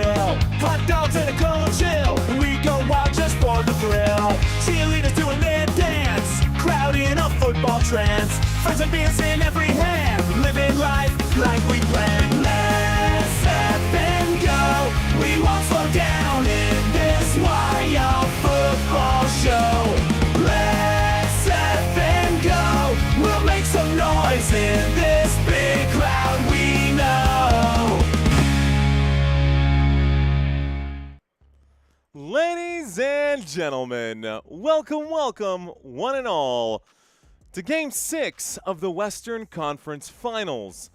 Bill. Hot dogs and a cold chill. We go wild just for the thrill. Cheerleaders doing their dance. Crowd in a football trance. Friends and beers in every hand. Living life like we planned. Let's up and go. We won't slow down in this wild football show. Let's up and go. We'll make some noise in this big crowd we know. Ladies and gentlemen, welcome, one and all, to Game 6 of the Western Conference Finals.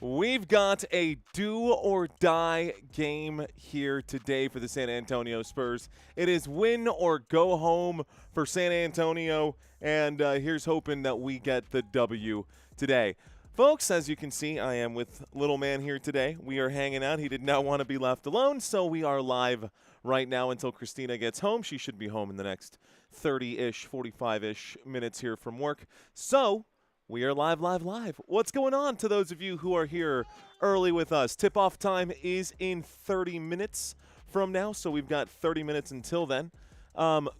We've got a do-or-die game here today for the San Antonio Spurs. It is win or go home for San Antonio, and here's hoping that we get the W today. Folks, as you can see, I am with Little Man here today. We are hanging out. He did not want to be left alone, so we are live right now until Christina gets home. She should be home in the next 30-ish, 45-ish minutes here from work. So we are live. What's going on to those of you who are here early with us? Tip-off time is in 30 minutes from now, so we've got 30 minutes until then.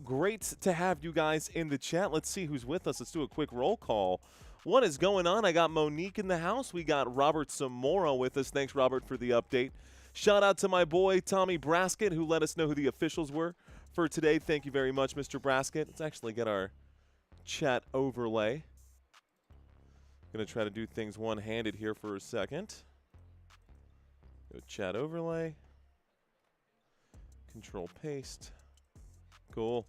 Great to have you guys in the chat. Let's see who's with us. Let's do a quick roll call. What is going on? I got Monique in the house. We got Robert Zamora with us. Thanks, Robert, for the update. Shout out to my boy, Tommy Braskett, who let us know who the officials were for today. Thank you very much, Mr. Braskett. Let's actually get our chat overlay. Going to try to do things one-handed here for a second. Go chat overlay. Control paste. Cool.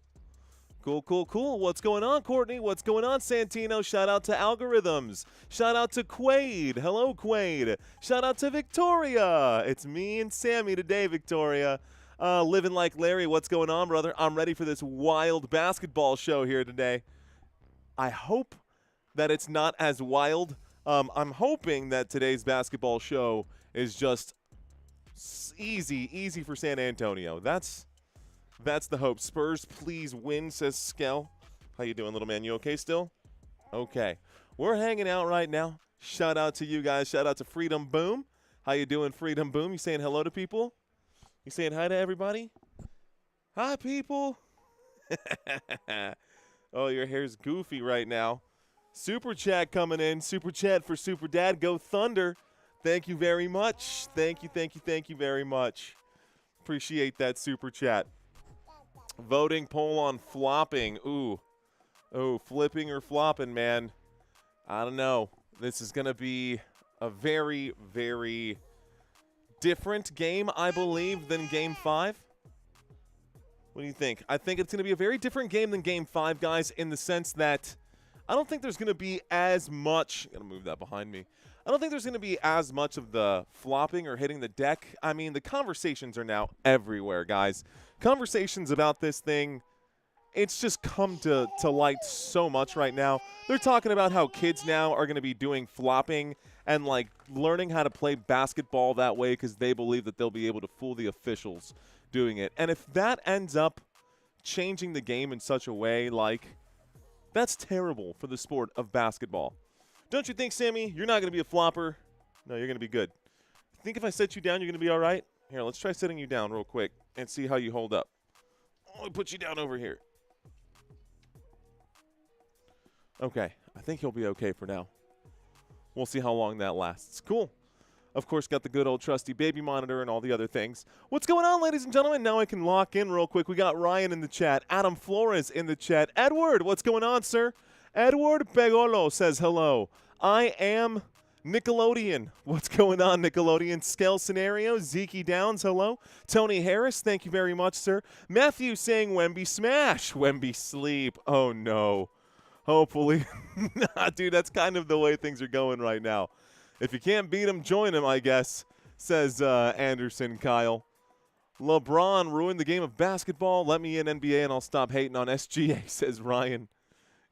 Cool. What's going on, Courtney? What's going on, Santino? Shout out to Algorithms. Shout out to Quaid. Hello, Quaid. Shout out to Victoria. It's me and Sammy today, Victoria. Living like Larry. What's going on, brother? I'm ready for this wild basketball show here today. I hope that it's not as wild. I'm hoping that today's basketball show is just easy for San Antonio. That's the hope. Spurs, please win, says Skell. How you doing, little man? You okay still? Okay. We're hanging out right now. Shout out to you guys. Shout out to Freedom Boom. How you doing, Freedom Boom? You saying hello to people? You saying hi to everybody? Hi, people. Oh, your hair's goofy right now. Super chat coming in. Super chat for Super Dad. Go Thunder. Thank you very much. Thank you very much. Appreciate that super chat. Voting poll on flopping. Ooh, flipping or flopping, man. I don't know. This is going to be a very, very different game, I believe, than Game 5. What do you think? I think it's going to be a very different game than Game 5, guys, in the sense that I don't think there's going to be as much. I'm going to move that behind me. I don't think there's going to be as much of the flopping or hitting the deck. I mean, the conversations are now everywhere, guys. Conversations about this thing, it's just come to light so much right now. They're talking about how kids now are going to be doing flopping and, like, learning how to play basketball that way because they believe that they'll be able to fool the officials doing it. And if that ends up changing the game in such a way, like, that's terrible for the sport of basketball. Don't you think, Sammy? You're not going to be a flopper. No, you're going to be good. I think if I set you down, you're going to be all right. Here, let's try setting you down real quick and see how you hold up. Let me put you down over here. Okay, I think you'll be okay for now. We'll see how long that lasts. Cool. Of course, got the good old trusty baby monitor and all the other things. What's going on, ladies and gentlemen? Now I can lock in real quick. We got Ryan in the chat. Adam Flores in the chat. Edward, what's going on, sir? Edward Pegolo says hello. I am Nickelodeon. What's going on, Nickelodeon? Scale Scenario. Zeke Downs, hello. Tony Harris, thank you very much, sir. Matthew saying Wemby smash. Wemby sleep. Oh, no. Hopefully. Nah, dude, that's kind of the way things are going right now. If you can't beat him, join him, I guess, says Anderson Kyle. LeBron ruined the game of basketball. Let me in NBA and I'll stop hating on SGA, says Ryan.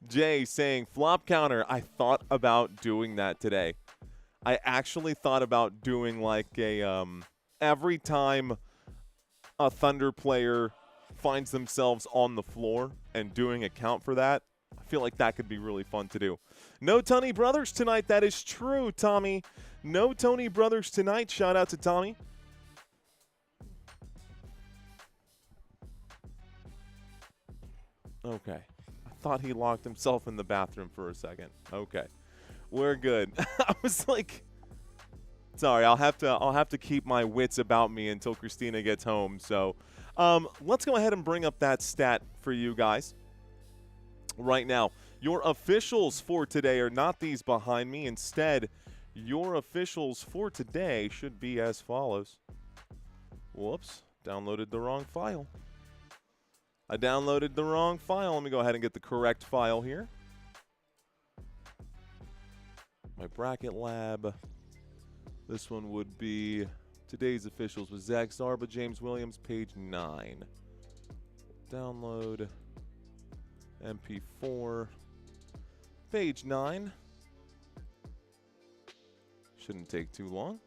Jay saying flop counter. I thought about doing that today. I actually thought about doing like a every time a Thunder player finds themselves on the floor and doing a count for that. I feel like that could be really fun to do. No Tony Brothers tonight. That is true, Tommy. No Tony Brothers tonight. Shout out to Tommy. Okay. I thought he locked himself in the bathroom for a second. Okay. We're good. I was like, sorry, I'll have to keep my wits about me until Christina gets home. So, let's go ahead and bring up that stat for you guys right now. Your officials for today are not these behind me. Instead, your officials for today should be as follows. Whoops, downloaded the wrong file. I downloaded the wrong file. Let me go ahead and get the correct file here. My bracket lab. This one would be today's officials with Zach Zarba, James Williams, page 9. Download MP4, page 9. Shouldn't take too long.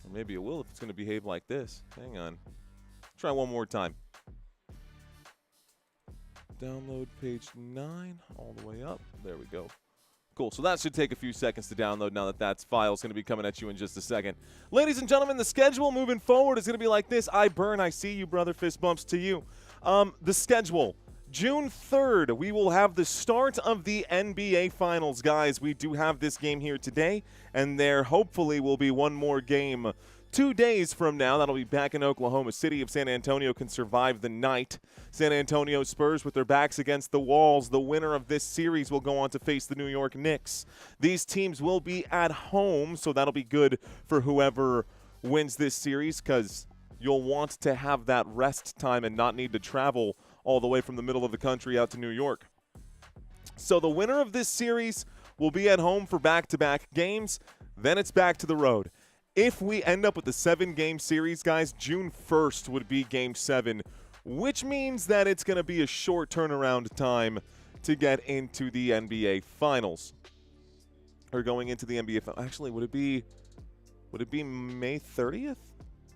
Or maybe it will if it's going to behave like this. Hang on. Try one more time. Download page 9 all the way up. There we go. Cool. So that should take a few seconds to download now that file's going to be coming at you in just a second. Ladies and gentlemen, the schedule moving forward is going to be like this. I burn. I see you, brother. Fist bumps to you. The schedule. June 3rd, we will have the start of the NBA Finals, guys. We do have this game here today, and there hopefully will be one more game 2 days from now. That'll be back in Oklahoma City if San Antonio can survive the night. San Antonio Spurs with their backs against the walls. The winner of this series will go on to face the New York Knicks. These teams will be at home, so that'll be good for whoever wins this series because you'll want to have that rest time and not need to travel all the way from the middle of the country out to New York. So the winner of this series will be at home for back-to-back games. Then it's back to the road. If we end up with a 7-game series, guys, June 1st would be Game 7, which means that it's going to be a short turnaround time to get into the NBA Finals. Or going into the NBA Finals. Actually, would it be May 30th?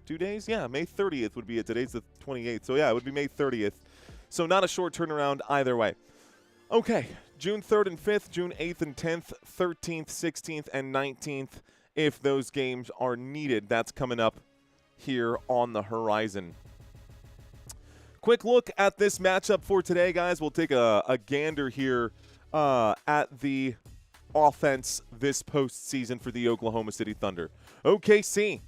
2 days? Yeah, May 30th would be it. Today's the 28th. So, yeah, it would be May 30th. So not a short turnaround either way. Okay, June 3rd and 5th, June 8th and 10th, 13th, 16th, and 19th, if those games are needed. That's coming up here on the horizon. Quick look at this matchup for today, guys. We'll take a gander here at the offense this postseason for the Oklahoma City Thunder. OKC,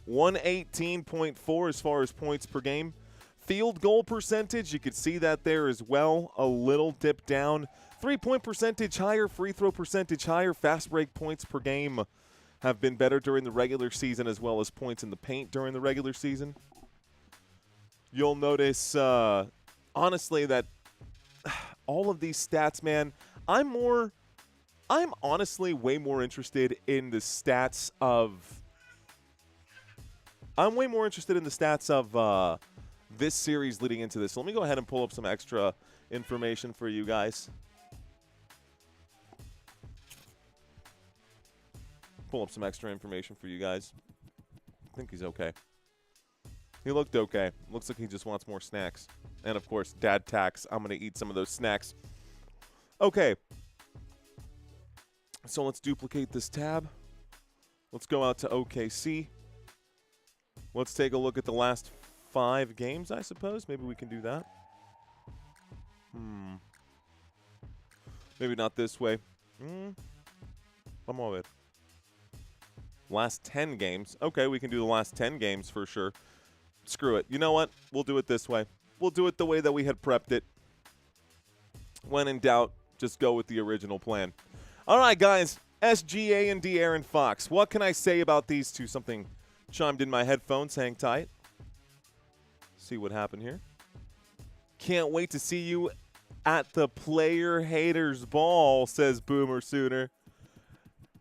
118.4 as far as points per game. Field goal percentage, you could see that there as well, a little dip down. 3-point percentage higher, free throw percentage higher, fast break points per game have been better during the regular season as well as points in the paint during the regular season. You'll notice, honestly, that all of these stats, man, I'm honestly way more interested in the stats of this series leading into this. So let me go ahead and pull up some extra information for you guys. I think he's okay. He looked okay. Looks like he just wants more snacks. And, of course, dad tax. I'm going to eat some of those snacks. Okay. So let's duplicate this tab. Let's go out to OKC. Let's take a look at the last 5 games, I suppose. Maybe we can do that. Maybe not this way. Vamos a ver. Last 10 games. Okay, we can do the last 10 games for sure. Screw it. You know what? We'll do it this way. We'll do it the way that we had prepped it. When in doubt, just go with the original plan. All right, guys. SGA and De'Aaron Fox. What can I say about these two? Something chimed in my headphones. Hang tight. See what happened here. Can't wait to see you at the player haters ball, says Boomer Sooner.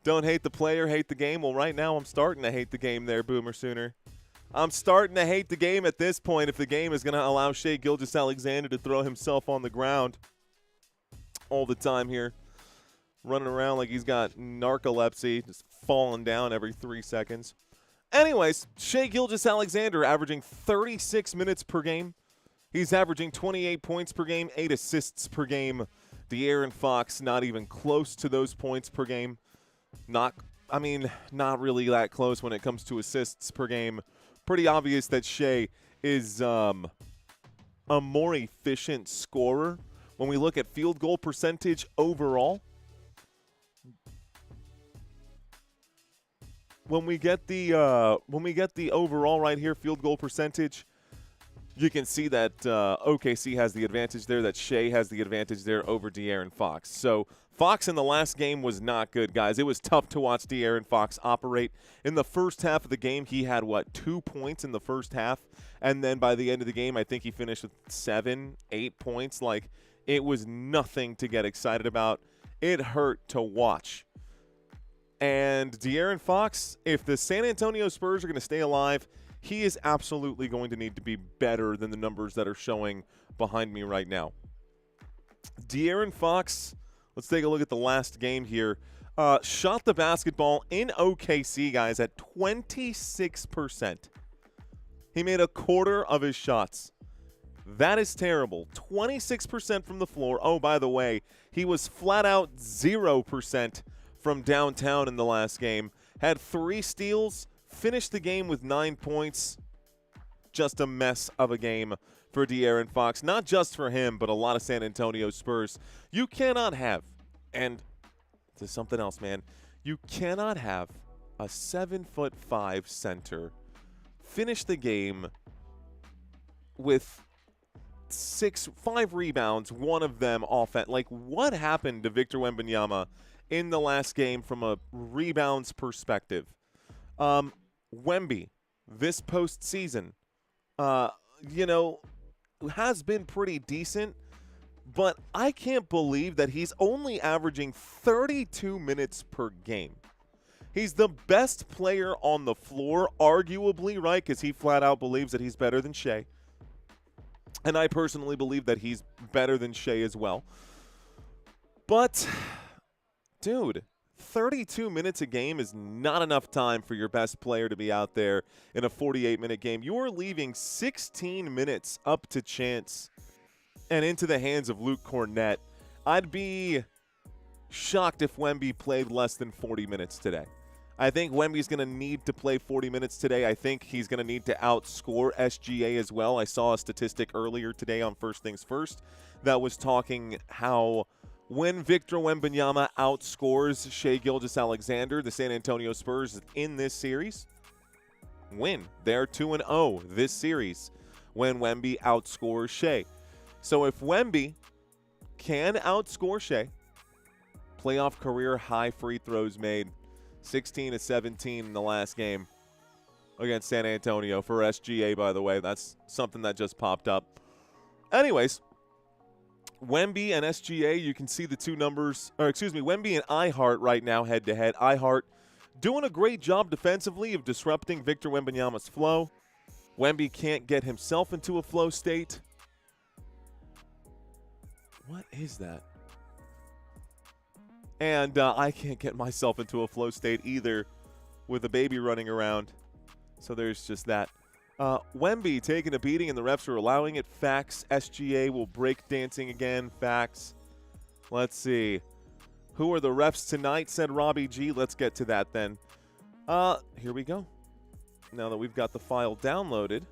Don't hate the player, hate the game. Well, right now I'm starting to hate the game there, Boomer Sooner. I'm starting to hate the game at this point if the game is going to allow Shai Gilgeous-Alexander to throw himself on the ground all the time here. Running around like he's got narcolepsy, just falling down every 3 seconds. Anyways, Shai Gilgeous-Alexander averaging 36 minutes per game. He's averaging 28 points per game, 8 assists per game. De'Aaron Fox not even close to those points per game. Not really that close when it comes to assists per game. pretty obvious that Shai is a more efficient scorer. When we look at field goal percentage overall, when we get the overall right here, field goal percentage, you can see that OKC has the advantage there, that Shai has the advantage there over De'Aaron Fox. So Fox in the last game was not good, guys. It was tough to watch De'Aaron Fox operate. In the first half of the game, he had, 2 points in the first half? And then by the end of the game, I think he finished with 7, 8 points. It was nothing to get excited about. It hurt to watch. And De'Aaron Fox, if the San Antonio Spurs are going to stay alive, he is absolutely going to need to be better than the numbers that are showing behind me right now. De'Aaron Fox, let's take a look at the last game here. Shot the basketball in OKC, guys, at 26%. He made a quarter of his shots. That is terrible. 26% from the floor. Oh, by the way, he was flat out 0% from downtown in the last game. Had 3 steals. Finished the game with 9 points. Just a mess of a game for De'Aaron Fox. Not just for him, but a lot of San Antonio Spurs. You cannot have, and this is something else, man. You cannot have a 7'5" center finish the game with 5 rebounds, one of them offense. What happened to Victor Wembanyama in the last game from a rebounds perspective? Wemby, this postseason, has been pretty decent, but I can't believe that he's only averaging 32 minutes per game. He's the best player on the floor, arguably, right? Because he flat out believes that he's better than Shai. And I personally believe that he's better than Shai as well. But, dude, 32 minutes a game is not enough time for your best player to be out there in a 48-minute game. You are leaving 16 minutes up to chance and into the hands of Luke Cornett. I'd be shocked if Wemby played less than 40 minutes today. I think Wemby's going to need to play 40 minutes today. I think he's going to need to outscore SGA as well. I saw a statistic earlier today on First Things First that was talking how when Victor Wembanyama outscores Shai Gilgeous-Alexander, the San Antonio Spurs in this series win. They're 2-0 this series when Wemby outscores Shai. So if Wemby can outscore Shai, playoff career high free throws made, 16 of 17 in the last game against San Antonio for SGA, by the way. That's something that just popped up. Anyways, Wemby and SGA, you can see the two numbers, Wemby and iHeart right now head-to-head. iHeart doing a great job defensively of disrupting Victor Wembanyama's flow. Wemby can't get himself into a flow state. What is that? And I can't get myself into a flow state either with a baby running around. So there's just that. Wemby taking a beating and the refs are allowing it. Facts. SGA will break dancing again. Facts. Let's see. Who are the refs tonight, said Robbie G. Let's get to that then. Here we go. Now that we've got the file downloaded,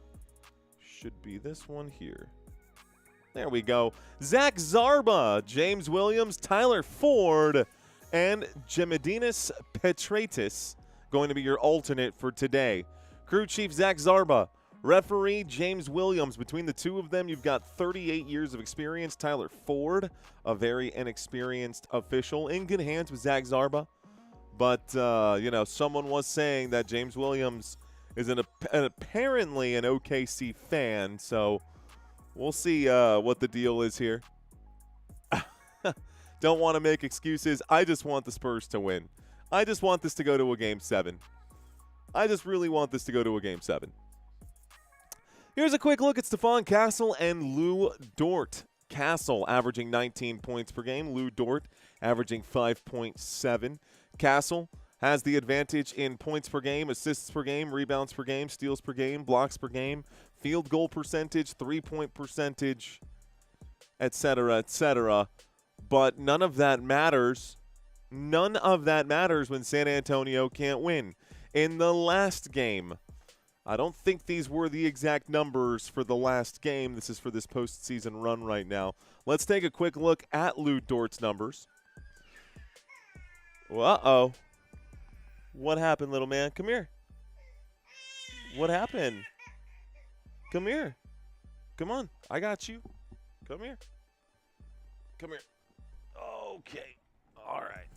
should be this one here. There we go. Zach Zarba, James Williams, Tyler Ford, and Gemedinas Petratis going to be your alternate for today. Crew chief Zach Zarba, referee James Williams. Between the two of them, you've got 38 years of experience. Tyler Ford, a very inexperienced official, in good hands with Zach Zarba. But, someone was saying that James Williams is apparently an OKC fan, so we'll see what the deal is here. Don't want to make excuses. I just want the Spurs to win. I just want this to go to a Game 7. I just really want this to go to a Game 7. Here's a quick look at Stephon Castle and Lou Dort. Castle averaging 19 points per game. Lou Dort averaging 5.7. Castle has the advantage in points per game, assists per game, rebounds per game, steals per game, blocks per game, field goal percentage, three-point percentage, etc., etc. But none of that matters. None of that matters when San Antonio can't win. In the last game, I don't think these were the exact numbers for the last game. This is for this postseason run right now. Let's take a quick look at Lou Dort's numbers. Uh-oh. What happened, little man? Come here. What happened? Come here. Come on. I got you. Come here. Come here. Okay. All right.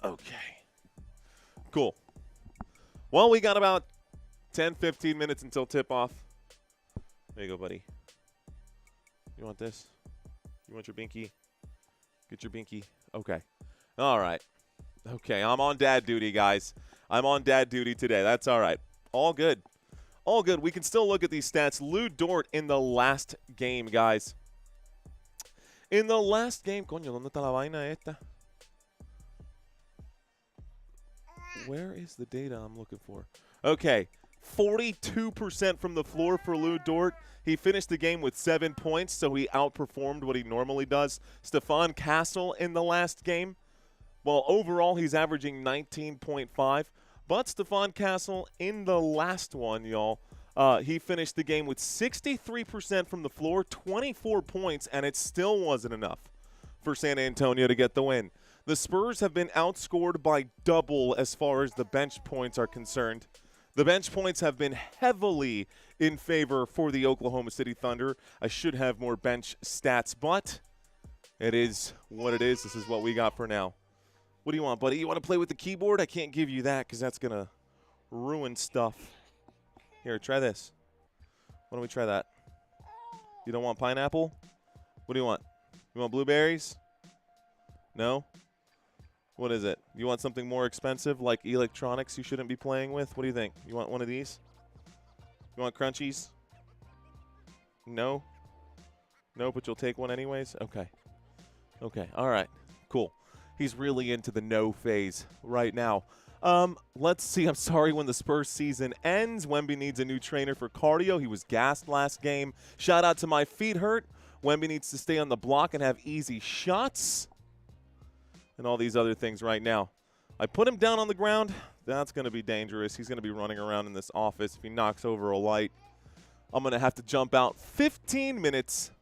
Okay. Cool. Well, we got about 10, 15 minutes until tip-off. There you go, buddy. You want this? You want your binky? Get your binky. Okay. All right. Okay, I'm on dad duty, guys. I'm on dad duty today. That's all right. All good. All good. We can still look at these stats. Lou Dort in the last game, guys. In the last game. Coño, ¿dónde está la vaina esta? Where is the data I'm looking for? Okay, 42% from the floor for Lou Dort. He finished the game with 7 points, so he outperformed what he normally does. Stephon Castle in the last game. Well, overall, he's averaging 19.5. But Stephon Castle in the last one, y'all, he finished the game with 63% from the floor, 24 points, and it still wasn't enough for San Antonio to get the win. The Spurs have been outscored by double as far as the bench points are concerned. The bench points have been heavily in favor for the Oklahoma City Thunder. I should have more bench stats, but it is what it is. This is what we got for now. What do you want, buddy? You want to play with the keyboard? I can't give you that because that's going to ruin stuff. Here, try this. Why don't we try that? You don't want pineapple? What do you want? You want blueberries? No? What is it? You want something more expensive like electronics you shouldn't be playing with? What do you think? You want one of these? You want crunchies? No? No, but you'll take one anyways? Okay. Okay. All right. Cool. He's really into the no phase right now. Let's see. I'm sorry when the Spurs season ends. Wemby needs a new trainer for cardio. He was gassed last game. Shout out to my feet hurt. Wemby needs to stay on the block and have easy shots. And all these other things right now. I put him down on the ground. That's going to be dangerous. He's going to be running around in this office. If he knocks over a light, I'm going to have to jump out 15 minutes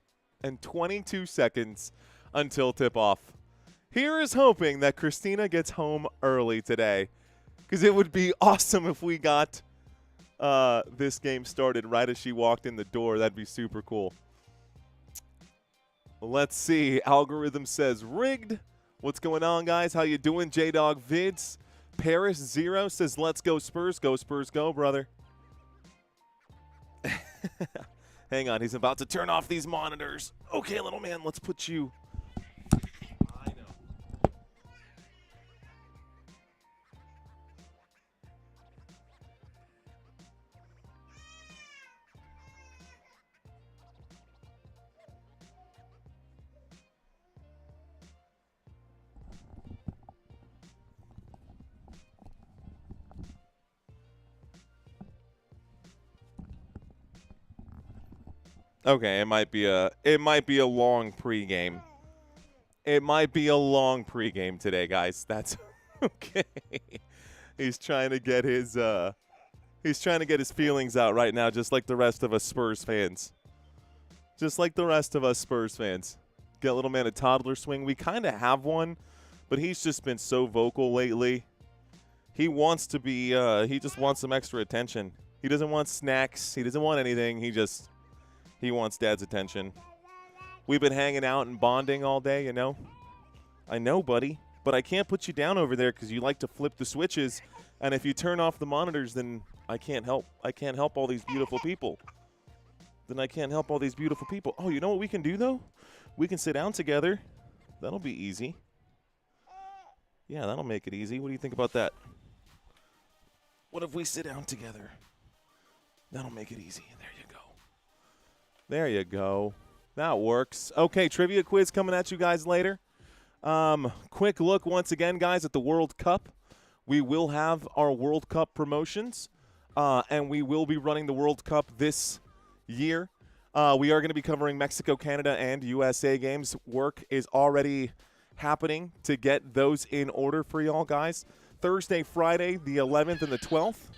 and 22 seconds until tip-off. Here is hoping that Christina gets home early today, because it would be awesome if we got this game started right as she walked in the door. That'd be super cool. Let's see. Algorithm says rigged. What's going on, guys? How you doing? J-Dog Vids. Paris Zero says, let's go Spurs. Go Spurs, go, brother. Hang on. He's about to turn off these monitors. Okay, little man, let's put you. I know. Okay, it might be a long pregame. It might be a long pregame today, guys. That's okay. He's trying to get his feelings out right now, just like the rest of us Spurs fans. Just like the rest of us Spurs fans. Get little man a toddler swing. We kind of have one, but he's just been so vocal lately. He wants to be. He just wants some extra attention. He doesn't want snacks. He doesn't want anything. He wants dad's attention. We've been hanging out and bonding all day, you know. I know, buddy, but I can't put you down over there because you like to flip the switches. And if you turn off the monitors, then I can't help. I can't help all these beautiful people. Then I can't help all these beautiful people. Oh, you know what we can do, though? We can sit down together. That'll be easy. Yeah, that'll make it easy. What do you think about that? What if we sit down together? That'll make it easy. There you go. There you go. That works. Okay, trivia quiz coming at you guys later. Quick look once again, guys, at the World Cup. We will have our World Cup promotions, and we will be running the World Cup this year. We are going to be covering Mexico, Canada, and USA games. Work is already happening to get those in order for y'all guys. Thursday, Friday, the 11th and the 12th.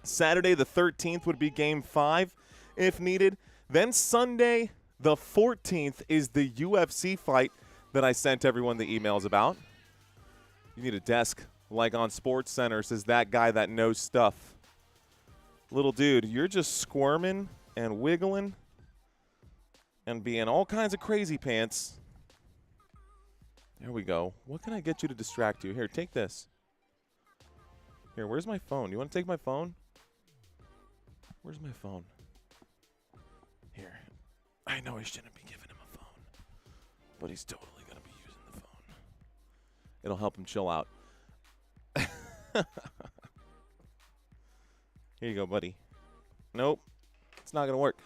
Saturday the 13th would be Game 5 if needed. Then Sunday the 14th is the UFC fight that I sent everyone the emails about. You need a desk like on Sports Center, says that guy that knows stuff. Little dude, you're just squirming and wiggling and being all kinds of crazy pants. There we go. What can I get you to distract you? Here, take this. Here, where's my phone? You want to take my phone? Where's my phone? Here. I know I shouldn't be giving him a phone, but he's totally going to be using the phone. It'll help him chill out. Here you go, buddy. Nope. It's not going to work.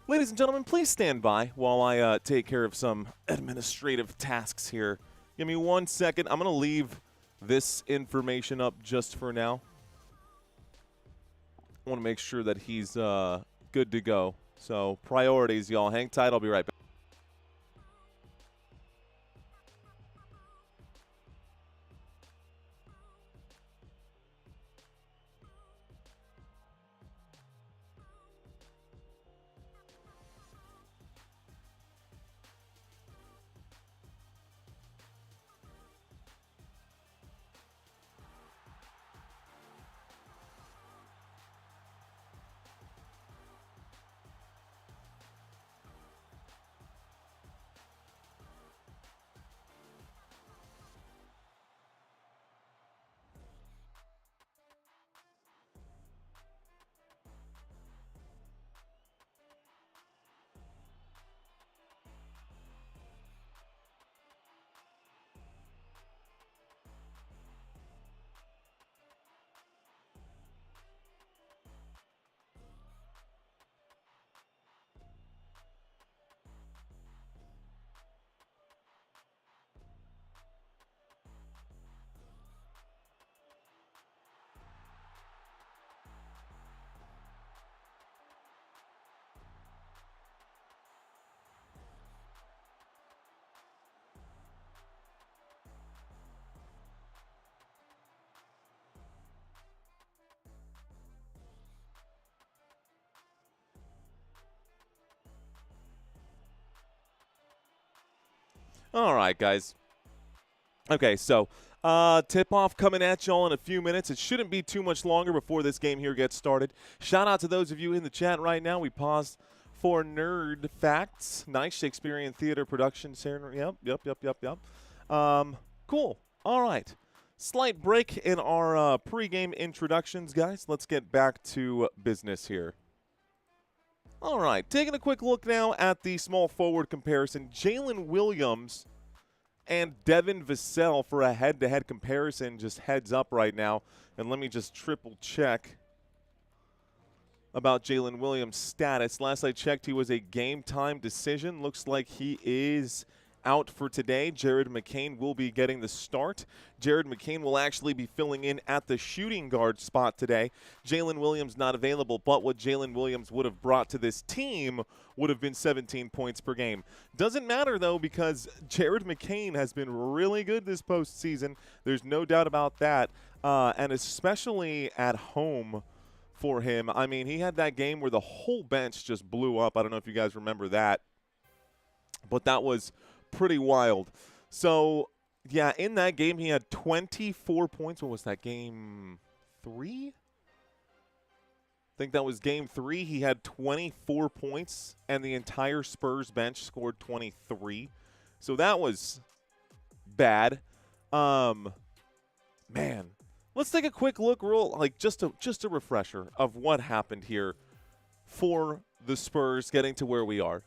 Ladies and gentlemen, please stand by while I take care of some administrative tasks here. Give me 1 second. I'm going to leave this information up just for now. I want to make sure that he's good to go. So priorities, y'all. Hang tight. I'll be right back. All right, guys. Okay, so tip-off coming at y'all in a few minutes. It shouldn't be too much longer before this game here gets started. Shout out to those of you in the chat right now. We paused for Nerd Facts. Nice Shakespearean theater production center. Yep. Cool. All right. Slight break in our pregame introductions, guys. Let's get back to business here. All right, taking a quick look now at the small forward comparison. Jalen Williams and Devin Vassell for a head-to-head comparison. Just heads up right now. And let me just triple check about Jalen Williams' status. Last I checked, he was a game-time decision. Looks like he is out for today. Jared McCain will be getting the start. Jared McCain will actually be filling in at the shooting guard spot today. Jalen Williams not available, but what Jalen Williams would have brought to this team would have been 17 points per game. Doesn't matter, though, because Jared McCain has been really good this postseason. There's no doubt about that, and especially at home for him. I mean, he had that game where the whole bench just blew up. I don't know if you guys remember that, but that was pretty wild. So, yeah, in that game, he had 24 points. What was that, game 3? I think that was game 3. He had 24 points, and the entire Spurs bench scored 23. So that was bad. Man, let's take a quick look, just a refresher of what happened here for the Spurs getting to where we are.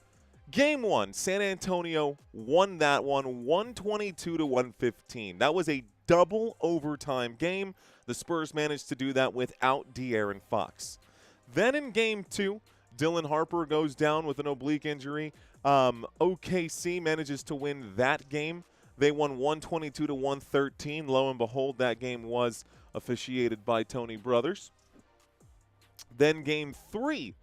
Game 1, San Antonio won that one 122-115. That was a double overtime game. The Spurs managed to do that without De'Aaron Fox. Then in Game 2, Dylan Harper goes down with an oblique injury. OKC manages to win that game. They won 122-113. Lo and behold, that game was officiated by Tony Brothers. Then Game 3.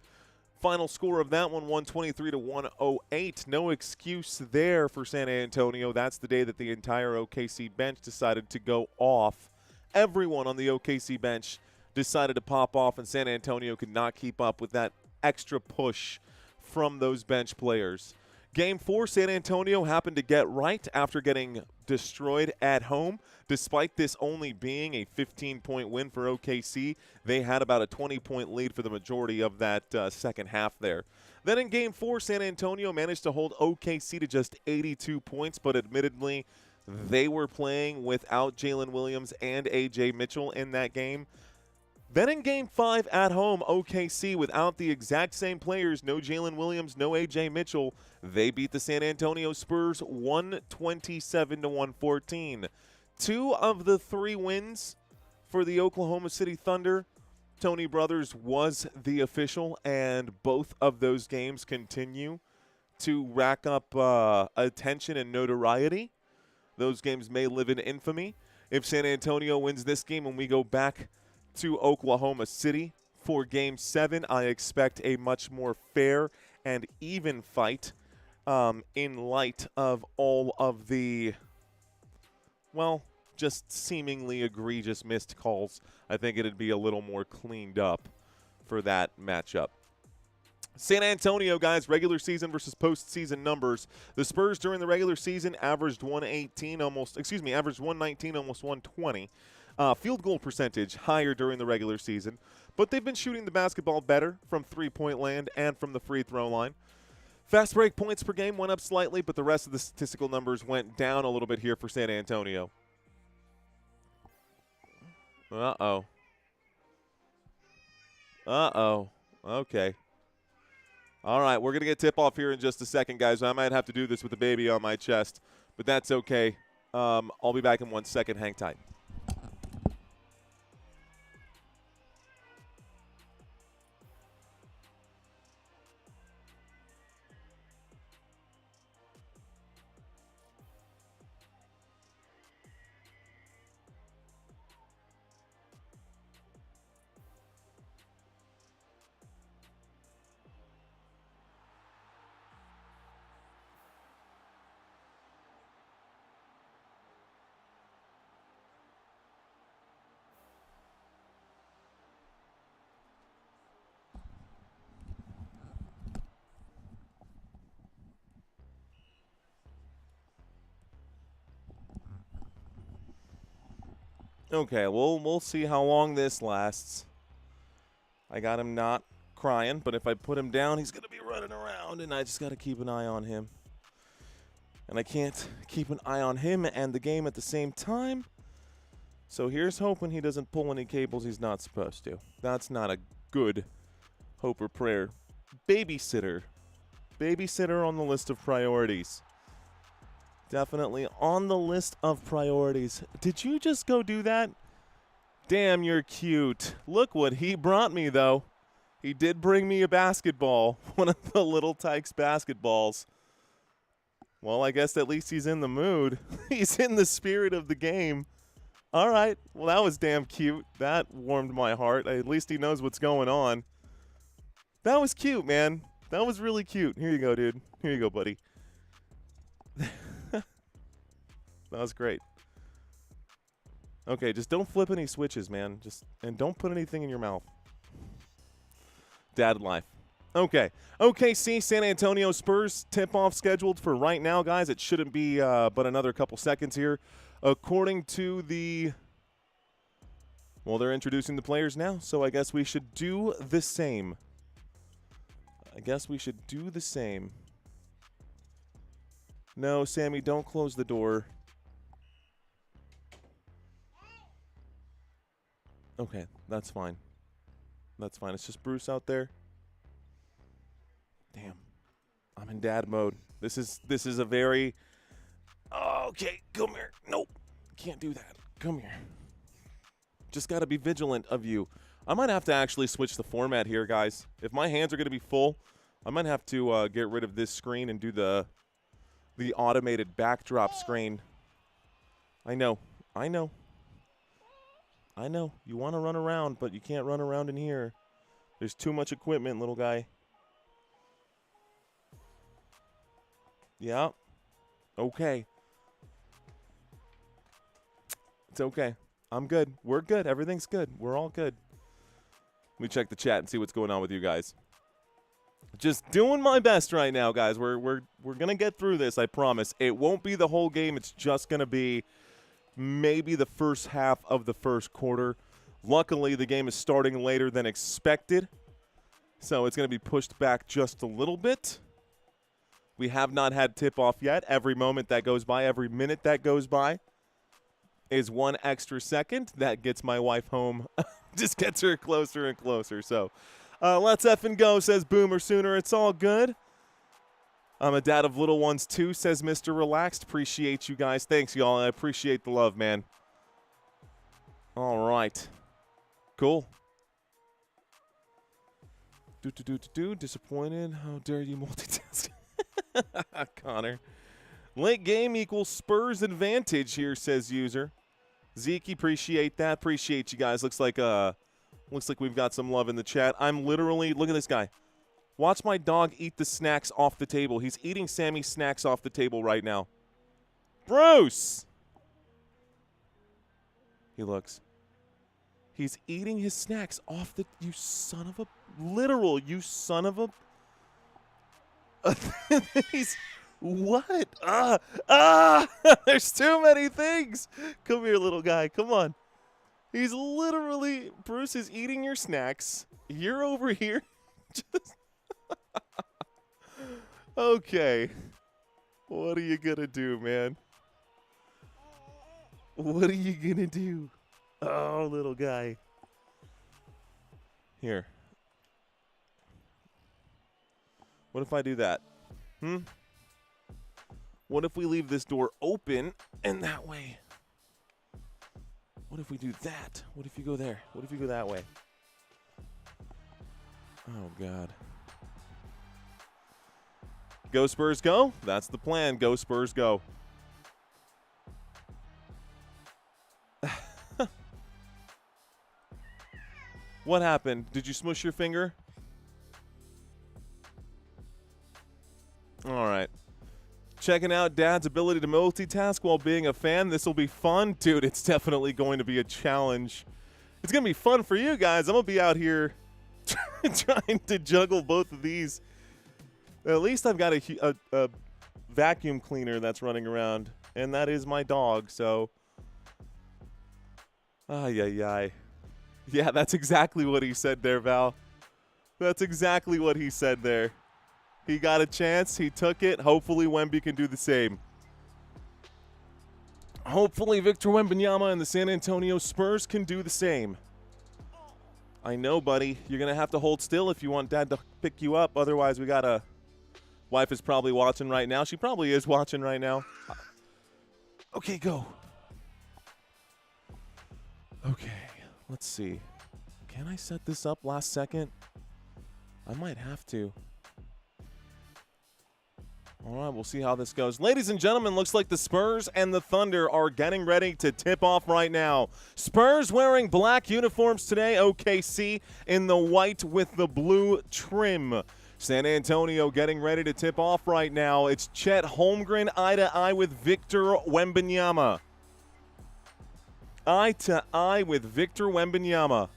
Final score of that one, 123-108. No excuse there for San Antonio. That's the day that the entire OKC bench decided to go off. Everyone on the OKC bench decided to pop off, and San Antonio could not keep up with that extra push from those bench players. Game 4, San Antonio happened to get right after getting destroyed at home. Despite this only being a 15-point win for OKC, they had about a 20-point lead for the majority of that second half there. Then in Game 4, San Antonio managed to hold OKC to just 82 points, but admittedly, they were playing without Jalen Williams and A.J. Mitchell in that game. Then in Game 5 at home, OKC, without the exact same players, no Jalen Williams, no A.J. Mitchell, they beat the San Antonio Spurs 127-114. 2 of the 3 wins for the Oklahoma City Thunder, Tony Brothers was the official, and both of those games continue to rack up attention and notoriety. Those games may live in infamy. If San Antonio wins this game and we go back to Oklahoma City for Game 7, I expect a much more fair and even fight in light of all of the, well, just seemingly egregious missed calls. I think it'd be a little more cleaned up for that matchup. San Antonio, guys, regular season versus postseason numbers. The Spurs during the regular season averaged 119, almost 120. Field goal percentage higher during the regular season, but they've been shooting the basketball better from three-point land and from the free throw line. Fast break points per game went up slightly, but the rest of the statistical numbers went down a little bit here for San Antonio. Uh-oh. Okay. All right, we're going to get tip-off here in just a second, guys. I might have to do this with the baby on my chest, but that's okay. I'll be back in 1 second. Hang tight. Okay, we'll see how long this lasts. I got him not crying, but if I put him down, he's going to be running around, and I just got to keep an eye on him. And I can't keep an eye on him and the game at the same time. So here's hoping he doesn't pull any cables he's not supposed to. That's not a good hope or prayer. Babysitter. Babysitter on the list of priorities. Definitely on the list of priorities. Did you just go do that? Damn, you're cute. Look what he brought me, though. He did bring me a basketball. One of the Little Tykes basketballs. Well, I guess at least he's in the mood. He's in the spirit of the game. All right. Well, that was damn cute. That warmed my heart. At least he knows what's going on. That was cute, man. That was really cute. Here you go, dude. Here you go, buddy. That was great. Okay, just don't flip any switches, man. And don't put anything in your mouth. Dad life. Okay. OKC, San Antonio Spurs tip-off scheduled for right now, guys. It shouldn't be but another couple seconds here. According to the... Well, they're introducing the players now, so I guess we should do the same. No, Sammy, don't close the door. Okay, that's fine. That's fine. It's just Bruce out there. Damn. I'm in dad mode. This is a very... Okay, come here. Nope. Can't do that. Come here. Just got to be vigilant of you. I might have to actually switch the format here, guys. If my hands are going to be full, I might have to get rid of this screen and do the automated backdrop screen. I know. You want to run around, but you can't run around in here. There's too much equipment, little guy. Yeah. Okay. It's okay. I'm good. We're good. Everything's good. We're all good. Let me check the chat and see what's going on with you guys. Just doing my best right now, guys. We're gonna get through this, I promise. It won't be the whole game. It's just gonna be maybe the first half of the first quarter. Luckily, the game is starting later than expected, so it's gonna be pushed back just a little bit. We have not had tip-off yet. Every moment that goes by, every minute that goes by is one extra second. That gets my wife home. Just gets her closer and closer. So let's effing go, says Boomer Sooner. It's all good. I'm a dad of little ones too, says Mr. Relaxed. Appreciate you guys. Thanks, y'all. I appreciate the love, man. All right. Cool. Disappointed. How dare you multitask? Connor. Late game equals Spurs advantage here, says user. Zeke, appreciate that. Appreciate you guys. Looks like we've got some love in the chat. I'm literally, look at this guy. Watch my dog eat the snacks off the table. He's eating Sammy's snacks off the table right now. Bruce! He looks. He's eating his snacks off the, you son of a, literal, you son of a. He's, what? There's too many things. Come here, little guy. Come on. He's literally, Bruce is eating your snacks. You're over here. Just okay. What are you going to do, man? What are you going to do? Oh, little guy. Here. What if I do that? What if we leave this door open and that way? What if we do that? What if you go there? What if you go that way? Oh, God. Go Spurs go? That's the plan. Go Spurs go. What happened? Did you smush your finger? All right. Checking out Dad's ability to multitask while being a fan. This will be fun. Dude, it's definitely going to be a challenge. It's going to be fun for you guys. I'm going to be out here trying to juggle both of these. At least I've got a vacuum cleaner that's running around, and that is my dog, so. Ay. Yeah, that's exactly what he said there, Val. That's exactly what he said there. He got a chance. He took it. Hopefully, Wemby can do the same. Hopefully, Victor Wembanyama and the San Antonio Spurs can do the same. I know, buddy. You're going to have to hold still if you want Dad to pick you up. Otherwise, we got a... Wife is probably watching right now. She probably is watching right now. Okay, go. Okay, let's see. Can I set this up last second? I might have to. All right, we'll see how this goes. Ladies and gentlemen, looks like the Spurs and the Thunder are getting ready to tip off right now. Spurs wearing black uniforms today. OKC in the white with the blue trim. San Antonio getting ready to tip off right now. It's Chet Holmgren eye to eye with Victor Wembanyama. Eye to eye with Victor Wembanyama.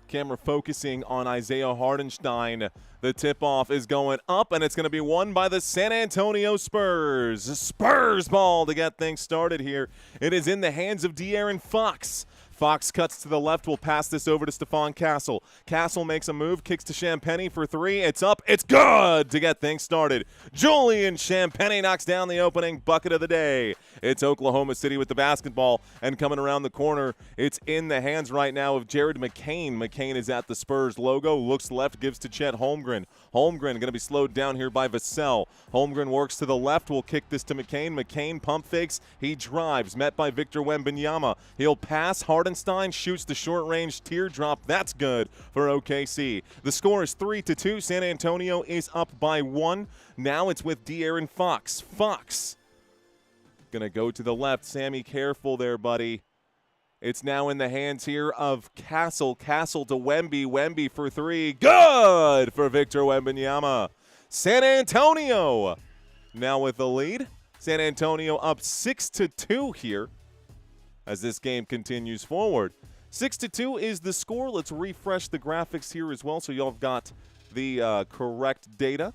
Camera focusing on Isaiah Hardenstein. The tip-off is going up, and it's going to be won by the San Antonio Spurs. Spurs ball to get things started here. It is in the hands of De'Aaron Fox. Fox cuts to the left, will pass this over to Stephon Castle. Castle makes a move, kicks to Champagnie for three. It's up, it's good to get things started. Julian Champagnie knocks down the opening bucket of the day. It's Oklahoma City with the basketball, and coming around the corner, it's in the hands right now of Jared McCain. McCain is at the Spurs logo, looks left, gives to Chet Holmgren. Holmgren going to be slowed down here by Vassell. Holmgren works to the left, will kick this to McCain. McCain pump fakes, he drives, met by Victor Wembanyama. He'll pass, Hardenstein shoots the short-range teardrop. That's good for OKC. The score is 3-2. San Antonio is up by 1. Now it's with De'Aaron Fox. Fox going to go to the left. Sammy, careful there, buddy. It's now in the hands here of Castle. Castle to Wemby. Wemby for three. Good for Victor Wembanyama. San Antonio now with the lead. San Antonio up 6-2 here as this game continues forward. 6-2 is the score. Let's refresh the graphics here as well so y'all have got the correct data.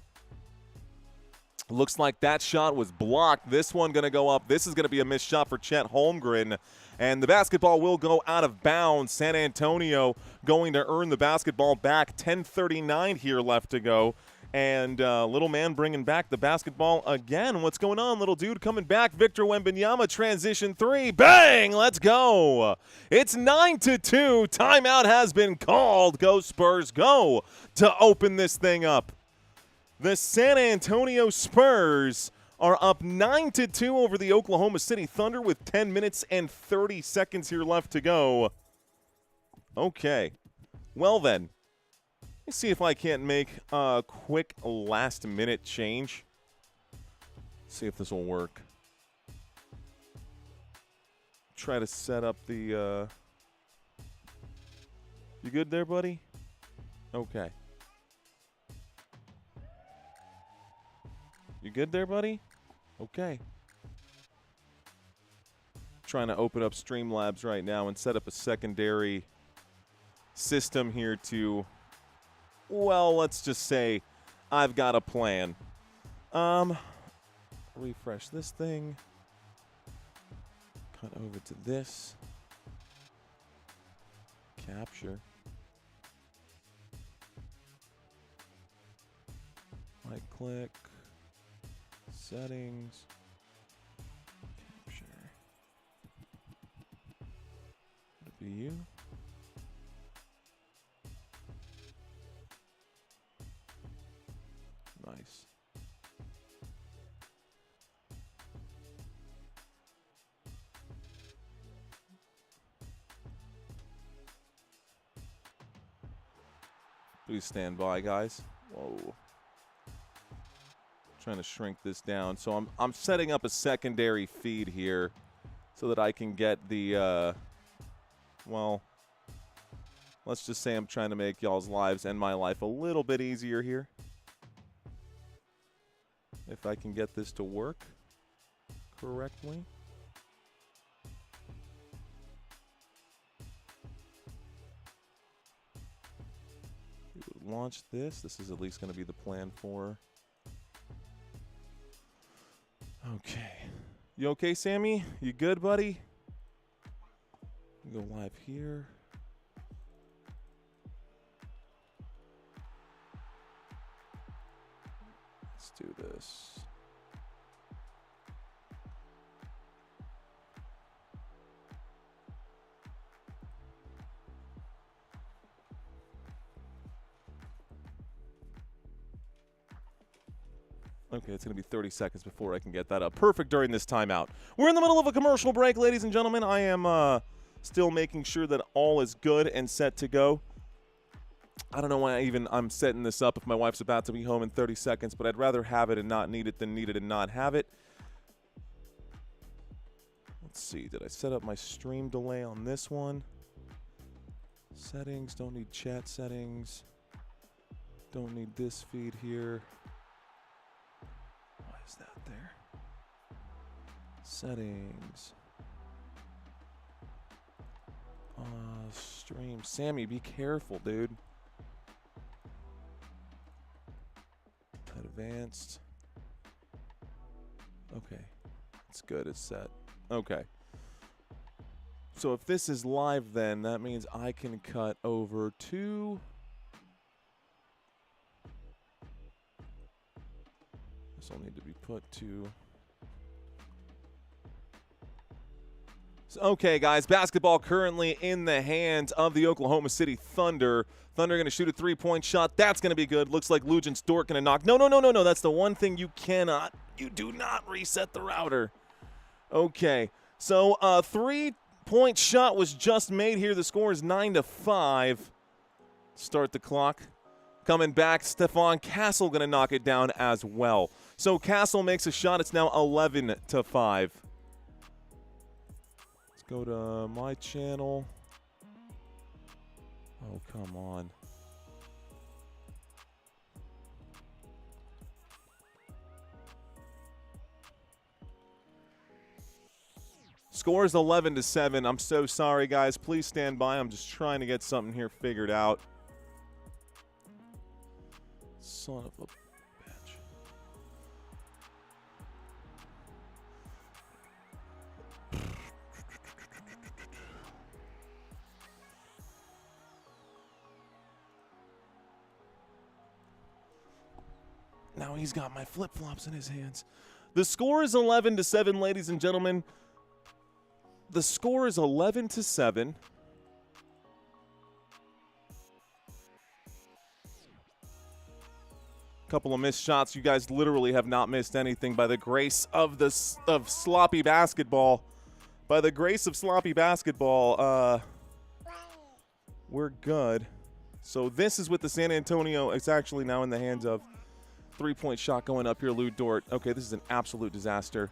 Looks like that shot was blocked. This one going to go up. This is going to be a missed shot for Chet Holmgren. And the basketball will go out of bounds. San Antonio going to earn the basketball back. 10:39 here left to go. And little man bringing back the basketball again. What's going on, little dude? Coming back. Victor Wembanyama, transition three. Bang! Let's go. It's 9-2. Timeout has been called. Go Spurs, go, to open this thing up. The San Antonio Spurs are up 9-2 over the Oklahoma City Thunder with 10 minutes and 30 seconds here left to go. Okay. Well then, let's see if I can't make a quick last-minute change. See if this will work. Try to set up the You good there, buddy? Okay. You good there, buddy? Okay. Trying to open up Streamlabs right now and set up a secondary system here to, well, let's just say I've got a plan. Refresh this thing. Cut over to this. Capture. Right click. Settings. Capture. Would it be you? Nice. Please stand by, guys. Whoa. Trying to shrink this down. So I'm setting up a secondary feed here so that I can get the well, let's just say I'm trying to make y'all's lives and my life a little bit easier here. If I can get this to work correctly. Launch this. This is at least going to be the plan for. Okay. You okay, Sammy? You good, buddy? Go live here. Let's do this. Okay, it's going to be 30 seconds before I can get that up. Perfect during this timeout. We're in the middle of a commercial break, ladies and gentlemen. I am still making sure that all is good and set to go. I don't know why I'm setting this up if my wife's about to be home in 30 seconds, but I'd rather have it and not need it than need it and not have it. Let's see. Did I set up my stream delay on this one? Settings. Don't need chat settings. Don't need this feed here. Is that there? Settings. Stream. Sammy, be careful, dude. Advanced. Okay. It's good. It's set. Okay. So if this is live then, that means I can cut over to... This will need to be put to... Okay, guys, basketball currently in the hands of the Oklahoma City Thunder. Thunder going to shoot a three-point shot. That's going to be good. Looks like Lugens Dort going to knock. No. That's the one thing you cannot. You do not reset the router. Okay, so a three-point shot was just made here. The score is 9-5. Start the clock. Coming back, Stephon Castle going to knock it down as well. So Castle makes a shot. It's now 11-5. Go to my channel. Oh, come on. Score is 11-7. I'm so sorry, guys. Please stand by. I'm just trying to get something here figured out. Son of a bitch. Now he's got my flip-flops in his hands. The score is 11-7, ladies and gentlemen. The score is 11-7. Couple of missed shots. You guys literally have not missed anything by the grace of sloppy basketball. By the grace of sloppy basketball, we're good. So this is with the San Antonio. It's actually now in the hands of. 3-point shot going up here, Lou Dort. Okay, this is an absolute disaster.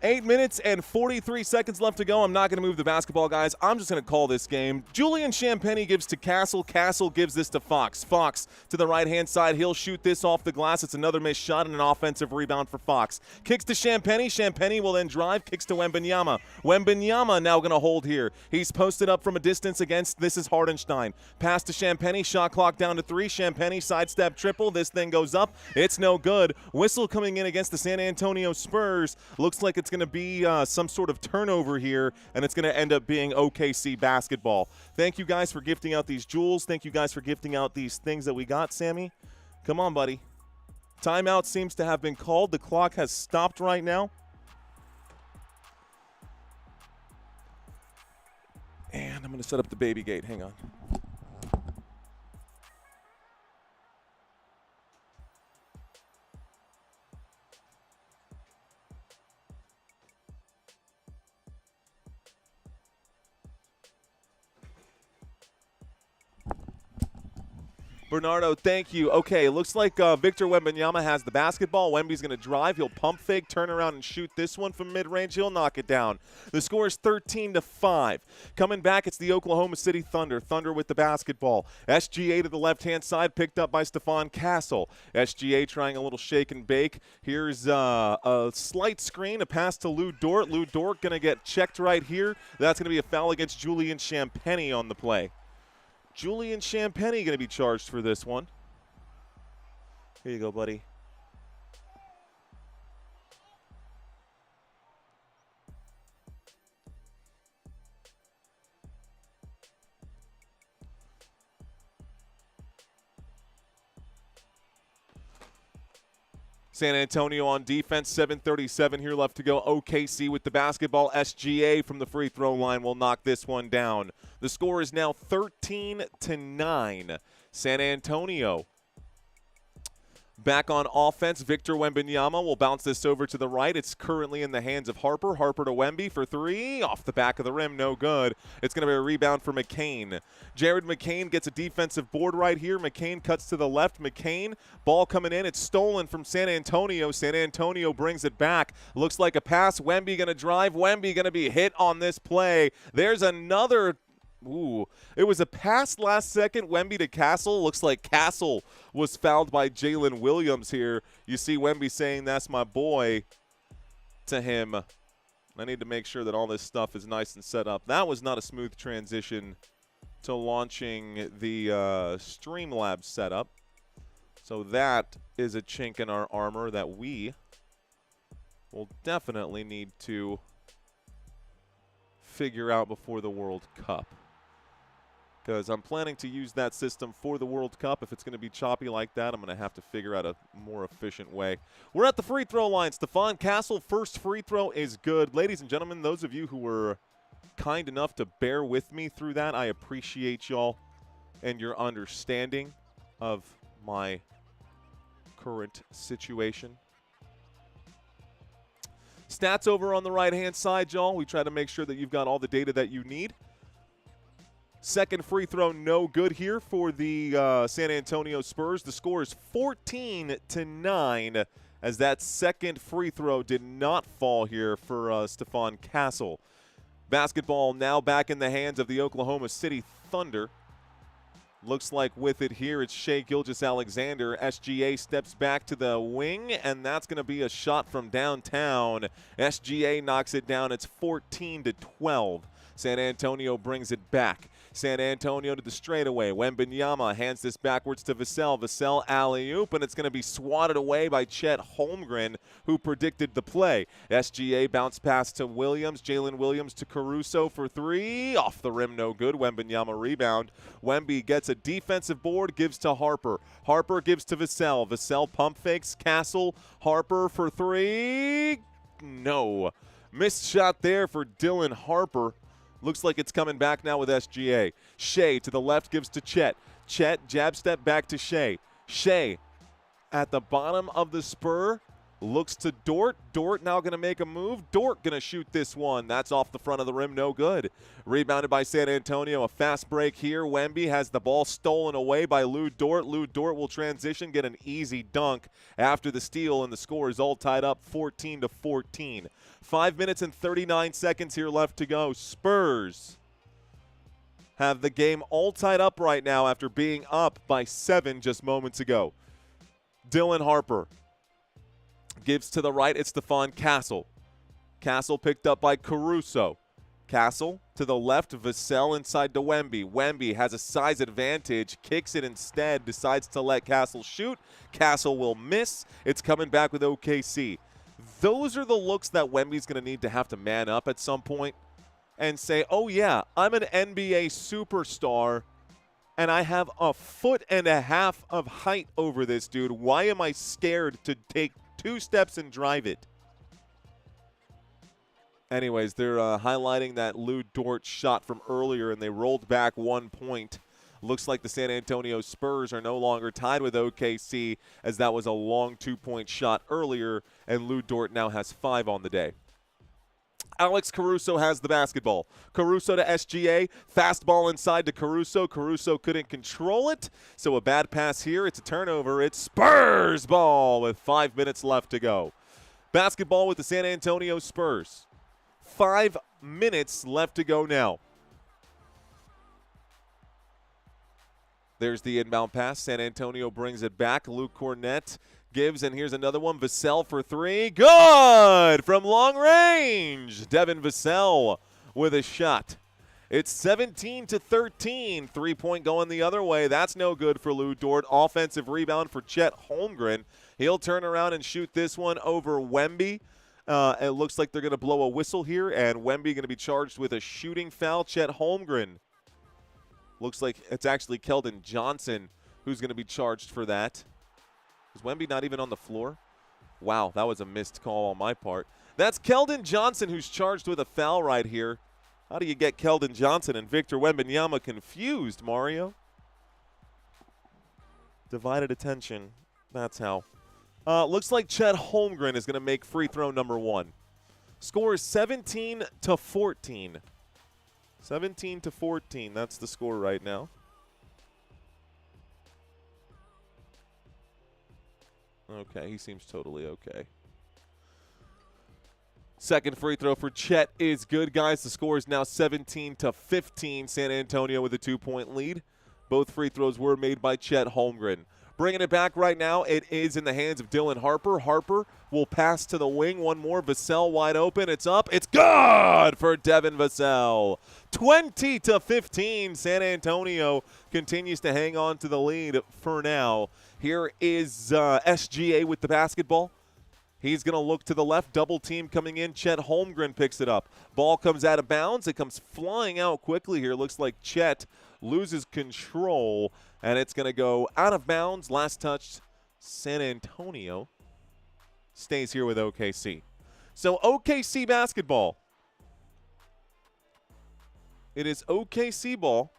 8 minutes and 43 seconds left to go. I'm not going to move the basketball, guys. I'm just going to call this game. Julian Champagnie gives to Castle. Castle gives this to Fox. Fox to the right-hand side. He'll shoot this off the glass. It's another missed shot and an offensive rebound for Fox. Kicks to Champagnie. Champagnie will then drive. Kicks to Wembanyama. Wembanyama now going to hold here. He's posted up from a distance against, this is Hardenstein. Pass to Champagnie. Shot clock down to 3. Champagnie sidestep triple. This thing goes up. It's no good. Whistle coming in against the San Antonio Spurs. Looks like it's going to be some sort of turnover here, and it's going to end up being OKC basketball. Thank you guys for gifting out these jewels. Thank you guys for gifting out these things that we got, Sammy. Come on, buddy. Timeout seems to have been called. The clock has stopped right now. And I'm going to set up the baby gate. Hang on. Bernardo, thank you. Okay, it looks like Victor Wembanyama has the basketball. Wemby's going to drive. He'll pump fake, turn around, and shoot this one from mid-range. He'll knock it down. The score is 13-5. Coming back, it's the Oklahoma City Thunder. Thunder with the basketball. SGA to the left-hand side, picked up by Stephon Castle. SGA trying a little shake and bake. Here's a slight screen, a pass to Lou Dort. Lou Dort going to get checked right here. That's going to be a foul against Julian Champagnie on the play. Julian Champagnie going to be charged for this one. Here you go, buddy. San Antonio on defense, 7:37 here left to go. OKC with the basketball. SGA from the free throw line will knock this one down. The score is now 13-9. San Antonio back on offense. Victor Wembanyama will bounce this over to the right. It's currently in the hands of Harper. Harper to Wemby for 3. Off the back of the rim, no good. It's going to be a rebound for McCain. Jared McCain gets a defensive board right here. McCain cuts to the left. McCain, ball coming in. It's stolen from San Antonio. San Antonio brings it back. Looks like a pass. Wemby going to drive. Wemby going to be hit on this play. There's another. Ooh, it was a pass last second. Wemby to Castle. Looks like Castle was fouled by Jalen Williams here. You see Wemby saying, "That's my boy," to him. I need to make sure that all this stuff is nice and set up. That was not a smooth transition to launching the Streamlabs setup. So that is a chink in our armor that we will definitely need to figure out before the World Cup. Because I'm planning to use that system for the World Cup. If it's going to be choppy like that, I'm going to have to figure out a more efficient way. We're at the free throw line. Stephon Castle, first free throw is good. Ladies and gentlemen, those of you who were kind enough to bear with me through that, I appreciate y'all and your understanding of my current situation. Stats over on the right-hand side, y'all. We try to make sure that you've got all the data that you need. Second free throw, no good here for the San Antonio Spurs. The score is 14-9 as that second free throw did not fall here for Stephon Castle. Basketball now back in the hands of the Oklahoma City Thunder. Looks like with it here, it's Shai Gilgeous-Alexander. SGA steps back to the wing, and that's going to be a shot from downtown. SGA knocks it down. It's 14-12. San Antonio brings it back. San Antonio to the straightaway. Wembanyama hands this backwards to Vassell. Vassell alley-oop, and it's going to be swatted away by Chet Holmgren, who predicted the play. SGA bounce pass to Williams. Jalen Williams to Caruso for three. Off the rim, no good. Wembanyama rebound. Wemby gets a defensive board, gives to Harper. Harper gives to Vassell. Vassell pump fakes. Castle. Harper for three. No. Missed shot there for Dylan Harper. Looks like it's coming back now with SGA. Shai to the left gives to Chet. Chet, jab step back to Shai. Shai at the bottom of the spur. Looks to Dort. Dort now going to make a move. Dort going to shoot this one. That's off the front of the rim. No good. Rebounded by San Antonio. A fast break here. Wemby has the ball stolen away by Lou Dort. Lou Dort will transition, get an easy dunk after the steal, and the score is all tied up 14-14. 5 minutes and 39 seconds here left to go. Spurs have the game all tied up right now after being up by 7 just moments ago. Dylan Harper gives to the right. It's Stephon Castle. Castle picked up by Caruso. Castle to the left. Vassell inside to Wemby. Wemby has a size advantage. Kicks it instead. Decides to let Castle shoot. Castle will miss. It's coming back with OKC. Those are the looks that Wemby's going to need to have to man up at some point and say, oh, yeah, I'm an NBA superstar, and I have 1.5 feet of height over this dude. Why am I scared to take 2 steps and drive it? Anyways, they're highlighting that Lou Dort shot from earlier, and they rolled back 1 point. Looks like the San Antonio Spurs are no longer tied with OKC, as that was a long 2-point shot earlier, and Lou Dort now has 5 on the day. Alex Caruso has the basketball. Caruso to SGA. Fast ball inside to Caruso. Caruso couldn't control it, so a bad pass here. It's a turnover. It's Spurs ball with 5 minutes left to go. Basketball with the San Antonio Spurs. 5 minutes left to go now. There's the inbound pass. San Antonio brings it back. Luke Cornett gives, and here's another one. Vassell for 3. Good from long range. Devin Vassell with a shot. It's 17-13. 3-point going the other way. That's no good for Lou Dort. Offensive rebound for Chet Holmgren. He'll turn around and shoot this one over Wemby. It looks like they're going to blow a whistle here, and Wemby going to be charged with a shooting foul. Chet Holmgren. Looks like it's actually Keldon Johnson who's going to be charged for that. Is Wemby not even on the floor? Wow, that was a missed call on my part. That's Keldon Johnson who's charged with a foul right here. How do you get Keldon Johnson and Victor Wembanyama confused, Mario? Divided attention. That's how. Looks like Chet Holmgren is going to make free throw number 1. Score is 17-14. 17-14, that's the score right now. Okay, he seems totally okay. Second free throw for Chet is good, guys. The score is now 17-15. San Antonio with a 2-point lead. Both free throws were made by Chet Holmgren. Bringing it back right now, it is in the hands of Dylan Harper. Harper will pass to the wing. One more. Vassell wide open. It's up. It's good for Devin Vassell. 20-15. San Antonio continues to hang on to the lead for now. Here is SGA with the basketball. He's going to look to the left. Double team coming in. Chet Holmgren picks it up. Ball comes out of bounds. It comes flying out quickly here. Looks like Chet loses control, and it's going to go out of bounds. Last touch, San Antonio stays here with OKC. So OKC basketball. It is OKC ball.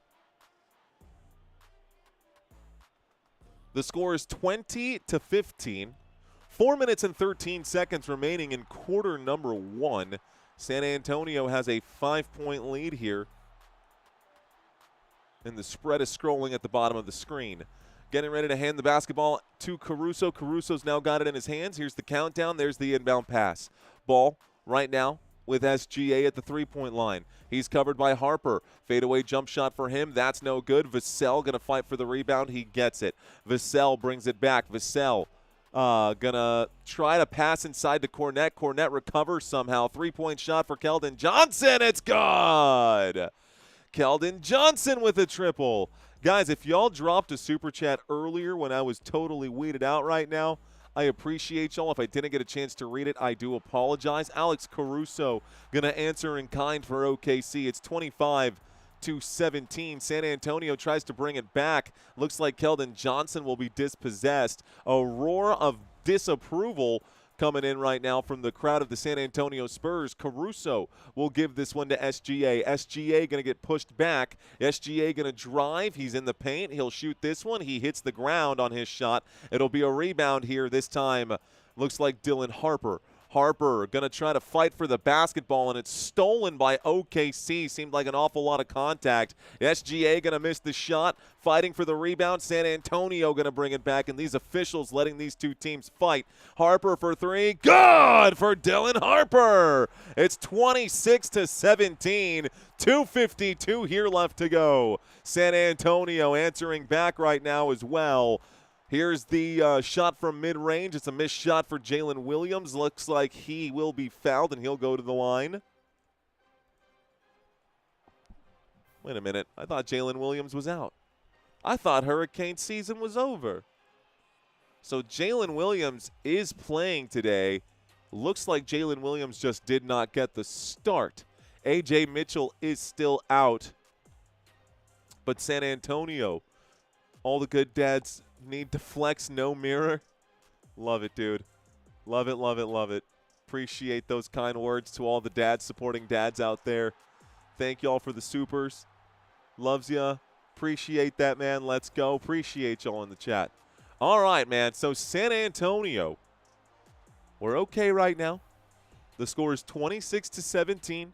The score is 20-15. 4 minutes and 13 seconds remaining in quarter number 1. San Antonio has a 5-point lead here. And the spread is scrolling at the bottom of the screen. Getting ready to hand the basketball to Caruso. Caruso's now got it in his hands. Here's the countdown. There's the inbound pass. Ball right now with SGA at the three-point line. He's covered by Harper. Fadeaway jump shot for him. That's no good. Vassell going to fight for the rebound. He gets it. Vassell brings it back. Vassell going to try to pass inside to Cornette. Cornette recovers somehow. Three-point shot for Keldon Johnson. It's good. Keldon Johnson with a triple. Guys, if y'all dropped a super chat earlier when I was totally weeded out right now, I appreciate y'all. If I didn't get a chance to read it, I do apologize. Alex Caruso going to answer in kind for OKC. It's 25-17. San Antonio tries to bring it back. Looks like Keldon Johnson will be dispossessed. A roar of disapproval coming in right now from the crowd of the San Antonio Spurs. Caruso will give this one to SGA. SGA going to get pushed back. SGA going to drive. He's in the paint. He'll shoot this one. He hits the ground on his shot. It'll be a rebound here. This time looks like Dylan Harper. Harper going to try to fight for the basketball, and it's stolen by OKC. Seemed like an awful lot of contact. SGA going to miss the shot. Fighting for the rebound. San Antonio going to bring it back, and these officials letting these two teams fight. Harper for three. Good for Dylan Harper. It's 26-17. 2:52 here left to go. San Antonio answering back right now as well. Here's the shot from mid-range. It's a missed shot for Jalen Williams. Looks like he will be fouled, and he'll go to the line. Wait a minute. I thought Jalen Williams was out. I thought Hurricane season was over. So Jalen Williams is playing today. Looks like Jalen Williams just did not get the start. A.J. Mitchell is still out. But San Antonio, all the good dads need to flex, no mirror. Love it, dude. Love it, love it, love it. Appreciate those kind words to all the dads supporting dads out there. Thank y'all for the supers. Loves ya. Appreciate that, man. Let's go. Appreciate y'all in the chat. All right, man. So San Antonio, we're okay right now. The score is 26-17.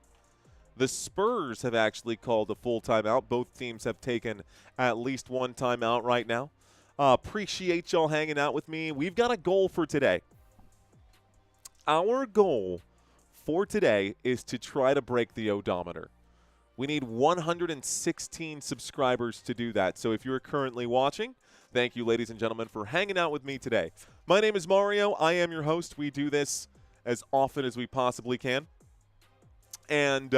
The Spurs have actually called a full timeout. Both teams have taken at least one timeout right now. Appreciate y'all hanging out with me. We've got a goal for today. Our goal for today is to try to break the odometer. We need 116 subscribers to do that. So if you're currently watching, thank you, ladies and gentlemen, for hanging out with me today. My name is Mario. I am your host. We do this as often as we possibly can. And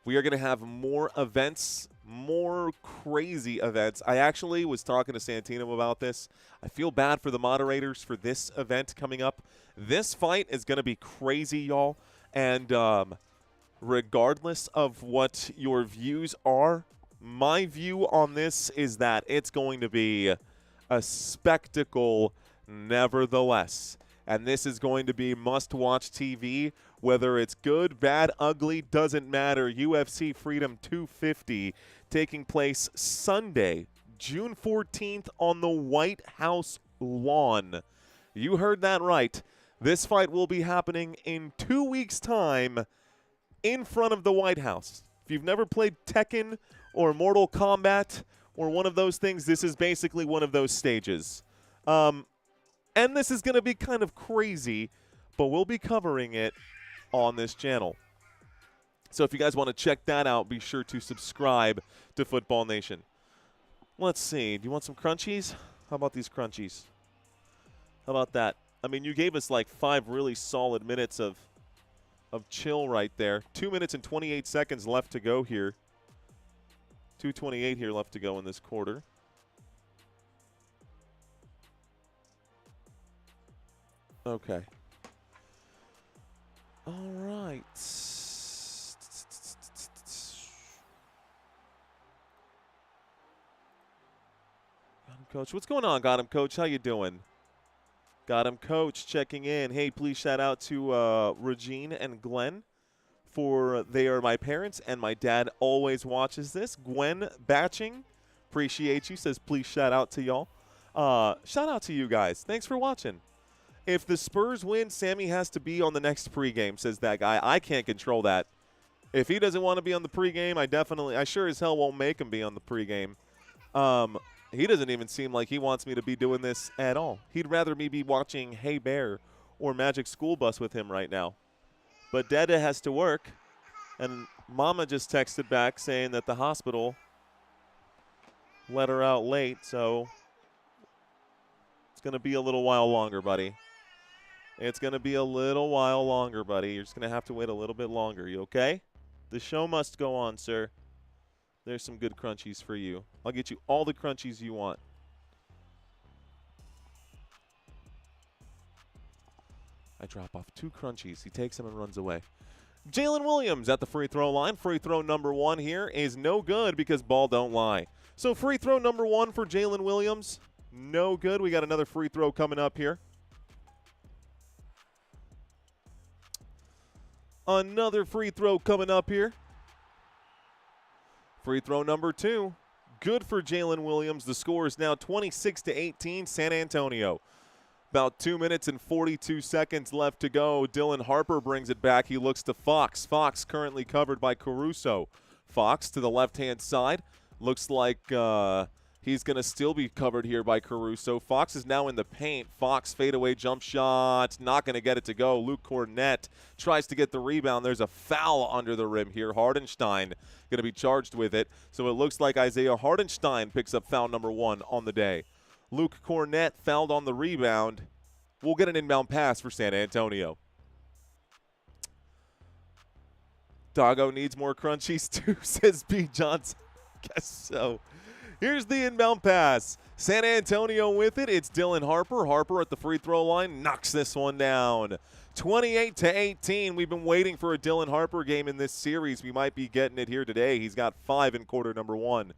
we are going to have more events, more crazy events. I actually was talking to Santino about this. I feel bad for the moderators for this event coming up. This fight is going to be crazy, y'all. And regardless of what your views are, my view on this is that it's going to be a spectacle nevertheless. And this is going to be must-watch TV. Whether it's good, bad, ugly, doesn't matter. UFC Freedom 250 taking place Sunday, June 14th on the White House lawn. You heard that right. This fight will be happening in 2 weeks' time in front of the White House. If you've never played Tekken or Mortal Kombat or one of those things, this is basically one of those stages. And this is going to be kind of crazy, but we'll be covering it on this channel. So if you guys want to check that out, be sure to subscribe to Football Nation. Let's see. Do you want some crunchies? How about these crunchies? How about that? I mean, you gave us like 5 really solid minutes of chill right there. 2 minutes and 28 seconds left to go here. 2:28 here left to go in this quarter. Okay. All right. Got him, Coach. What's going on, Got him, Coach? How you doing? Got him, Coach, checking in. Hey, please shout out to Regine and Glenn, for they are my parents, and my dad always watches this. Gwen Batching, appreciate you, says please shout out to y'all. Shout out to you guys. Thanks for watching. If the Spurs win, Sammy has to be on the next pregame, says that guy. I can't control that. If he doesn't want to be on the pregame, I sure as hell won't make him be on the pregame. He doesn't even seem like he wants me to be doing this at all. He'd rather me be watching Hey Bear or Magic School Bus with him right now. But Dada has to work, and Mama just texted back saying that the hospital let her out late, so it's going to be a little while longer, buddy. It's going to be a little while longer, buddy. You're just going to have to wait a little bit longer. You okay? The show must go on, sir. There's some good crunchies for you. I'll get you all the crunchies you want. I drop off 2 crunchies. He takes them and runs away. Jalen Williams at the free throw line. Free throw number 1 here is no good because ball don't lie. So free throw number 1 for Jalen Williams, no good. We got another free throw coming up here. Another free throw coming up here. Free throw number 2, good for Jalen Williams. The score is now 26-18, San Antonio. About 2 minutes and 42 seconds left to go. Dylan Harper brings it back. He looks to Fox. Fox currently covered by Caruso. Fox to the left-hand side. Looks like he's going to still be covered here by Caruso. Fox is now in the paint. Fox fadeaway jump shot. Not going to get it to go. Luke Cornett tries to get the rebound. There's a foul under the rim here. Hardenstein going to be charged with it. So it looks like Isaiah Hardenstein picks up foul number 1 on the day. Luke Cornett fouled on the rebound. We'll get an inbound pass for San Antonio. Doggo needs more crunchies too, says B. Johnson. Guess so. Here's the inbound pass. San Antonio with it. It's Dylan Harper. Harper at the free throw line knocks this one down. 28-18. We've been waiting for a Dylan Harper game in this series. We might be getting it here today. He's got 5 in quarter number 1.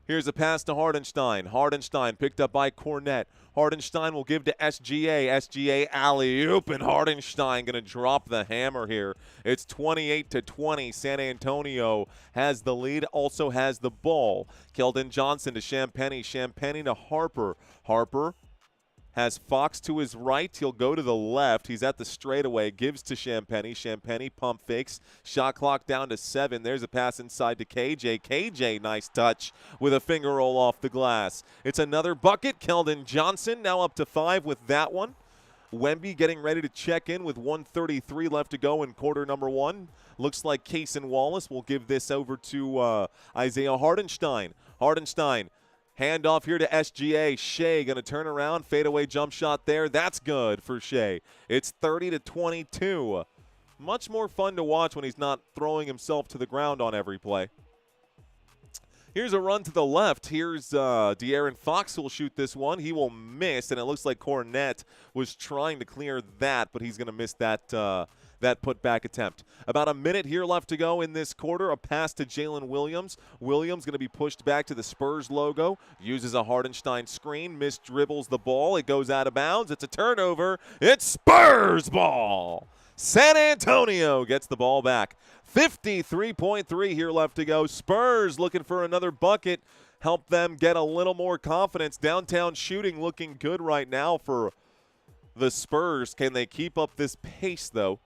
Here's a pass to Hardenstein. Hardenstein picked up by Cornett. Hardenstein will give to SGA. SGA alley-oop, and Hardenstein going to drop the hammer here. It's 28-20. San Antonio has the lead, also has the ball. Keldon Johnson to Champagnie. Champagnie to Harper. Harper has Fox to his right. He'll go to the left. He's at the straightaway. Gives to Champagnie. Champagnie pump fakes. Shot clock down to 7. There's a pass inside to KJ. KJ, nice touch with a finger roll off the glass. It's another bucket. Keldon Johnson now up to 5 with that one. Wemby getting ready to check in with 1:33 left to go in quarter number 1. Looks like Cason Wallace will give this over to Isaiah Hardenstein. Hardenstein. Hand off here to SGA. Shai going to turn around. Fadeaway jump shot there. That's good for Shai. It's 30-22. Much more fun to watch when he's not throwing himself to the ground on every play. Here's a run to the left. Here's De'Aaron Fox who will shoot this one. He will miss, and it looks like Cornett was trying to clear that, but he's going to miss that put-back attempt. About a minute here left to go in this quarter. A pass to Jalen Williams. Williams going to be pushed back to the Spurs logo. Uses a Hardenstein screen. Dribbles the ball. It goes out of bounds. It's a turnover. It's Spurs ball. San Antonio gets the ball back. 53.3 here left to go. Spurs looking for another bucket. Help them get a little more confidence. Downtown shooting looking good right now for the Spurs. Can they keep up this pace, though?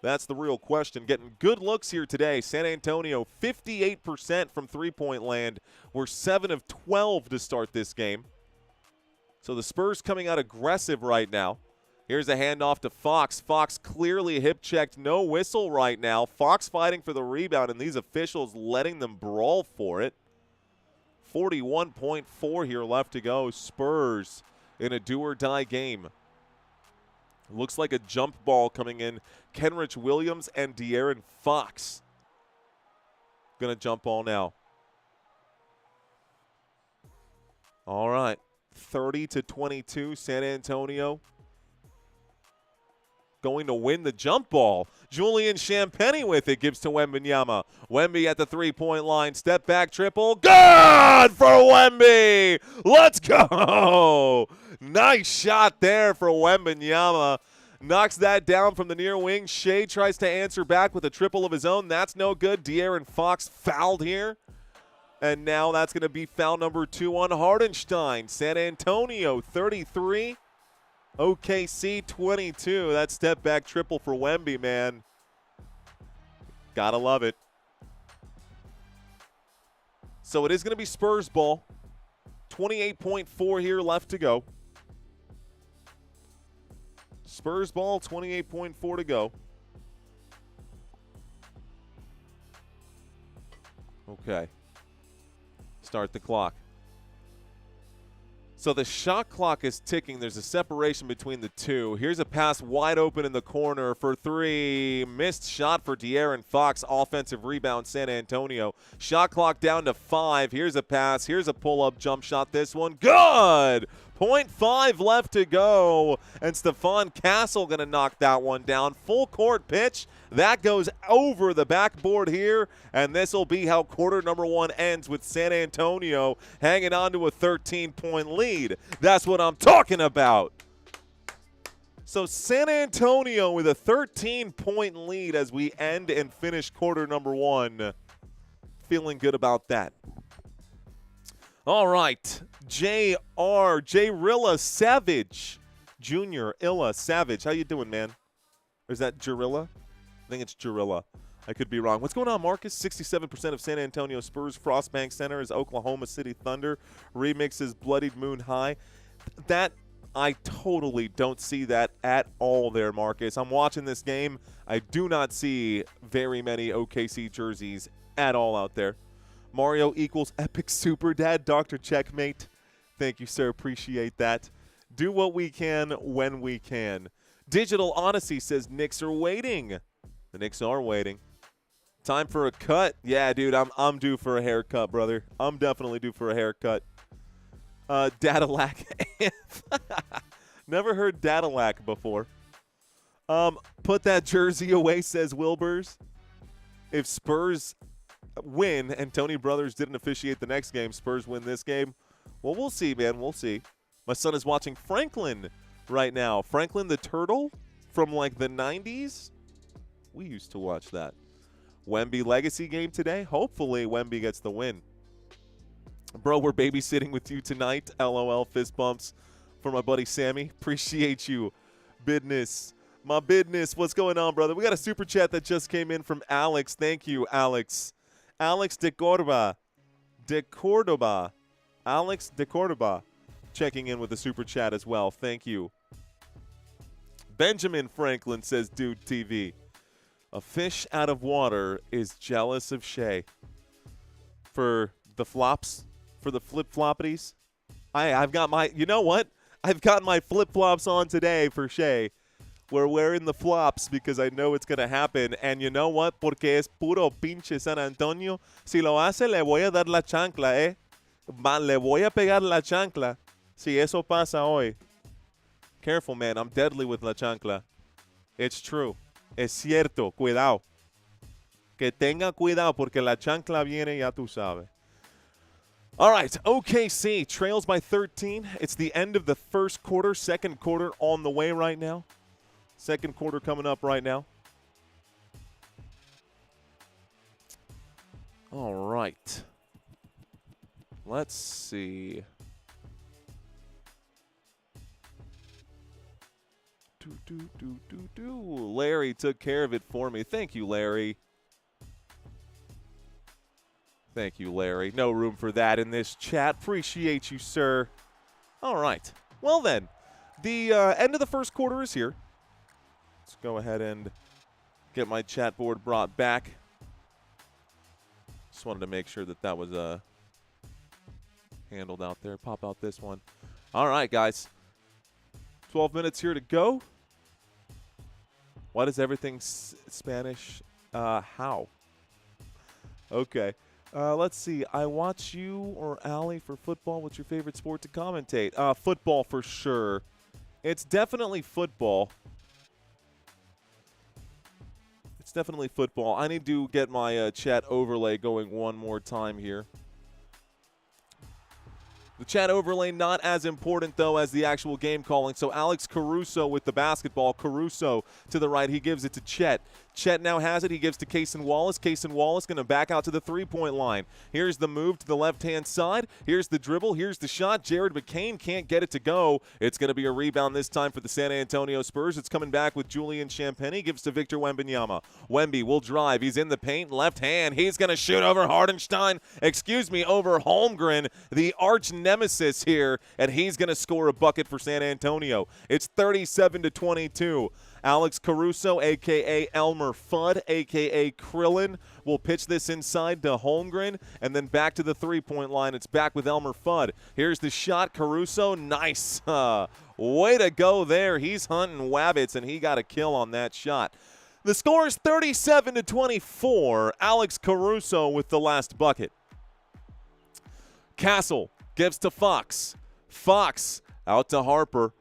That's the real question. Getting good looks here today. San Antonio, 58% from three-point land. We're 7 of 12 to start this game. So the Spurs coming out aggressive right now. Here's a handoff to Fox. Fox clearly hip-checked. No whistle right now. Fox fighting for the rebound, and these officials letting them brawl for it. 41.4 here left to go. Spurs in a do-or-die game. Looks like a jump ball coming in. Kenrich Williams and De'Aaron Fox. Gonna jump ball now. All right. 30-22, San Antonio going to win the jump ball. Julian Champagnie with it. Gives to Wembanyama. Wemby at the three-point line. Step back triple. Good for Wemby. Let's go. Nice shot there for Wembanyama. Knocks that down from the near wing. Shai tries to answer back with a triple of his own. That's no good. De'Aaron Fox fouled here. And now that's going to be foul number 2 on Hardenstein. San Antonio 33. OKC 22. That step back triple for Wemby, man. Gotta love it. So it is going to be Spurs ball. 28.4 here left to go. Spurs ball, 28.4 to go. Okay. Start the clock. So the shot clock is ticking. There's a separation between the two. Here's a pass wide open in the corner for three. Missed shot for De'Aaron Fox. Offensive rebound, San Antonio. Shot clock down to 5. Here's a pass. Here's a pull-up jump shot. This one, good! 0.5 left to go. And Stephon Castle going to knock that one down. Full court pitch. That goes over the backboard here, and this will be how quarter number 1 ends with San Antonio hanging on to a 13-point lead. That's what I'm talking about. So San Antonio with a 13-point lead as we end and finish quarter number 1. Feeling good about that. All right, Rilla Savage, Jr. Illa Savage. How you doing, man? Or is that Jarilla? I think it's Jarilla. I could be wrong. What's going on, Marcus? 67% of San Antonio Spurs Frostbank Center is Oklahoma City Thunder. Remixes Bloodied Moon High. That, I totally don't see that at all there, Marcus. I'm watching this game. I do not see very many OKC jerseys at all out there. Mario equals epic super dad. Dr. Checkmate. Thank you, sir. Appreciate that. Do what we can when we can. Digital Odyssey says Knicks are waiting. The Knicks are waiting. Time for a cut. Yeah, dude, I'm due for a haircut, brother. I'm definitely due for a haircut. Dadalac. Never heard Dadalac before. Put that jersey away, says Wilbers. If Spurs win and Tony Brothers didn't officiate the next game, Spurs win this game. Well, we'll see, man. We'll see. My son is watching Franklin right now. Franklin the Turtle from like the 90s. We used to watch that. Wemby legacy game today. Hopefully Wemby gets the win. Bro, we're babysitting with you tonight. LOL fist bumps for my buddy Sammy. Appreciate you. Business. My business. What's going on, brother? We got a super chat that just came in from Alex. Thank you, Alex. Alex de Cordoba. Alex de Cordoba checking in with the super chat as well. Thank you. Benjamin Franklin says, Dude TV. A fish out of water is jealous of Shai. For the flops, for the flip-floppities. I've got my, you know what? I've got my flip-flops on today for Shai. We're wearing the flops because I know it's going to happen. And you know what? Porque es puro pinche San Antonio. Si lo hace, le voy a dar la chancla, eh. Le voy a pegar la chancla. Si eso pasa hoy. Careful, man. I'm deadly with la chancla. It's true. Es cierto, cuidado. Que tenga cuidado porque la chancla viene, ya tú sabes. All right, OKC trails by 13. It's the end of the first quarter. Second quarter on the way right now. Second quarter coming up right now. All right. Let's see. Larry took care of it for me. Thank you, Larry. Thank you, Larry. No room for that in this chat. Appreciate you, sir. All right. Well, then, the end of the first quarter is here. Let's go ahead and get my chat board brought back. Just wanted to make sure that that was handled out there. Pop out this one. All right, guys. 12 minutes here to go. Why does everything Spanish? How? Okay. Let's see. I watch you or Allie for football. What's your favorite sport to commentate? Football for sure. It's definitely football. It's definitely football. I need to get my chat overlay going one more time here. The chat overlay not as important, though, as the actual game calling. So Alex Caruso with the basketball. Caruso to the right. He gives it to Chet. Chet now has it. He gives to Cason Wallace. Cason Wallace going to back out to the three-point line. Here's the move to the left-hand side. Here's the dribble. Here's the shot. Jared McCain can't get it to go. It's going to be a rebound this time for the San Antonio Spurs. It's coming back with Julian Champagny. Gives to Victor Wembanyama. Wemby will drive. He's in the paint. Left hand. He's going to shoot over Hardenstein. Over Holmgren. The arch nemesis here, and he's going to score a bucket for San Antonio. It's 37-22. Alex Caruso, a.k.a. Elmer Fudd, a.k.a. Krillin, will pitch this inside to Holmgren, and then back to the three-point line. It's back with Elmer Fudd. Here's the shot. Caruso, nice. Way to go there. He's hunting wabbits, and he got a kill on that shot. The score is 37-24. Alex Caruso with the last bucket. Castle gives to Fox. Fox out to Harper.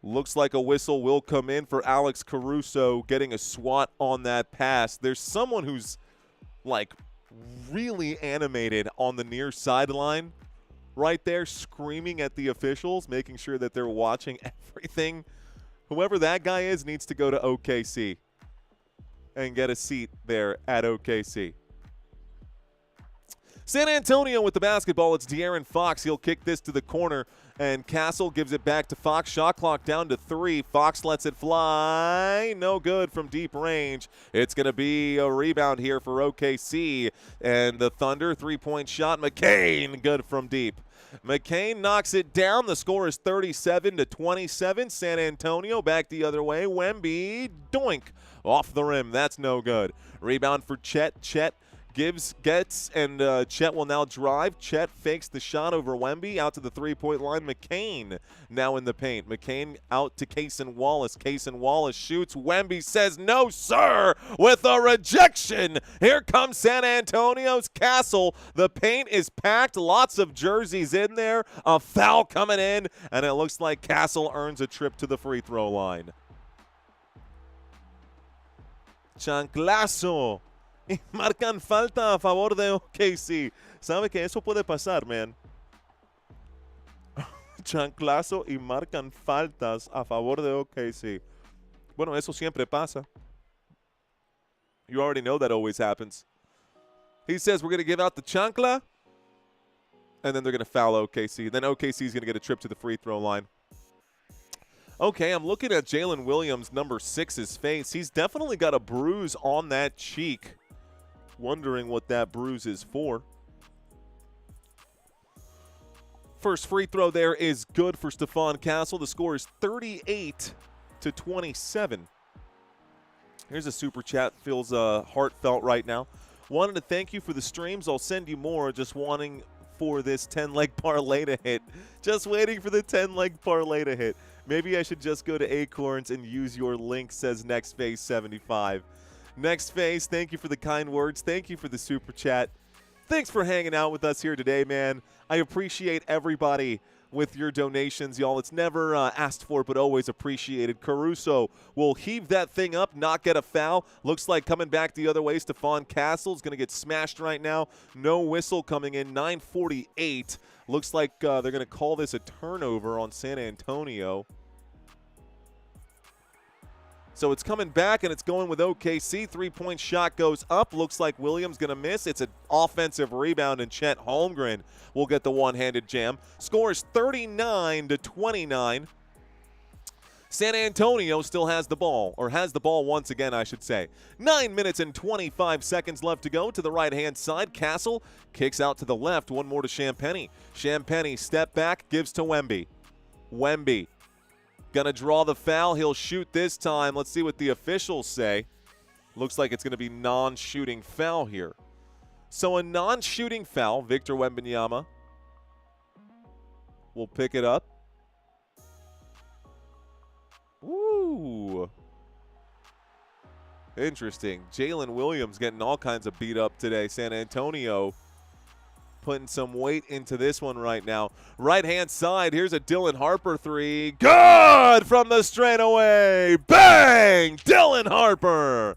Looks like a whistle will come in for Alex Caruso getting a swat on that pass. There's someone who's, like, really animated on the near sideline right there, screaming at the officials, making sure that they're watching everything. Whoever that guy is needs to go to OKC and get a seat there at OKC. San Antonio with the basketball. It's De'Aaron Fox. He'll kick this to the corner, and Castle gives it back to Fox. Shot clock down to 3. Fox lets it fly. No good from deep range. It's going to be a rebound here for OKC, and the Thunder three-point shot. McCain good from deep. McCain knocks it down. The score is 37-27. San Antonio back the other way. Wemby, doink, off the rim. That's no good. Rebound for Chet. Chet gets, and Chet will now drive. Chet fakes the shot over Wemby, out to the three-point line. McCain now in the paint. McCain out to Cason Wallace. Cason Wallace shoots. Wemby says no, sir, with a rejection. Here comes San Antonio's Castle. The paint is packed. Lots of jerseys in there. A foul coming in, and it looks like Castle earns a trip to the free throw line. Chanclazo. Y marcan falta a favor de OKC. ¿Sabe que eso puede pasar, man? Chanclazo y marcan faltas a favor de OKC. Bueno, eso siempre pasa. You already know that always happens. He says we're going to give out the chancla, and then they're going to foul OKC. Then OKC is going to get a trip to the free throw line. Okay, I'm looking at Jalen Williams, number 6's face. He's definitely got a bruise on that cheek. Wondering what that bruise is for. First free throw there is good for Stephon Castle. The score is 38-27. Here's a super chat. Feels heartfelt right now. Wanted to thank you for the streams. I'll send you more. Just wanting for this 10-leg parlay to hit. Just waiting for the 10-leg parlay to hit. Maybe I should just go to Acorns and use your link, says Next Phase 75. Next Phase, thank you for the kind words. Thank you for the super chat. Thanks for hanging out with us here today, man. I appreciate everybody with your donations, y'all. It's never asked for, but always appreciated. Caruso will heave that thing up, not get a foul. Looks like coming back the other way, Stephon Castle is going to get smashed right now. No whistle coming in, 9:48. Looks like they're going to call this a turnover on San Antonio. So it's coming back, and it's going with OKC. Three-point shot goes up. Looks like Williams going to miss. It's an offensive rebound, and Chet Holmgren will get the one-handed jam. Score is 39-29. San Antonio still has the ball, or has the ball once again, I should say. 9 minutes and 25 seconds left to go to the right-hand side. Castle kicks out to the left. One more to Champagny. Champagny step back, gives to Wemby. Wemby gonna draw the foul. He'll shoot this time. Let's see what the officials say. Looks like it's going to be non-shooting foul here. So a non-shooting foul. Victor Wembanyama will pick it up. Ooh. Interesting. Jalen Williams getting all kinds of beat up today. San Antonio putting some weight into this one right now. Right-hand side, here's a Dylan Harper three. Good from the straightaway. Bang! Dylan Harper.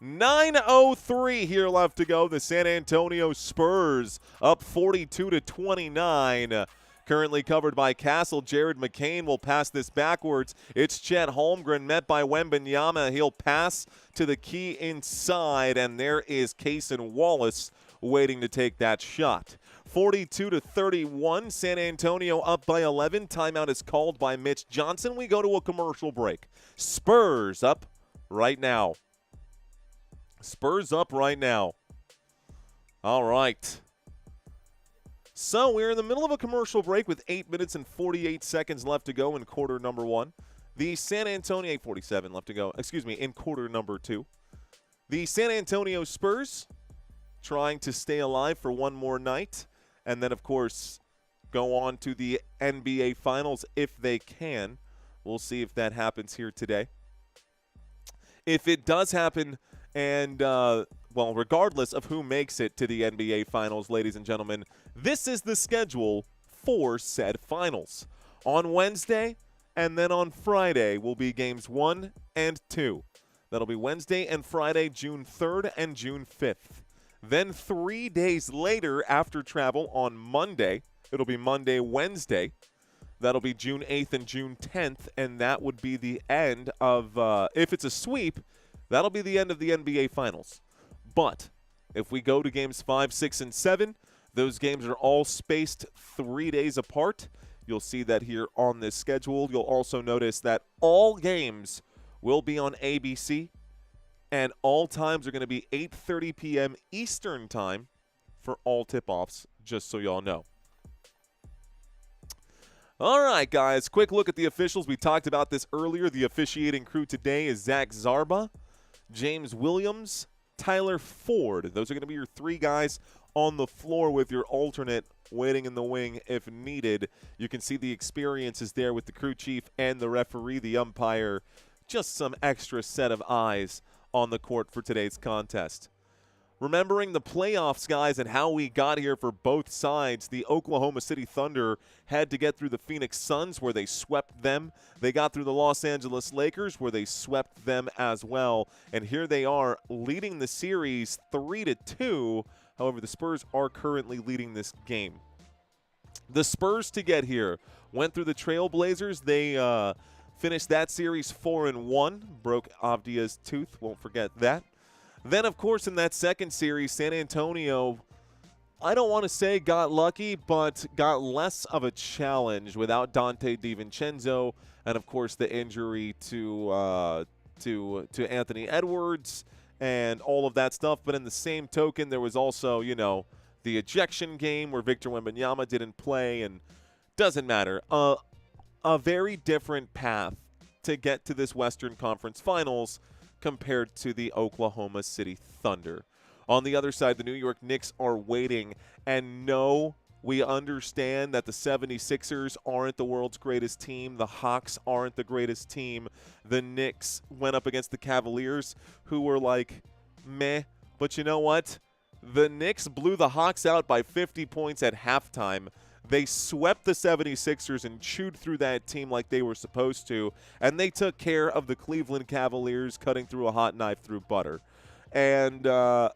9:03 here left to go. The San Antonio Spurs up 42-29. Currently covered by Castle. Jared McCain will pass this backwards. It's Chet Holmgren met by Wembanyama. He'll pass to the key inside, and there is Cason Wallace waiting to take that shot. 42-31. San Antonio up by 11. Timeout is called by Mitch Johnson. We go to a commercial break. Spurs up right now. Spurs up right now. All right. So we're in the middle of a commercial break with 8 minutes and 48 seconds left to go in quarter number 1. The San Antonio, 8:47 left to go, in quarter number 2. The San Antonio Spurs trying to stay alive for one more night, and then, of course, go on to the NBA Finals if they can. We'll see if that happens here today. If it does happen, and, regardless of who makes it to the NBA Finals, ladies and gentlemen, this is the schedule for said finals. On Wednesday and then on Friday will be games 1 and 2. That'll be Wednesday and Friday, June 3rd and June 5th. Then 3 days later after travel on Monday, it'll be Monday, Wednesday. That'll be June 8th and June 10th, and that would be the end of, if it's a sweep, that'll be the end of the NBA Finals. But if we go to games 5, 6, and 7, those games are all spaced 3 days apart. You'll see that here on this schedule. You'll also notice that all games will be on ABC, and all times are going to be 8:30 p.m. Eastern time for all tip-offs, just so y'all know. All right, guys, quick look at the officials. We talked about this earlier. The officiating crew today is Zach Zarba, James Williams, Tyler Ford. Those are going to be your 3 guys on the floor with your alternate waiting in the wing if needed. You can see the experiences there with the crew chief and the referee, the umpire. Just some extra set of eyes on the court for today's contest. Remembering the playoffs, guys, and how we got here for both sides, the Oklahoma City Thunder had to get through the Phoenix Suns, where they swept them. They got through the Los Angeles Lakers, where they swept them as well. And here they are leading the series 3-2. However, the Spurs are currently leading this game. The Spurs, to get here, went through the Trailblazers. They finished that series 4-1, broke Avdia's tooth. Won't forget that. Then, of course, in that second series, San Antonio, I don't want to say got lucky, but got less of a challenge without Dante DiVincenzo, and, of course, the injury to Anthony Edwards and all of that stuff. But in the same token, there was also, the ejection game where Victor Wembanyama didn't play, and doesn't matter. A very different path to get to this Western Conference Finals compared to the Oklahoma City Thunder. On the other side, the New York Knicks are waiting, and no, we understand that the 76ers aren't the world's greatest team. The Hawks aren't the greatest team. The Knicks went up against the Cavaliers, who were like, meh. But you know what? The Knicks blew the Hawks out by 50 points at halftime. They swept the 76ers and chewed through that team like they were supposed to, and they took care of the Cleveland Cavaliers, cutting through a hot knife through butter. And the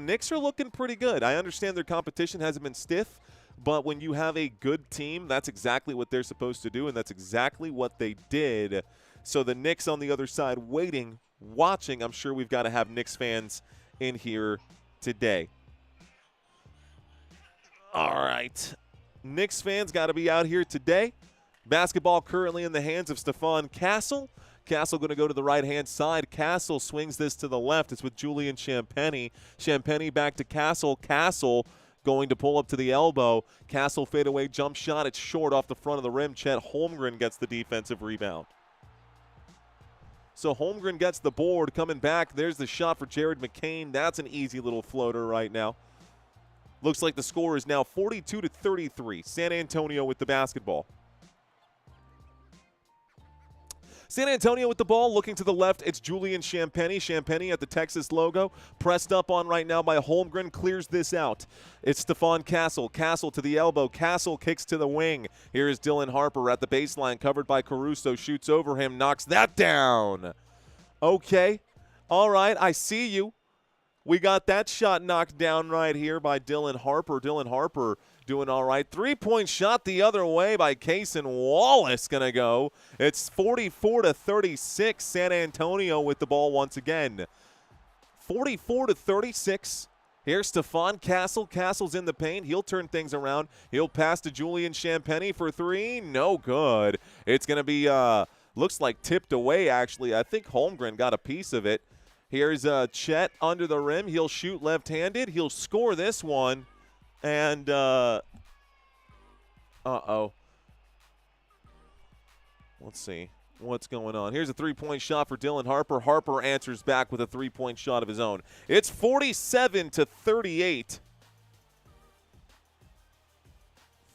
Knicks are looking pretty good. I understand their competition hasn't been stiff, but when you have a good team, that's exactly what they're supposed to do, and that's exactly what they did. So the Knicks on the other side waiting, watching. I'm sure we've got to have Knicks fans in here today. All right. Knicks fans got to be out here today. Basketball currently in the hands of Stephon Castle. Castle going to go to the right-hand side. Castle swings this to the left. It's with Julian Champagnie. Champagnie back to Castle. Castle going to pull up to the elbow. Castle fadeaway jump shot. It's short off the front of the rim. Chet Holmgren gets the defensive rebound. So Holmgren gets the board. Coming back, there's the shot for Jared McCain. That's an easy little floater right now. Looks like the score is now 42-33. San Antonio with the basketball. San Antonio with the ball, looking to the left. It's Julian Champagnie. Champagnie at the Texas logo. Pressed up on right now by Holmgren. Clears this out. It's Stephon Castle. Castle to the elbow. Castle kicks to the wing. Here is Dylan Harper at the baseline, covered by Caruso. Shoots over him. Knocks that down. Okay. All right. I see you. We got that shot knocked down right here by Dylan Harper. Dylan Harper doing all right. Three-point shot the other way by Cason Wallace going to go. It's 44-36. San Antonio with the ball once again. 44-36. Here's Stephon Castle. Castle's in the paint. He'll turn things around. He'll pass to Julian Champagnie for three. No good. It's going to be, looks like tipped away, actually. I think Holmgren got a piece of it. Here's Chet under the rim. He'll shoot left-handed. He'll score this one. And Uh-oh. Let's see what's going on. Here's a three-point shot for Dylan Harper. Harper answers back with a three-point shot of his own. It's 47-38.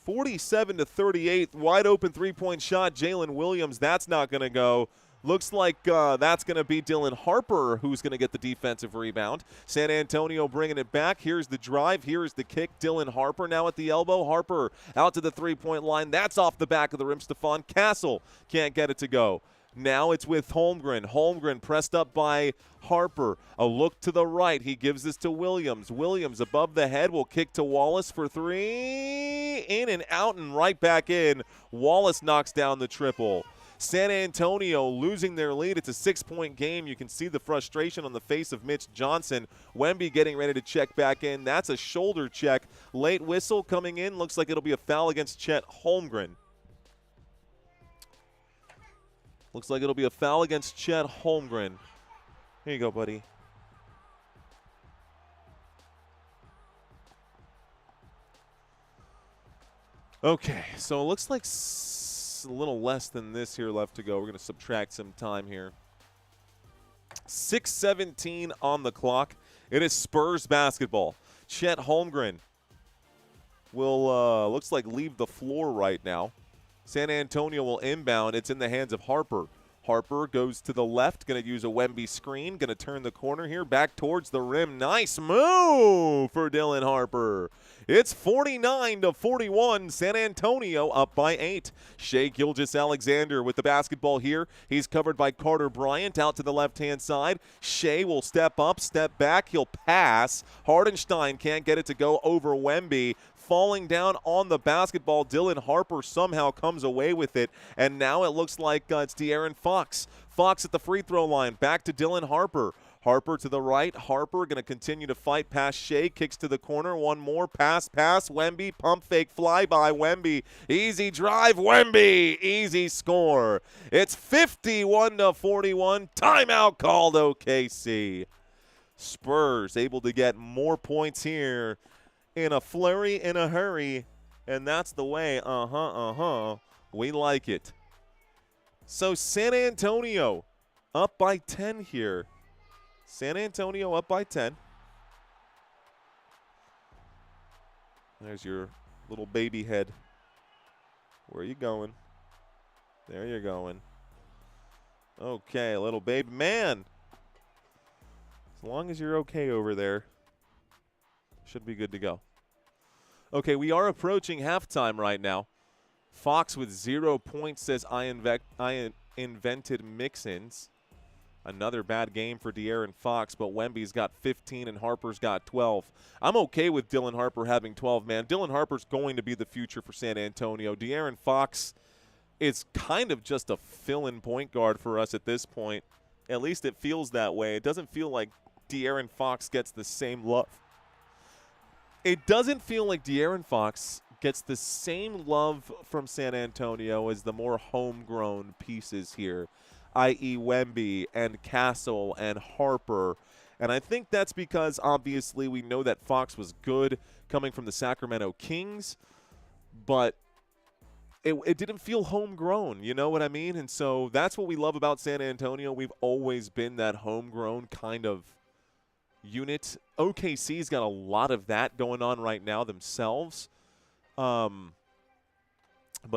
47-38. Wide open three-point shot. Jalen Williams. That's not going to go. Looks like that's going to be Dylan Harper who's going to get the defensive rebound. San Antonio bringing it back. Here's the drive. Here's the kick. Dylan Harper now at the elbow. Harper out to the three-point line. That's off the back of the rim. Stephon Castle can't get it to go. Now it's with Holmgren. Holmgren pressed up by Harper. A look to the right. He gives this to Williams. Williams above the head will kick to Wallace for three. In and out and right back in. Wallace knocks down the triple. San Antonio losing their lead. It's a 6-point game. You can see the frustration on the face of Mitch Johnson. Wemby getting ready to check back in. That's a shoulder check. Late whistle coming in. Looks like it'll be a foul against Chet Holmgren. Looks like it'll be a foul against Chet Holmgren. Here you go, buddy. Okay, so it looks like a little less than this here left to go. We're going to subtract some time here. 6:17 on the clock. It is Spurs basketball. Chet Holmgren will, looks like, leave the floor right now. San Antonio will inbound. It's in the hands of Harper. Harper goes to the left, going to use a Wemby screen, going to turn the corner here, back towards the rim. Nice move for Dylan Harper. It's 49-41, San Antonio up by 8. Shai Gilgeous-Alexander with the basketball here. He's covered by Carter Bryant out to the left-hand side. Shai will step up, step back. He'll pass. Hardenstein can't get it to go over Wemby. Falling down on the basketball, Dylan Harper somehow comes away with it, and now it looks like it's De'Aaron Fox. Fox at the free throw line, back to Dylan Harper. Harper to the right. Harper going to continue to fight past Shai. Kicks to the corner. One more. Pass. Wemby. Pump fake. Fly by Wemby. Easy drive. Wemby. Easy score. It's 51-41. Timeout called OKC. Spurs able to get more points here in a flurry, in a hurry. And that's the way. We like it. So San Antonio up by 10 here. San Antonio up by 10. There's your little baby head. Where are you going? There you're going. Okay, little baby man. As long as you're okay over there, should be good to go. Okay, we are approaching halftime right now. Fox with 0 points says I invented mix-ins. Another bad game for De'Aaron Fox, but Wemby's got 15 and Harper's got 12. I'm okay with Dylan Harper having 12, man. Dylan Harper's going to be the future for San Antonio. De'Aaron Fox is kind of just a fill-in point guard for us at this point. At least it feels that way. It doesn't feel like De'Aaron Fox gets the same love. It doesn't feel like De'Aaron Fox gets the same love from San Antonio as the more homegrown pieces here, i.e. Wemby and Castle and Harper. And I think that's because, obviously, we know that Fox was good coming from the Sacramento Kings, but it didn't feel homegrown, you know what I mean? And so that's what we love about San Antonio. We've always been that homegrown kind of unit. OKC's got a lot of that going on right now themselves. But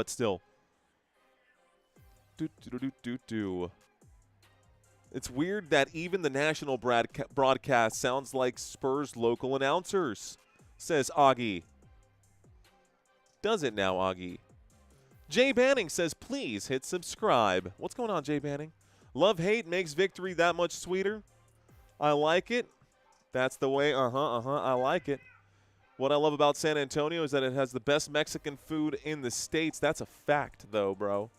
still. It's weird that even the national broadcast sounds like Spurs local announcers, says Augie. Does it now, Augie? Jay Banning says, please hit subscribe. What's going on, Jay Banning? Love-hate makes victory that much sweeter. I like it. That's the way. I like it. What I love about San Antonio is that it has the best Mexican food in the States. That's a fact, though, bro.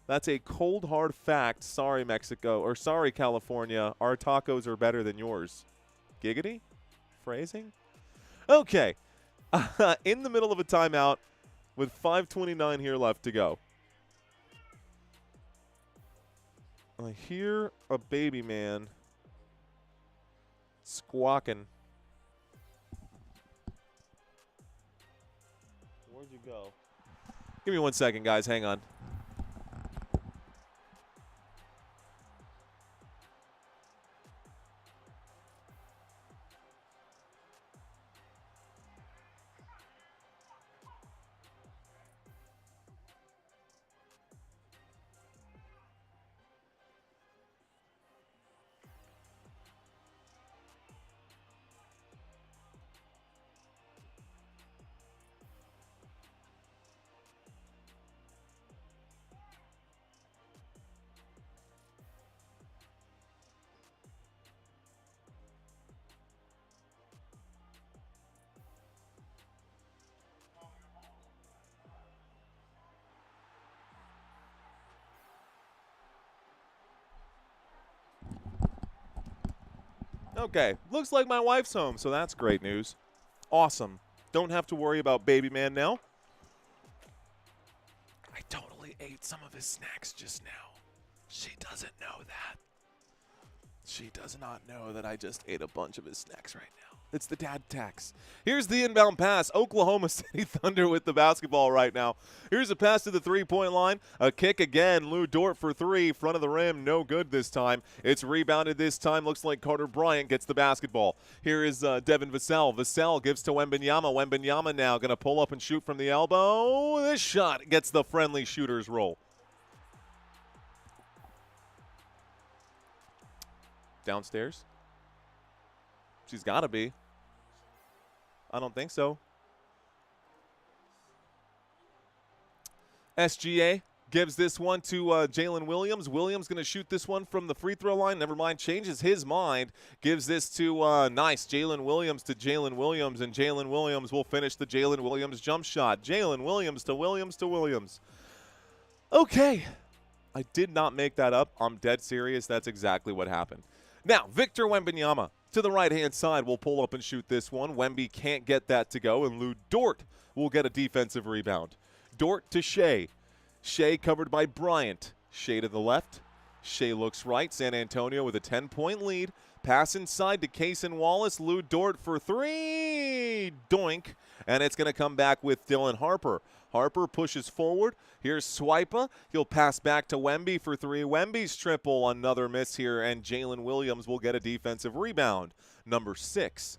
That's a cold, hard fact. Sorry, Mexico. Or sorry, California. Our tacos are better than yours. Giggity? Phrasing? Okay. In the middle of a timeout with 5:29 here left to go. I hear a baby man squawking. Where'd you go? Give me 1 second, guys. Hang on. Okay, looks like my wife's home, so that's great news. Awesome. Don't have to worry about baby man now. I totally ate some of his snacks just now. She doesn't know that. She does not know that I just ate a bunch of his snacks right now. It's the dad tax. Here's the inbound pass. Oklahoma City Thunder with the basketball right now. Here's a pass to the three-point line. A kick again. Lou Dort for three. Front of the rim. No good this time. It's rebounded this time. Looks like Carter Bryant gets the basketball. Here is Devin Vassell. Vassell gives to Wembanyama. Wembanyama now going to pull up and shoot from the elbow. This shot gets the friendly shooter's roll. Downstairs? She's got to be. I don't think so. SGA gives this one to Jalen Williams. Williams going to shoot this one from the free throw line. Never mind, changes his mind. Gives this to nice Jalen Williams to Jalen Williams, and Jalen Williams will finish the Jalen Williams jump shot. Jalen Williams to Williams to Williams. Okay. I did not make that up. I'm dead serious. That's exactly what happened. Now, Victor Wembanyama to the right-hand side will pull up and shoot this one. Wemby can't get that to go, and Lou Dort will get a defensive rebound. Dort to Shai. Shai covered by Bryant. Shai to the left. Shai looks right. San Antonio with a 10-point lead. Pass inside to Cason Wallace. Lou Dort for three. Doink. And it's going to come back with Dylan Harper. Harper pushes forward. Here's Swipa. He'll pass back to Wemby for three. Wemby's triple. Another miss here, and Jalen Williams will get a defensive rebound. Number 6.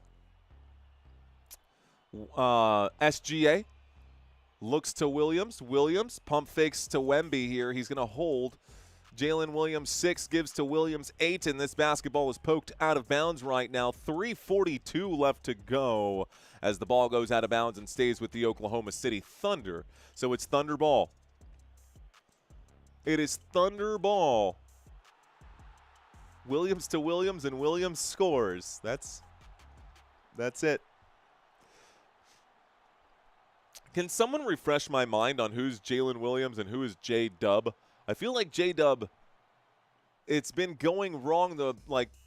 SGA looks to Williams. Williams pump fakes to Wemby here. He's going to hold. Jalen Williams 6 gives to Williams 8, and this basketball is poked out of bounds right now. 3:42 left to go as the ball goes out of bounds and stays with the Oklahoma City Thunder. So it's Thunder ball. It is Thunder ball. Williams to Williams, and Williams scores. That's it. Can someone refresh my mind on who's Jalen Williams and who is J-Dub? I feel like J-Dub, it's been going wrong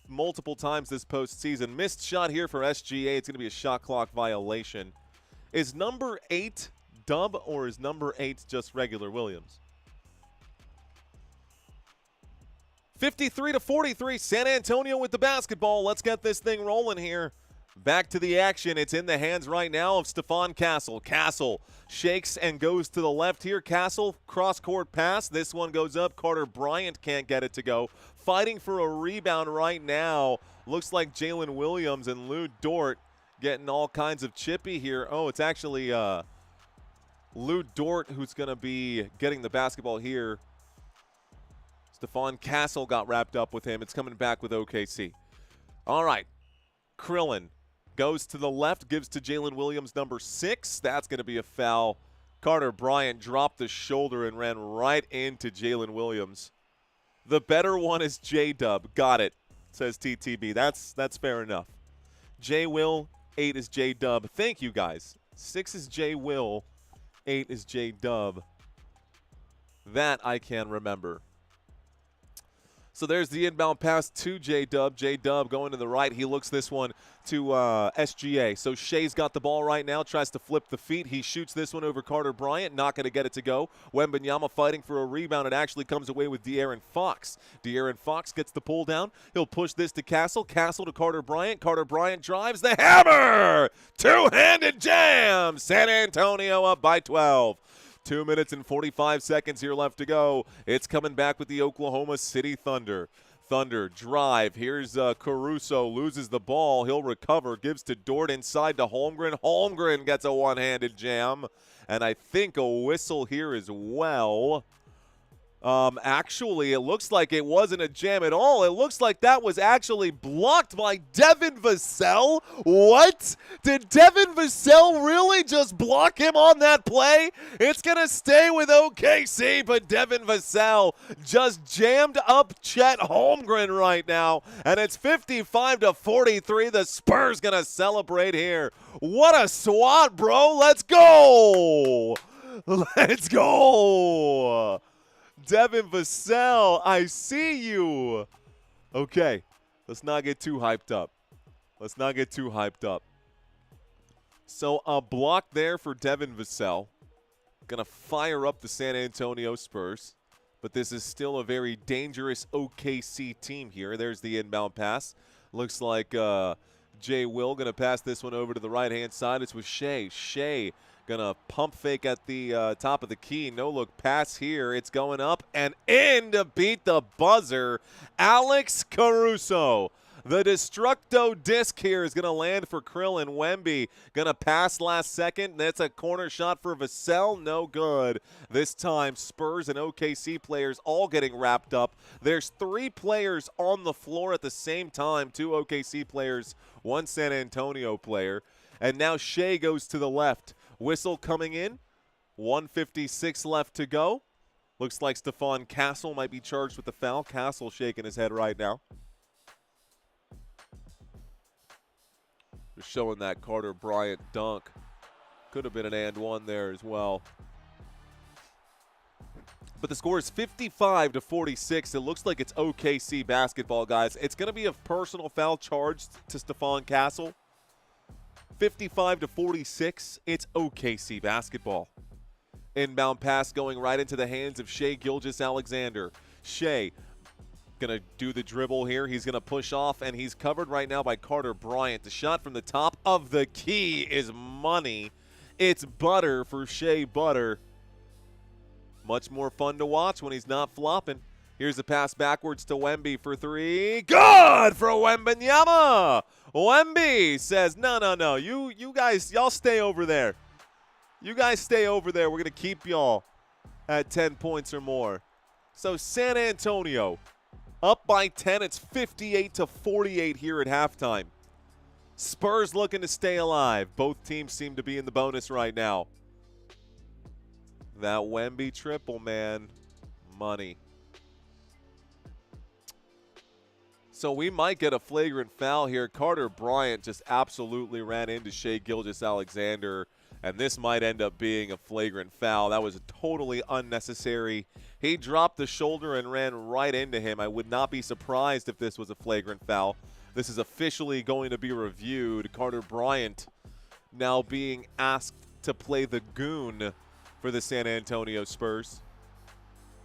multiple times this postseason. Missed shot here for SGA. It's going to be a shot clock violation. Is number 8 Dub, or is number 8 just regular Williams? 53-43, San Antonio with the basketball. Let's get this thing rolling here. Back to the action. It's in the hands right now of Stephon Castle. Castle shakes and goes to the left here. Castle, cross-court pass. This one goes up. Carter Bryant can't get it to go. Fighting for a rebound right now. Looks like Jalen Williams, and Lou Dort getting all kinds of chippy here. Oh, it's actually Lou Dort who's going to be getting the basketball here. Stephon Castle got wrapped up with him. It's coming back with OKC. All right. Krillin goes to the left, gives to Jalen Williams, number 6. That's going to be a foul. Carter Bryant dropped the shoulder and ran right into Jalen Williams. The better one is J-Dub. Got it, says TTB. That's fair enough. J-Will, 8 is J-Dub. Thank you, guys. 6 is J-Will, 8 is J-Dub. That I can remember. So there's the inbound pass to J-Dub. J-Dub going to the right. He looks this one to SGA. So Shai's got the ball right now, tries to flip the feet. He shoots this one over Carter Bryant, not going to get it to go. Wembanyama fighting for a rebound. It actually comes away with De'Aaron Fox. De'Aaron Fox gets the pull down. He'll push this to Castle. Castle to Carter Bryant. Carter Bryant drives the hammer. Two-handed jam. San Antonio up by 12. 2 minutes and 45 seconds here left to go. It's coming back with the Oklahoma City Thunder. Thunder drive. Here's Caruso, loses the ball. He'll recover, gives to Dort inside to Holmgren. Holmgren gets a one-handed jam, and I think a whistle here as well. Actually, it looks like it wasn't a jam at all. It looks like that was actually blocked by Devin Vassell. What? Did Devin Vassell really just block him on that play? It's going to stay with OKC, but Devin Vassell just jammed up Chet Holmgren right now, and it's 55-43. The Spurs going to celebrate here. What a swat, bro. Let's go. Let's go. Devin Vassell, I see you. Okay, let's not get too hyped up. Let's not get too hyped up. So a block there for Devin Vassell. Going to fire up the San Antonio Spurs. But this is still a very dangerous OKC team here. There's the inbound pass. Looks like Jay Will going to pass this one over to the right-hand side. It's with Shai. Shai going to pump fake at the top of the key. No-look pass here. It's going up and in to beat the buzzer. Alex Caruso. The Destructo disc here is going to land for Krill and Wemby. Going to pass last second. That's a corner shot for Vassell. No good. This time, Spurs and OKC players all getting wrapped up. There's 3 players on the floor at the same time. 2 OKC players, 1 San Antonio player. And now Shai goes to the left. Whistle coming in. 1:56 left to go. Looks like Stephon Castle might be charged with the foul. Castle shaking his head right now. Just showing that Carter Bryant dunk. Could have been an and one there as well. But the score is 55-46. It looks like it's OKC basketball, guys. It's going to be a personal foul charged to Stephon Castle. 55-46. It's OKC basketball. Inbound pass going right into the hands of Shai Gilgeous-Alexander. Shai going to do the dribble here. He's going to push off, and he's covered right now by Carter Bryant. The shot from the top of the key is money. It's butter for Shea Butter. Much more fun to watch when he's not flopping. Here's a pass backwards to Wemby for 3. Good for Wembanyama. Wemby says, no. You guys, y'all stay over there. You guys stay over there. We're going to keep y'all at 10 points or more. So San Antonio up by 10. It's 58-48 here at halftime. Spurs looking to stay alive. Both teams seem to be in the bonus right now. That Wemby triple, man. Money. So we might get a flagrant foul here. Carter Bryant just absolutely ran into Shai Gilgeous-Alexander, and this might end up being a flagrant foul. That was totally unnecessary. He dropped the shoulder and ran right into him. I would not be surprised if this was a flagrant foul. This is officially going to be reviewed. Carter Bryant now being asked to play the goon for the San Antonio Spurs.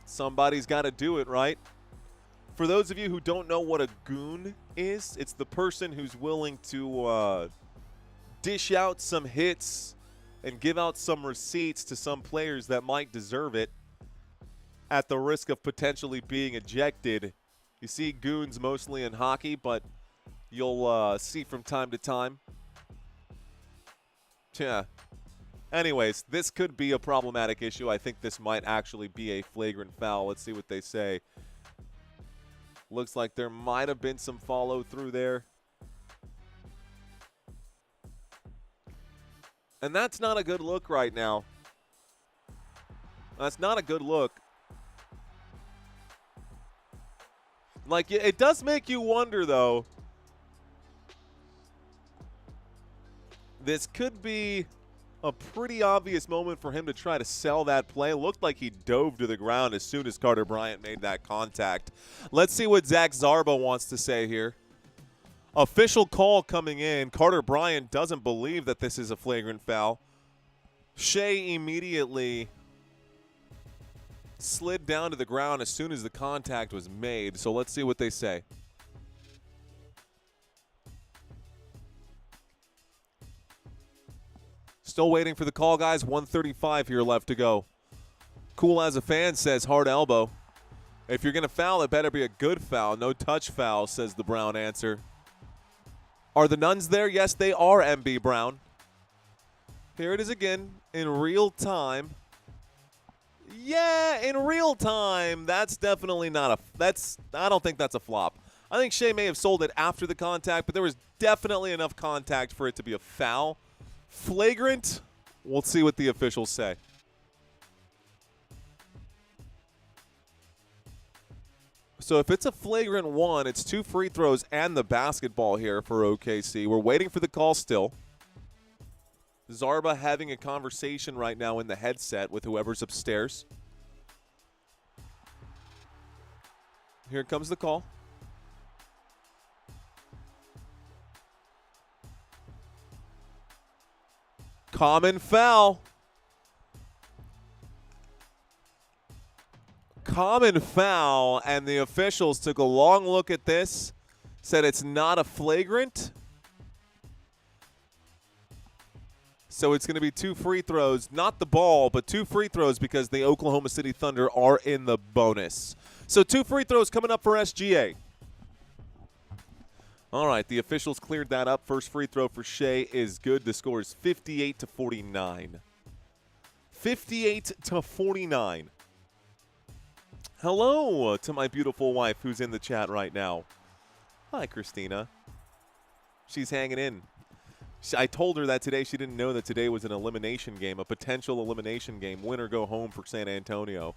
Somebody's got to do it, right? For those of you who don't know what a goon is, it's the person who's willing to dish out some hits and give out some receipts to some players that might deserve it at the risk of potentially being ejected. You see goons mostly in hockey, but you'll see from time to time. Yeah. Anyways, this could be a problematic issue. I think this might actually be a flagrant foul. Let's see what they say. Looks like there might have been some follow-through there. And that's not a good look right now. That's not a good look. Like, it does make you wonder, though. This could be a pretty obvious moment for him to try to sell that play. It looked like he dove to the ground as soon as Carter Bryant made that contact. Let's see what Zach Zarba wants to say here. Official call coming in. Carter Bryant doesn't believe that this is a flagrant foul. Shai immediately slid down to the ground as soon as the contact was made. So let's see what they say. Still waiting for the call, guys. 1:35 here left to go. Cool as a fan says hard elbow. If you're going to foul, it better be a good foul. No touch foul, says the Brown answer. Are the nuns there? Yes, they are, MB Brown. Here it is again in real time. Yeah, in real time. That's definitely not I don't think that's a flop. I think Shai may have sold it after the contact, but there was definitely enough contact for it to be a foul. Flagrant? We'll see what the officials say. So if it's a flagrant one, it's 2 free throws and the basketball here for OKC. We're waiting for the call still. Zarba having a conversation right now in the headset with whoever's upstairs. Here comes the call. Common foul. Common foul, and the officials took a long look at this, said it's not a flagrant. So it's going to be 2 free throws, not the ball, but 2 free throws because the Oklahoma City Thunder are in the bonus. So 2 free throws coming up for SGA. All right, the officials cleared that up. First free throw for Shai is good. The score is 58-49. 58-49. Hello to my beautiful wife who's in the chat right now. Hi, Christina. She's hanging in. I told her that today. She didn't know that today was an elimination game, a potential elimination game, win or go home for San Antonio.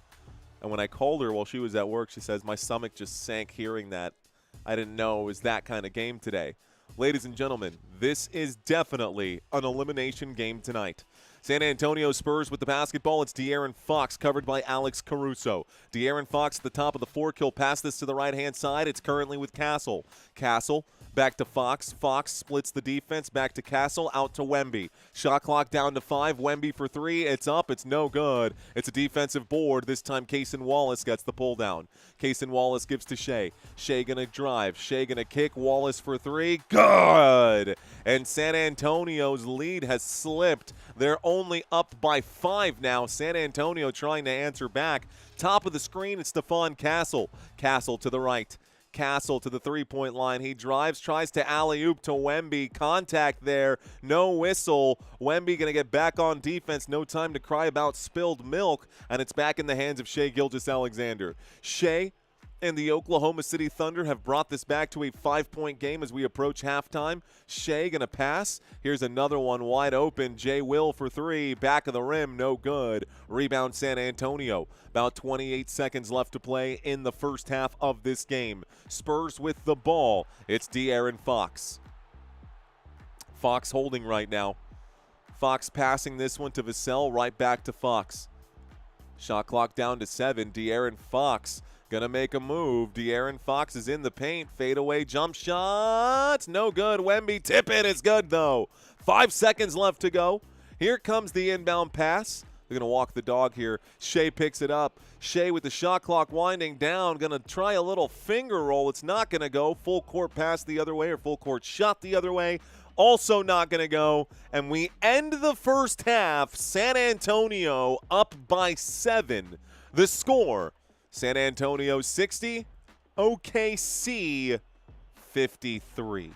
And when I called her while she was at work, she says, my stomach just sank hearing that. I didn't know it was that kind of game today. Ladies and gentlemen, this is definitely an elimination game tonight. San Antonio Spurs with the basketball. It's De'Aaron Fox covered by Alex Caruso. De'Aaron Fox at the top of the 4. He'll pass this to the right-hand side. It's currently with Castle. Castle back to Fox. Fox splits the defense. Back to Castle. Out to Wemby. Shot clock down to 5. Wemby for 3. It's up. It's no good. It's a defensive board. This time Cason Wallace gets the pull down. Cason Wallace gives to Shai. Shai going to drive. Shai going to kick. Wallace for 3. Good. And San Antonio's lead has slipped. They're only up by 5 now. San Antonio trying to answer back. Top of the screen, it's Stephon Castle. Castle to the right. Castle to the three-point line. He drives, tries to alley-oop to Wemby. Contact there. No whistle. Wemby going to get back on defense. No time to cry about spilled milk. And it's back in the hands of Shai Gilgeous-Alexander. Shai and the Oklahoma City Thunder have brought this back to a 5-point game as we approach halftime. Shai going to pass. Here's another one wide open. Jay Will for 3. Back of the rim, no good. Rebound San Antonio. About 28 seconds left to play in the first half of this game. Spurs with the ball. It's De'Aaron Fox. Fox holding right now. Fox passing this one to Vassell. Right back to Fox. Shot clock down to 7. De'Aaron Fox gonna make a move. De'Aaron Fox is in the paint. Fadeaway jump shot. No good. Wemby tip it. It's good, though. 5 seconds left to go. Here comes the inbound pass. They're going to walk the dog here. Shai picks it up. Shai with the shot clock winding down. Going to try a little finger roll. It's not going to go. Full court pass the other way or full court shot the other way. Also not going to go. And we end the first half. San Antonio up by 7. The score, San Antonio 60, OKC 53.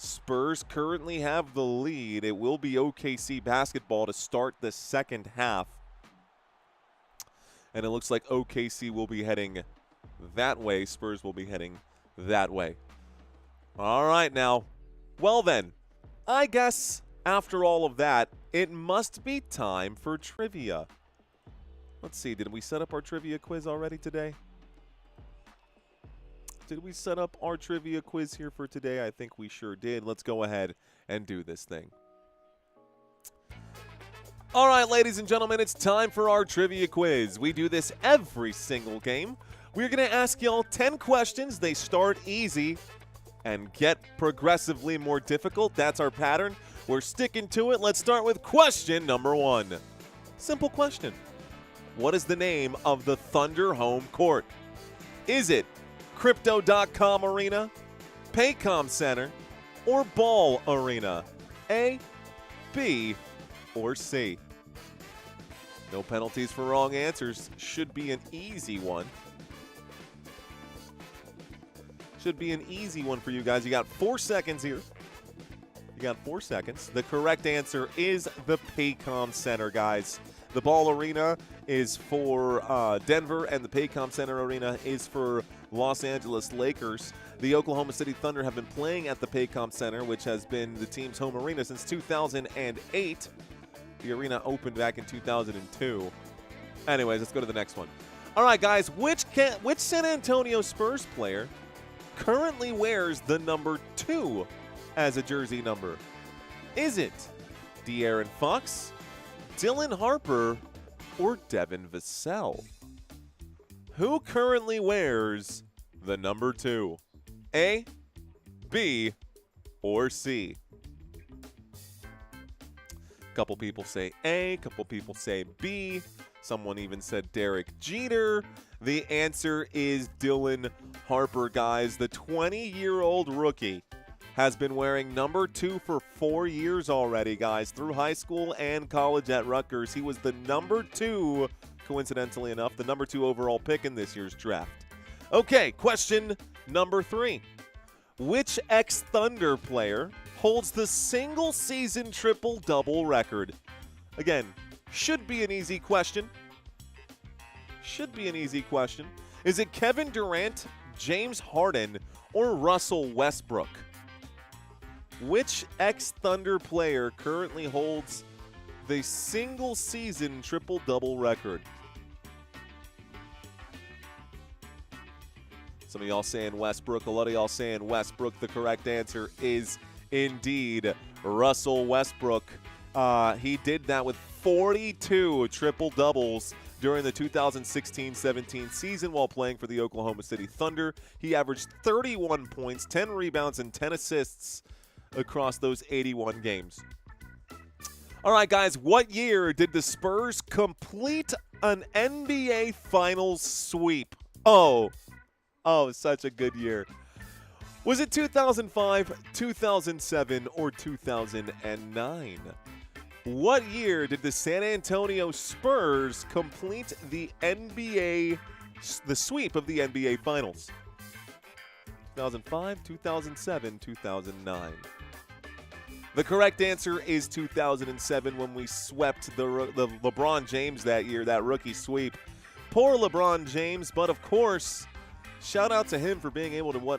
Spurs currently have the lead. It will be OKC basketball to start the second half. And it looks like OKC will be heading that way. Spurs will be heading that way. All right now. Well then, I guess after all of that, it must be time for trivia. Let's see, did we set up our trivia quiz already today? Did we set up our trivia quiz here for today? I think we sure did. Let's go ahead and do this thing. All right, ladies and gentlemen, it's time for our trivia quiz. We do this every single game. We're going to ask y'all 10 questions. They start easy and get progressively more difficult. That's our pattern. We're sticking to it. Let's start with question number 1. Simple question. What is the name of the Thunder home court? Is it Crypto.com Arena, Paycom Center, or Ball Arena? A, B, or C? No penalties for wrong answers. Should be an easy one. Should be an easy one for you guys. You got 4 seconds here. You got 4 seconds. The correct answer is the Paycom Center, guys. The Ball Arena is for Denver, and the Paycom Center Arena is for Los Angeles Lakers. The Oklahoma City Thunder have been playing at the Paycom Center, which has been the team's home arena since 2008. The arena opened back in 2002. Anyways, let's go to the next one. All right, guys, which San Antonio Spurs player currently wears the number 2 as a jersey number? Is it De'Aaron Fox, Dylan Harper, or Devin Vassell? Who currently wears the number 2? A, B, or C? Couple people say A, couple people say B. Someone even said Derek Jeter. The answer is Dylan Harper, guys. The 20-year-old rookie has been wearing number 2 for 4 years already, guys. Through high school and college at Rutgers, he was the number 2, coincidentally enough, the number 2 overall pick in this year's draft. Okay, question number 3. Which ex-Thunder player holds the single-season triple-double record? Again, should be an easy question. Should be an easy question. Is it Kevin Durant, James Harden, or Russell Westbrook? Which ex-Thunder player currently holds the single-season triple-double record? Some of y'all saying Westbrook. A lot of y'all saying Westbrook. The correct answer is indeed Russell Westbrook. He did that with 42 triple-doubles during the 2016-17 season while playing for the Oklahoma City Thunder. He averaged 31 points, 10 rebounds, and 10 assists across those 81 games. All right, guys, what year did the Spurs complete an NBA Finals sweep? Oh, such a good year. Was it 2005, 2007, or 2009? What year did the San Antonio Spurs complete the sweep of the NBA Finals? 2005, 2007, 2009. The correct answer is 2007 when we swept the LeBron James that year, that rookie sweep. Poor LeBron James, but of course, shout out to him for being able to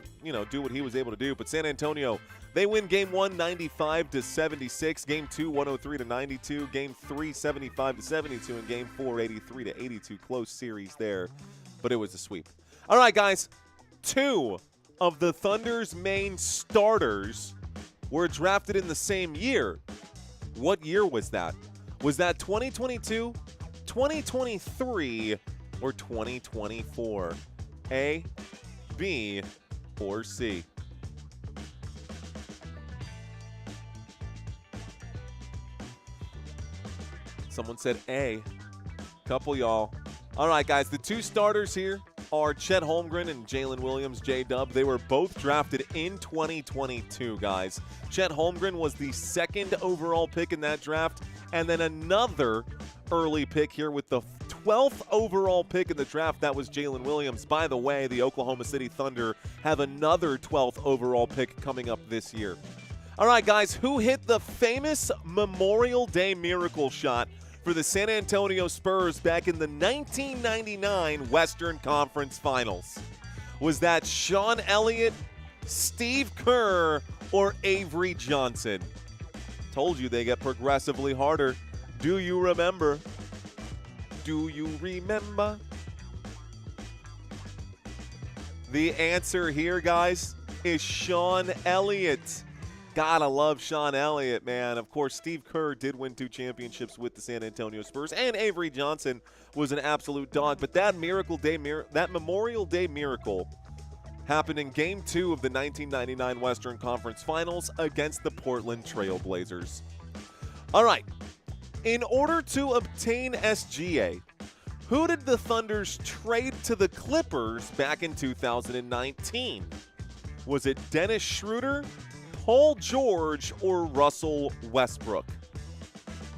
do what he was able to do. But San Antonio, they win Game 1, 95-76. Game 2, 103-92. Game 3, 75-72. And Game 4, 83-82. Close series there, but it was a sweep. All right, guys, 2 of the Thunder's main starters were drafted in the same year. What year was that? Was that 2022, 2023, or 2024? A, B, or C? Someone said A. Couple y'all. All right, guys, the 2 starters here are Chet Holmgren and Jalen Williams, J-Dub. They were both drafted in 2022, guys. Chet Holmgren was the 2nd overall pick in that draft, and then another early pick here with the 12th overall pick in the draft. That was Jalen Williams. By the way, the Oklahoma City Thunder have another 12th overall pick coming up this year. All right, guys, who hit the famous Memorial Day miracle shot for the San Antonio Spurs back in the 1999 Western Conference Finals? Was that Sean Elliott, Steve Kerr, or Avery Johnson? Told you they get progressively harder. Do you remember? Do you remember? The answer here, guys, is Sean Elliott. Gotta love Sean Elliott, man. Of course, Steve Kerr did win 2 championships with the San Antonio Spurs, and Avery Johnson was an absolute dog. But that Memorial Day miracle happened in Game 2 of the 1999 Western Conference Finals against the Portland Trail Blazers. All right. In order to obtain SGA, who did the Thunders trade to the Clippers back in 2019? Was it Dennis Schroeder, Paul George, or Russell Westbrook?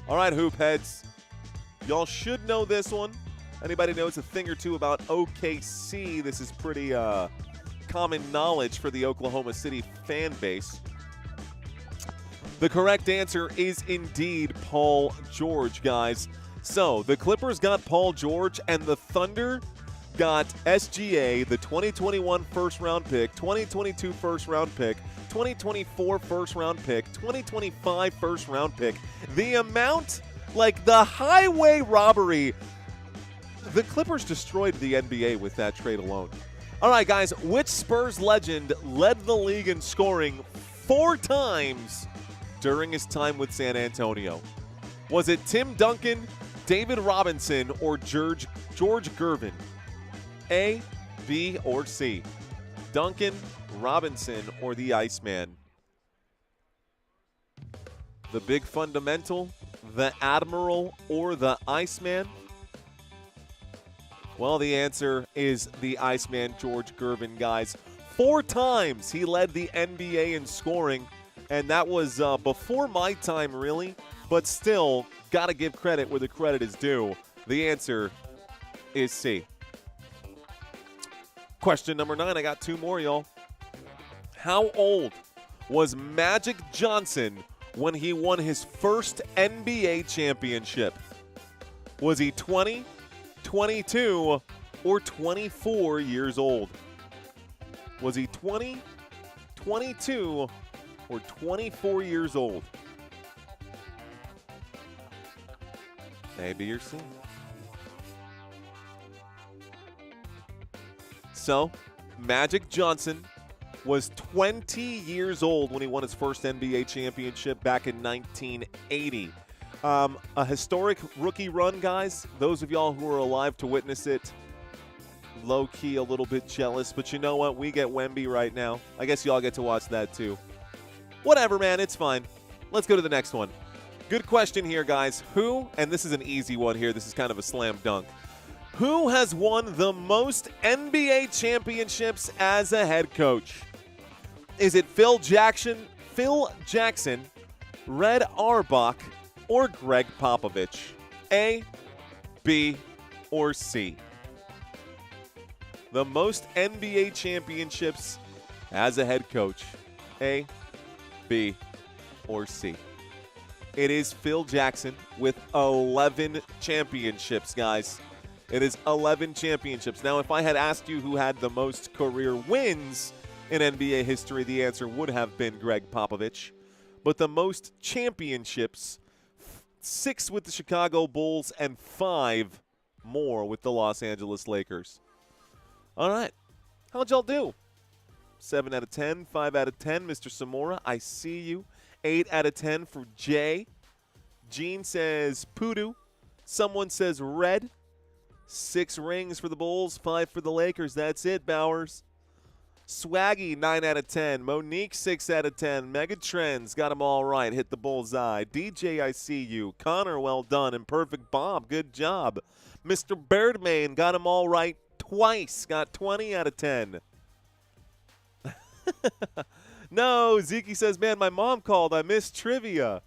All right, hoop heads. Y'all should know this one. Anybody knows a thing or two about OKC? This is pretty common knowledge for the Oklahoma City fan base. The correct answer is indeed Paul George, guys. So the Clippers got Paul George, and the Thunder got SGA, the 2021 first-round pick, 2022 first-round pick, 2024 first-round pick, 2025 first-round pick. The amount, like the highway robbery, the Clippers destroyed the NBA with that trade alone. All right, guys, which Spurs legend led the league in scoring 4 times during his time with San Antonio? Was it Tim Duncan, David Robinson, or George Gervin? A, B, or C? Duncan, Robinson, or the Iceman? The big fundamental, the Admiral, or the Iceman? Well, the answer is the Iceman, George Gervin, guys. 4 times he led the NBA in scoring, and that was before my time, really. But still, got to give credit where the credit is due. The answer is C. Question number 9. I got 2 more, y'all. How old was Magic Johnson when he won his first NBA championship? Was he 20, 22, or 24 years old? Was he 20, 22, or 24 years old? A, B, or C? So, Magic Johnson was 20 years old when he won his first NBA championship back in 1980. A historic rookie run, guys. Those of y'all who are alive to witness it, low-key a little bit jealous. But you know what? We get Wemby right now. I guess y'all get to watch that too. Whatever, man. It's fine. Let's go to the next one. Good question here, guys. Who, and this is an easy one here. This is kind of a slam dunk. Who has won the most NBA championships as a head coach? Is it Phil Jackson, Red Auerbach, or Greg Popovich? A, B, or C? The most NBA championships as a head coach. A, B, or C? It is Phil Jackson with 11 championships, guys. It is 11 championships. Now, if I had asked you who had the most career wins in NBA history, the answer would have been Greg Popovich. But the most championships, 6 with the Chicago Bulls and 5 more with the Los Angeles Lakers. All right. How'd y'all do? 7 out of 10, 5 out of 10. Mr. Samora, I see you. 8 out of 10 for Jay. Gene says Poodoo. Someone says red. 6 rings for the Bulls, 5 for the Lakers. That's it, Bowers. Swaggy, 9 out of 10. Monique, 6 out of 10. Megatrends, got them all right. Hit the bullseye. DJ, I see you. Connor, well done. And Perfect Bob, good job. Mr. Birdman, got them all right twice. Got 20 out of 10. No, Zeke says, man, my mom called. I missed trivia.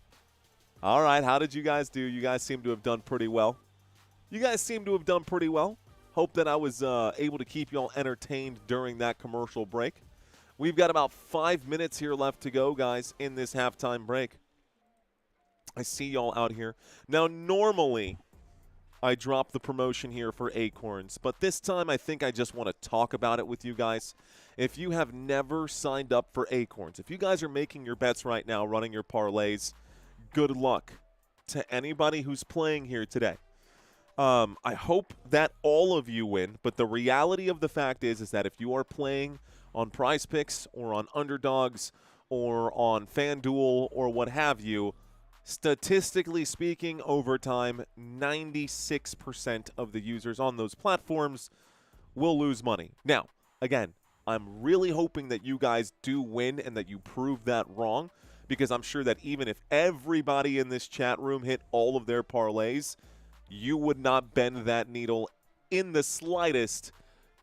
All right, how did you guys do? You guys seem to have done pretty well. Hope that I was able to keep y'all entertained during that commercial break. We've got about 5 minutes here left to go, guys, in this halftime break. I see y'all out here. Now, normally, I drop the promotion here for Acorns, but this time I think I just want to talk about it with you guys. If you have never signed up for Acorns, if you guys are making your bets right now, running your parlays, good luck to anybody who's playing here today. I hope that all of you win, but the reality of the fact is that if you are playing on Prize Picks or on Underdogs or on FanDuel or what have you, statistically speaking, over time, 96% of the users on those platforms will lose money. Now, again, I'm really hoping that you guys do win and that you prove that wrong, because I'm sure that even if everybody in this chat room hit all of their parlays, you would not bend that needle in the slightest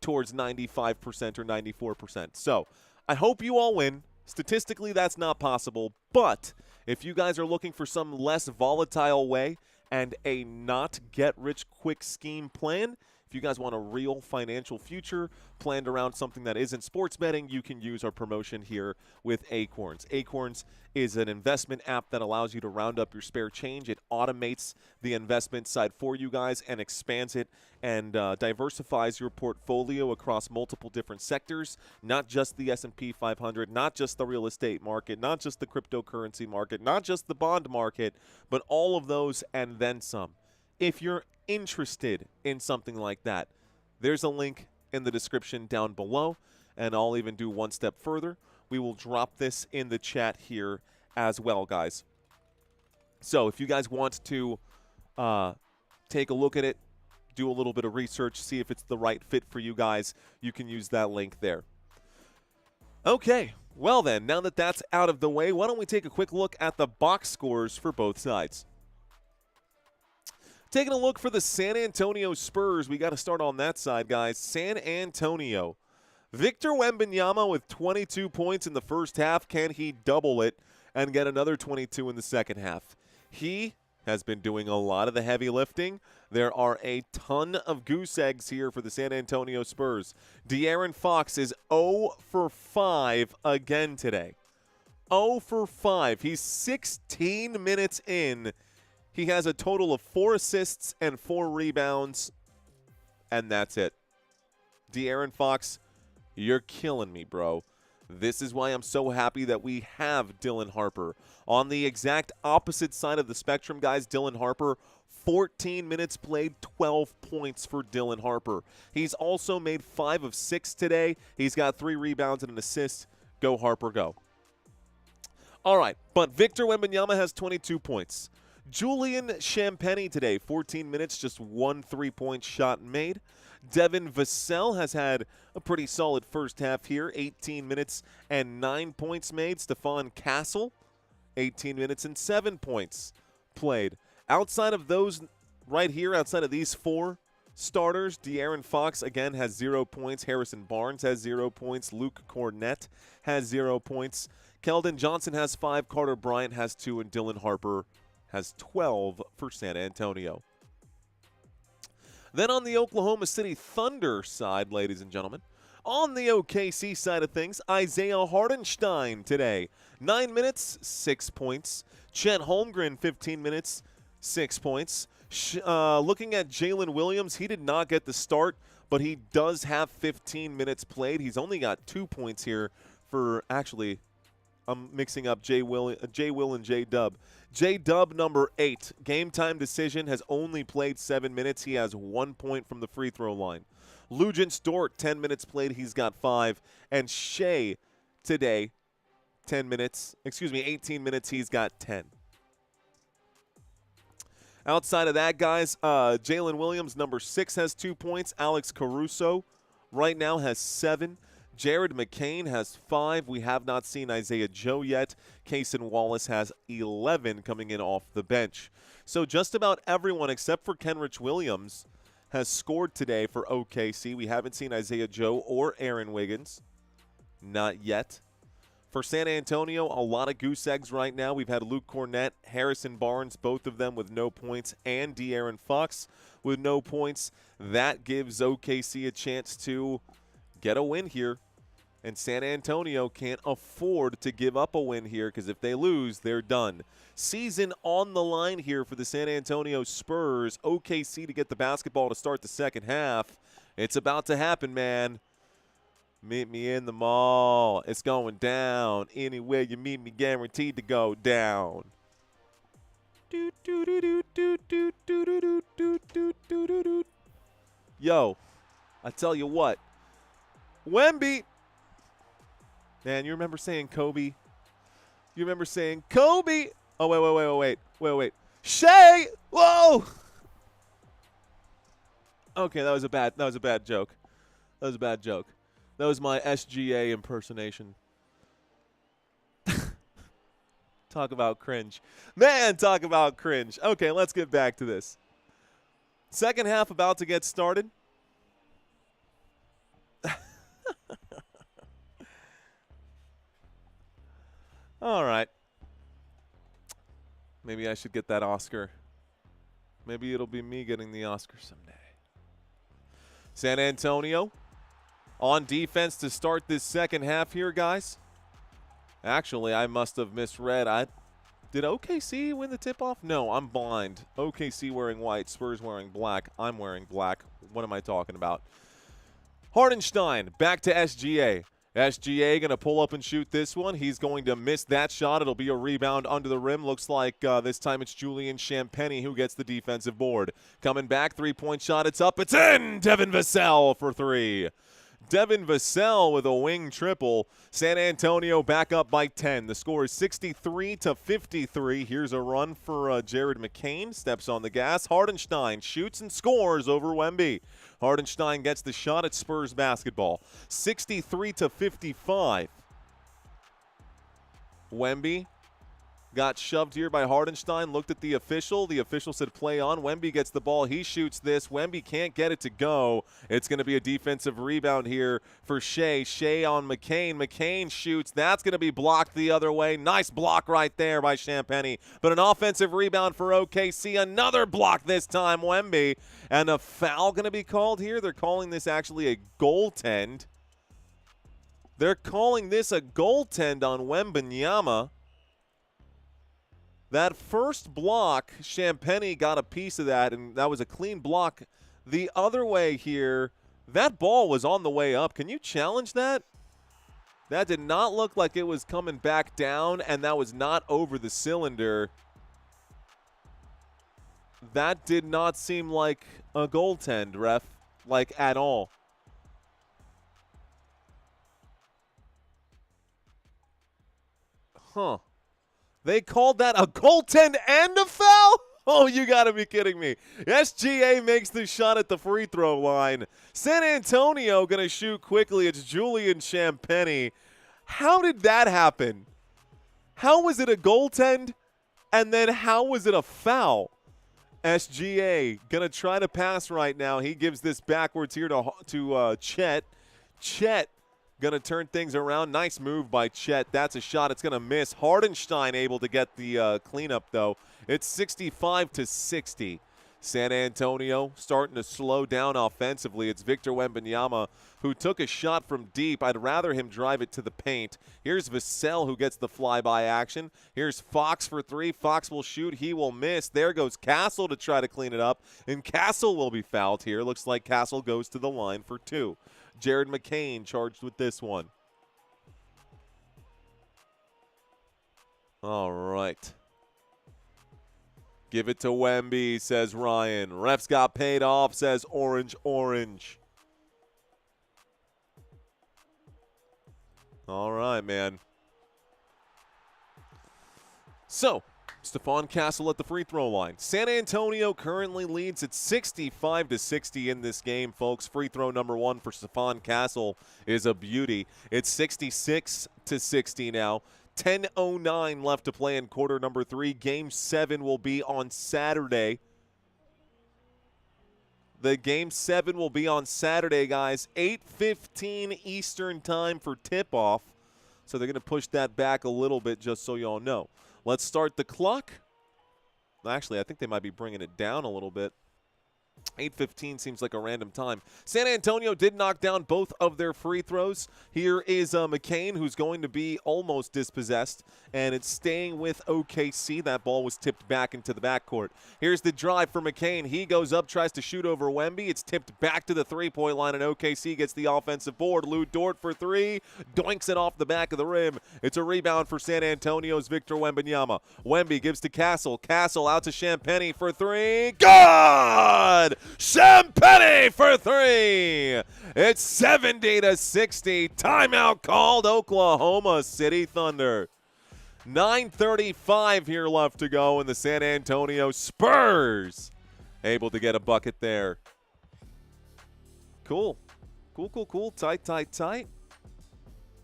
towards 95% or 94%. So I hope you all win. Statistically, that's not possible. But if you guys are looking for some less volatile way and a not get rich quick scheme plan. If you guys want a real financial future planned around something that isn't sports betting, you can use our promotion here with Acorns. Acorns is an investment app that allows you to round up your spare change. It automates the investment side for you guys and expands it and diversifies your portfolio across multiple different sectors, not just the S&P 500, not just the real estate market, not just the cryptocurrency market, not just the bond market, but all of those and then some. If you're interested in something like that, there's a link in the description down below, and I'll even do one step further. We will drop this in the chat here as well, guys. So if you guys want to take a look at it, do a little bit of research, see if it's the right fit for you guys, you can use that link there. Okay, well then, now that that's out of the way, why don't we take a quick look at the box scores for both sides. Taking a look for the San Antonio Spurs, we got to start on that side, guys. San Antonio. Victor Wembanyama with 22 points in the first half. Can he double it and get another 22 in the second half? He has been doing a lot of the heavy lifting. There are a ton of goose eggs here for the San Antonio Spurs. De'Aaron Fox is 0 for 5 again today. 0 for 5. He's 16 minutes in. He has a total of 4 assists and 4 rebounds, and that's it. De'Aaron Fox, you're killing me, bro. This is why I'm so happy that we have Dylan Harper. On the exact opposite side of the spectrum, guys, Dylan Harper, 14 minutes played, 12 points for Dylan Harper. He's also made 5 of 6 today. He's got 3 rebounds and an assist. Go, Harper, go. All right, but Victor Wembanyama has 22 points. Julian Champagnie today, 14 minutes, just 1 3-point shot made. Devin Vassell has had a pretty solid first half here, 18 minutes and 9 points made. Stephon Castle, 18 minutes and 7 points played. Outside of those right here, outside of these 4 starters, De'Aaron Fox, again, has 0 points. Harrison Barnes has 0 points. Luke Cornett has 0 points. Keldon Johnson has 5. Carter Bryant has 2. And Dylan Harper has 12 for San Antonio. Then on the Oklahoma City Thunder side, ladies and gentlemen, on the OKC side of things, Isaiah Hartenstein today, 9 minutes, 6 points. Chet Holmgren, 15 minutes, 6 points. Looking at Jalen Williams, he did not get the start, but he does have 15 minutes played. He's only got 2 points here for, actually, I'm mixing up J. Will and J. Dub. J. Dub, number 8. Game time decision, has only played 7 minutes. He has 1 point from the free throw line. Luguentz Dort, 10 minutes played. He's got 5. And Shai today, 18 minutes. He's got 10. Outside of that, guys, Jalen Williams, number 6, has 2 points. Alex Caruso right now has 7. Jared McCain has 5. We have not seen Isaiah Joe yet. Cason Wallace has 11 coming in off the bench. So just about everyone except for Kenrich Williams has scored today for OKC. We haven't seen Isaiah Joe or Aaron Wiggins. Not yet. For San Antonio, a lot of goose eggs right now. We've had Luke Cornett, Harrison Barnes, both of them with no points, and De'Aaron Fox with no points. That gives OKC a chance to get a win here, and San Antonio can't afford to give up a win here because if they lose, they're done. Season on the line here for the San Antonio Spurs. OKC to get the basketball to start the second half. It's about to happen, man. Meet me in the mall. It's going down. Anywhere you meet me, guaranteed to go down. Yo, I tell you what. Wemby. Man, you remember saying Kobe? You remember saying Kobe? Oh, wait. Shai! Whoa! Okay, that was a bad joke. That was a bad joke. That was my SGA impersonation. Talk about cringe. Man, talk about cringe. Okay, let's get back to this. Second half about to get started. All right. Maybe I should get that Oscar. Maybe it'll be me getting the Oscar someday. San Antonio on defense to start this second half here, guys. Actually, I must have misread. Did OKC win the tip-off? No, I'm blind. OKC wearing white, Spurs wearing black. I'm wearing black. What am I talking about? Hardenstein back to SGA. SGA going to pull up and shoot this one. He's going to miss that shot. It'll be a rebound under the rim. Looks like this time it's Julian Champagnie who gets the defensive board. Coming back, three-point shot. It's up. It's in. Devin Vassell for three. Devin Vassell with a wing triple. San Antonio back up by 10. The score is 63-53. Here's a run for Jared McCain. Steps on the gas. Hardenstein shoots and scores over Wemby. Hardenstein gets the shot at Spurs basketball. 63-55. Wemby got shoved here by Hardenstein. Looked at the official. The official said play on. Wemby gets the ball. He shoots this. Wemby can't get it to go. It's going to be a defensive rebound here for Shai. Shai on McCain. McCain shoots. That's going to be blocked the other way. Nice block right there by Champagnie. But an offensive rebound for OKC. Another block this time, Wemby. And a foul going to be called here. They're calling this actually a goaltend. They're calling this a goaltend on Wembanyama. That first block, Champagnie got a piece of that, and that was a clean block. The other way here, that ball was on the way up. Can you challenge that? That did not look like it was coming back down, and that was not over the cylinder. That did not seem like a goaltend, ref, like at all. Huh. They called that a goaltend and a foul? Oh, you got to be kidding me. SGA makes the shot at the free throw line. San Antonio going to shoot quickly. It's Julian Champagnie. How did that happen? How was it a goaltend? And then how was it a foul? SGA going to try to pass right now. He gives this backwards here to Chet. Chet going to turn things around. Nice move by Chet. That's a shot. It's going to miss. Hardenstein able to get the cleanup, though. It's 65-60. San Antonio starting to slow down offensively. It's Victor Wembanyama who took a shot from deep. I'd rather him drive it to the paint. Here's Vassell who gets the flyby action. Here's Fox for three. Fox will shoot. He will miss. There goes Castle to try to clean it up. And Castle will be fouled here. Looks like Castle goes to the line for two. Jared McCain charged with this one. All right. Give it to Wemby, says Ryan. Refs got paid off, says Orange. All right, man. So, Stephon Castle at the free throw line. San Antonio currently leads at 65-60 in this game, folks. Free throw number one for Stephon Castle is a beauty. It's 66-60 now. 10:09 left to play in quarter number three. Game 7 will be on Saturday. The Game 7 will be on Saturday, guys. 8:15 Eastern time for tip-off. So they're going to push that back a little bit just so you all know. Let's start the clock. Actually, I think they might be bringing it down a little bit. 8:15 seems like a random time. San Antonio did knock down both of their free throws. Here is McCain, who's going to be almost dispossessed, and it's staying with OKC. That ball was tipped back into the backcourt. Here's the drive for McCain. He goes up, tries to shoot over Wemby. It's tipped back to the three-point line, and OKC gets the offensive board. Lou Dort for three, doinks it off the back of the rim. It's a rebound for San Antonio's Victor Wembanyama. Wemby gives to Castle. Castle out to Champagnie for three. Good! Champagnie for three. It's 70-60. Timeout called Oklahoma City Thunder. 9:35 here left to go, and the San Antonio Spurs able to get a bucket there. Cool. Cool. Tight.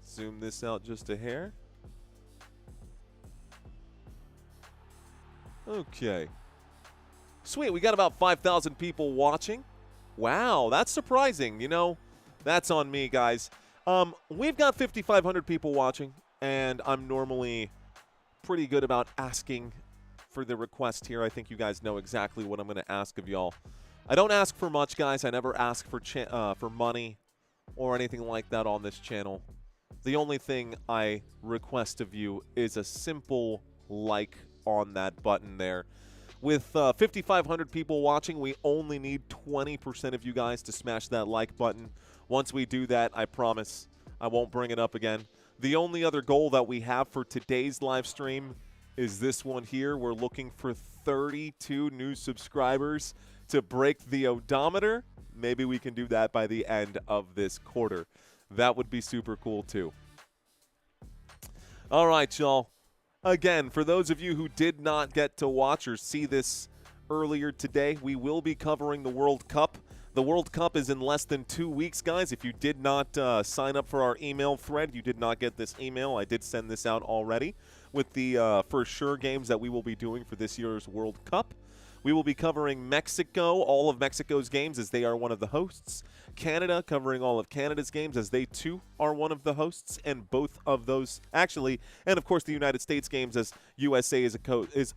Zoom this out just a hair. Okay. Sweet, we got about 5,000 people watching. Wow, that's surprising. You know, that's on me, guys. We've got 5,500 people watching, and I'm normally pretty good about asking for the request here. I think you guys know exactly what I'm going to ask of y'all. I don't ask for much, guys. I never ask for money or anything like that on this channel. The only thing I request of you is a simple like on that button there. With 5,500 people watching, we only need 20% of you guys to smash that like button. Once we do that, I promise I won't bring it up again. The only other goal that we have for today's live stream is this one here. We're looking for 32 new subscribers to break the odometer. Maybe we can do that by the end of this quarter. That would be super cool too. All right, y'all. Again, for those of you who did not get to watch or see this earlier today, we will be covering the World Cup. The World Cup is in less than 2 weeks, guys. If you did not sign up for our email thread, you did not get this email. I did send this out already with the for sure games that we will be doing for this year's World Cup. We will be covering Mexico, all of Mexico's games as they are one of the hosts. Canada, covering all of Canada's games as they too are one of the hosts. And both of those, actually, and of course the United States games as USA is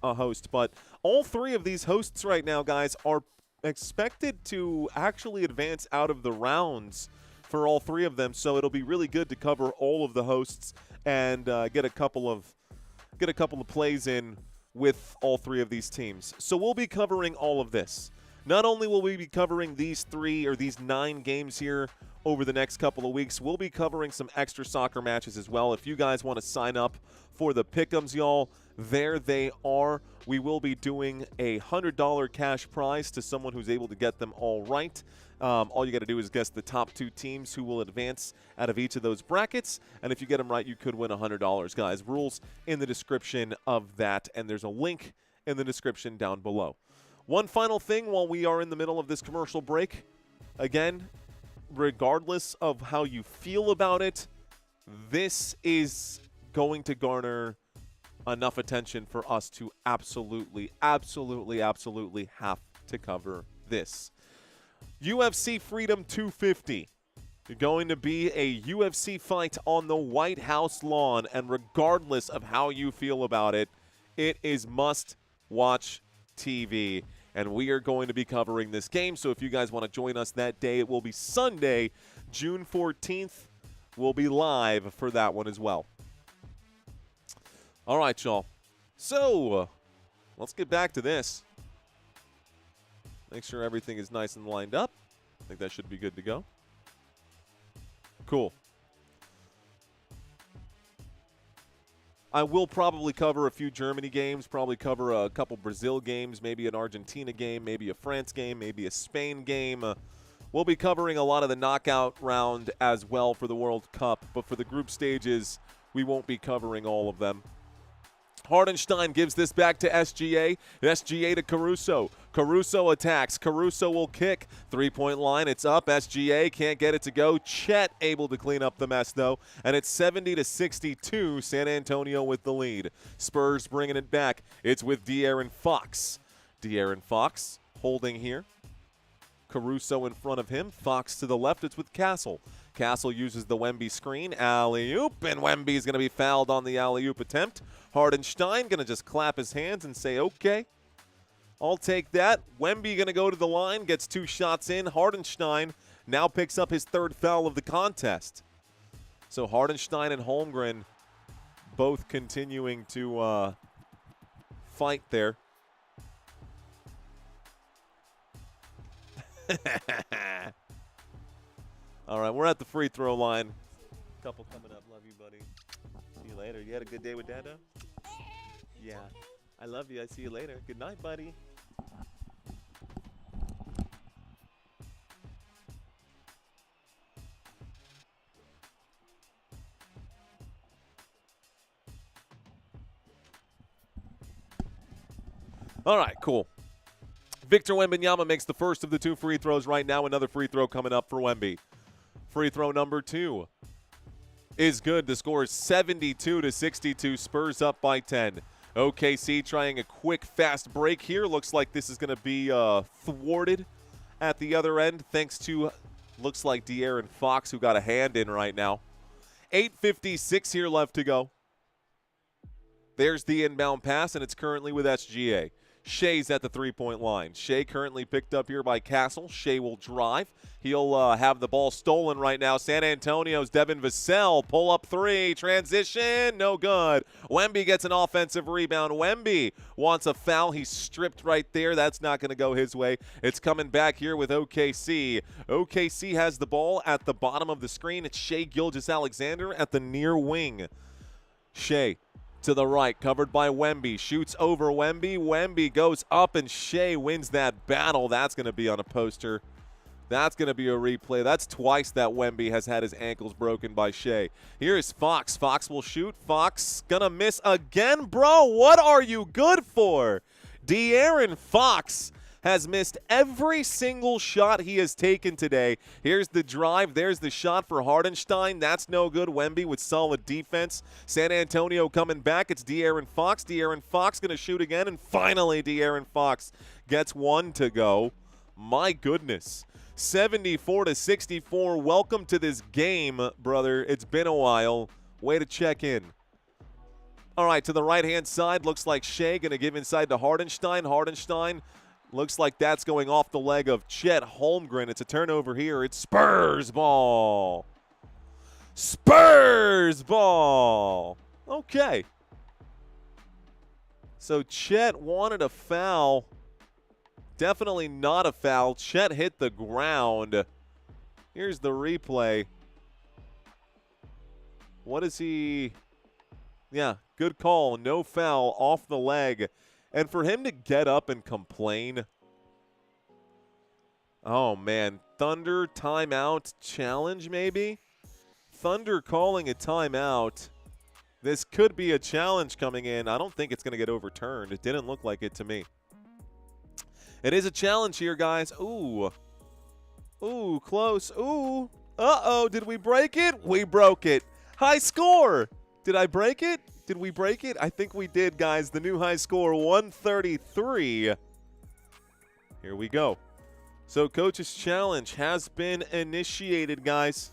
a host. But all three of these hosts right now, guys, are expected to actually advance out of the rounds for all three of them. So it'll be really good to cover all of the hosts and get a couple of plays in with all three of these teams. So we'll be covering all of this. Not only will we be covering these 9 games here over the next couple of weeks, we'll be covering some extra soccer matches as well. If you guys want to sign up for the pick'ems, y'all, there they are. We will be doing a $100 cash prize to someone who's able to get them all right. All you got to do is guess the top 2 teams who will advance out of each of those brackets. And if you get them right, you could win $100, guys. Rules in the description of that, and there's a link in the description down below. One final thing while we are in the middle of this commercial break. Again, regardless of how you feel about it, this is going to garner enough attention for us to absolutely have to cover this. UFC Freedom 250. You're going to be a UFC fight on the White House lawn, and regardless of how you feel about it, it is must-watch TV, and we are going to be covering this game. So if you guys want to join us that day, it will be Sunday, June 14th. We'll be live for that one as well. All right, y'all. So let's get back to this. Make sure everything is nice and lined up. I think that should be good to go. Cool. I will probably cover a few Germany games, probably cover a couple Brazil games, maybe an Argentina game, maybe a France game, maybe a Spain game. We'll be covering a lot of the knockout round as well for the World Cup, but for the group stages, we won't be covering all of them. Hardenstein gives this back to SGA. SGA to Caruso. Caruso attacks. Caruso will kick. Three-point line. It's up. SGA can't get it to go. Chet able to clean up the mess, though. And it's 70-62. San Antonio with the lead. Spurs bringing it back. It's with De'Aaron Fox. De'Aaron Fox holding here. Caruso in front of him. Fox to the left. It's with Castle. Castle uses the Wemby screen. Alley-oop. And Wemby's going to be fouled on the alley-oop attempt. Hardenstein going to just clap his hands and say, okay, I'll take that. Wemby going to go to the line, gets 2 shots in. Hardenstein now picks up his 3rd foul of the contest. So Hardenstein and Holmgren both continuing to fight there. All right, we're at the free throw line. Couple coming up. Love you, buddy. See you later. You had a good day with Dada? Yeah. I love you. I see you later. Good night, buddy. All right, cool. Victor Wembanyama makes the first of the 2 free throws right now. Another free throw coming up for Wemby. Free throw number 2 is good. The score is 72-62. Spurs up by 10. OKC trying a quick, fast break here. Looks like this is going to be thwarted at the other end thanks to, looks like De'Aaron Fox, who got a hand in right now. 8:56 here left to go. There's the inbound pass, and it's currently with SGA. Shai's at the three-point line. Shai currently picked up here by Castle. Shai will drive. He'll have the ball stolen right now. San Antonio's Devin Vassell. Pull up three. Transition. No good. Wemby gets an offensive rebound. Wemby wants a foul. He's stripped right there. That's not going to go his way. It's coming back here with OKC. OKC has the ball at the bottom of the screen. It's Shai Gilgeous-Alexander at the near wing. Shai to the right, covered by Wemby. Shoots over Wemby. Wemby goes up, and Shai wins that battle. That's going to be on a poster. That's going to be a replay. That's twice that Wemby has had his ankles broken by Shai. Here is Fox. Fox will shoot. Fox going to miss again. Bro, what are you good for? De'Aaron Fox has missed every single shot he has taken today. Here's the drive. There's the shot for Hardenstein. That's no good. Wemby with solid defense. San Antonio coming back. It's De'Aaron Fox. De'Aaron Fox going to shoot again, and finally De'Aaron Fox gets one to go. My goodness. 74-64. Welcome to this game, brother. It's been a while. Way to check in. All right, to the right-hand side, looks like Shai going to give inside to Hardenstein. Hardenstein looks like that's going off the leg of Chet Holmgren. It's a turnover here. It's Spurs ball. Spurs ball. Okay. So Chet wanted a foul. Definitely not a foul. Chet hit the ground. Here's the replay. What is he? Yeah, good call. No foul off the leg. And for him to get up and complain, oh, man, Thunder timeout challenge maybe? Thunder calling a timeout. This could be a challenge coming in. I don't think it's going to get overturned. It didn't look like it to me. It is a challenge here, guys. Ooh. Ooh, close. Ooh. Uh-oh, did we break it? We broke it. High score. Did I break it? Did we break it? I think we did, guys. The new high score, 133. Here we go. So Coach's Challenge has been initiated, guys.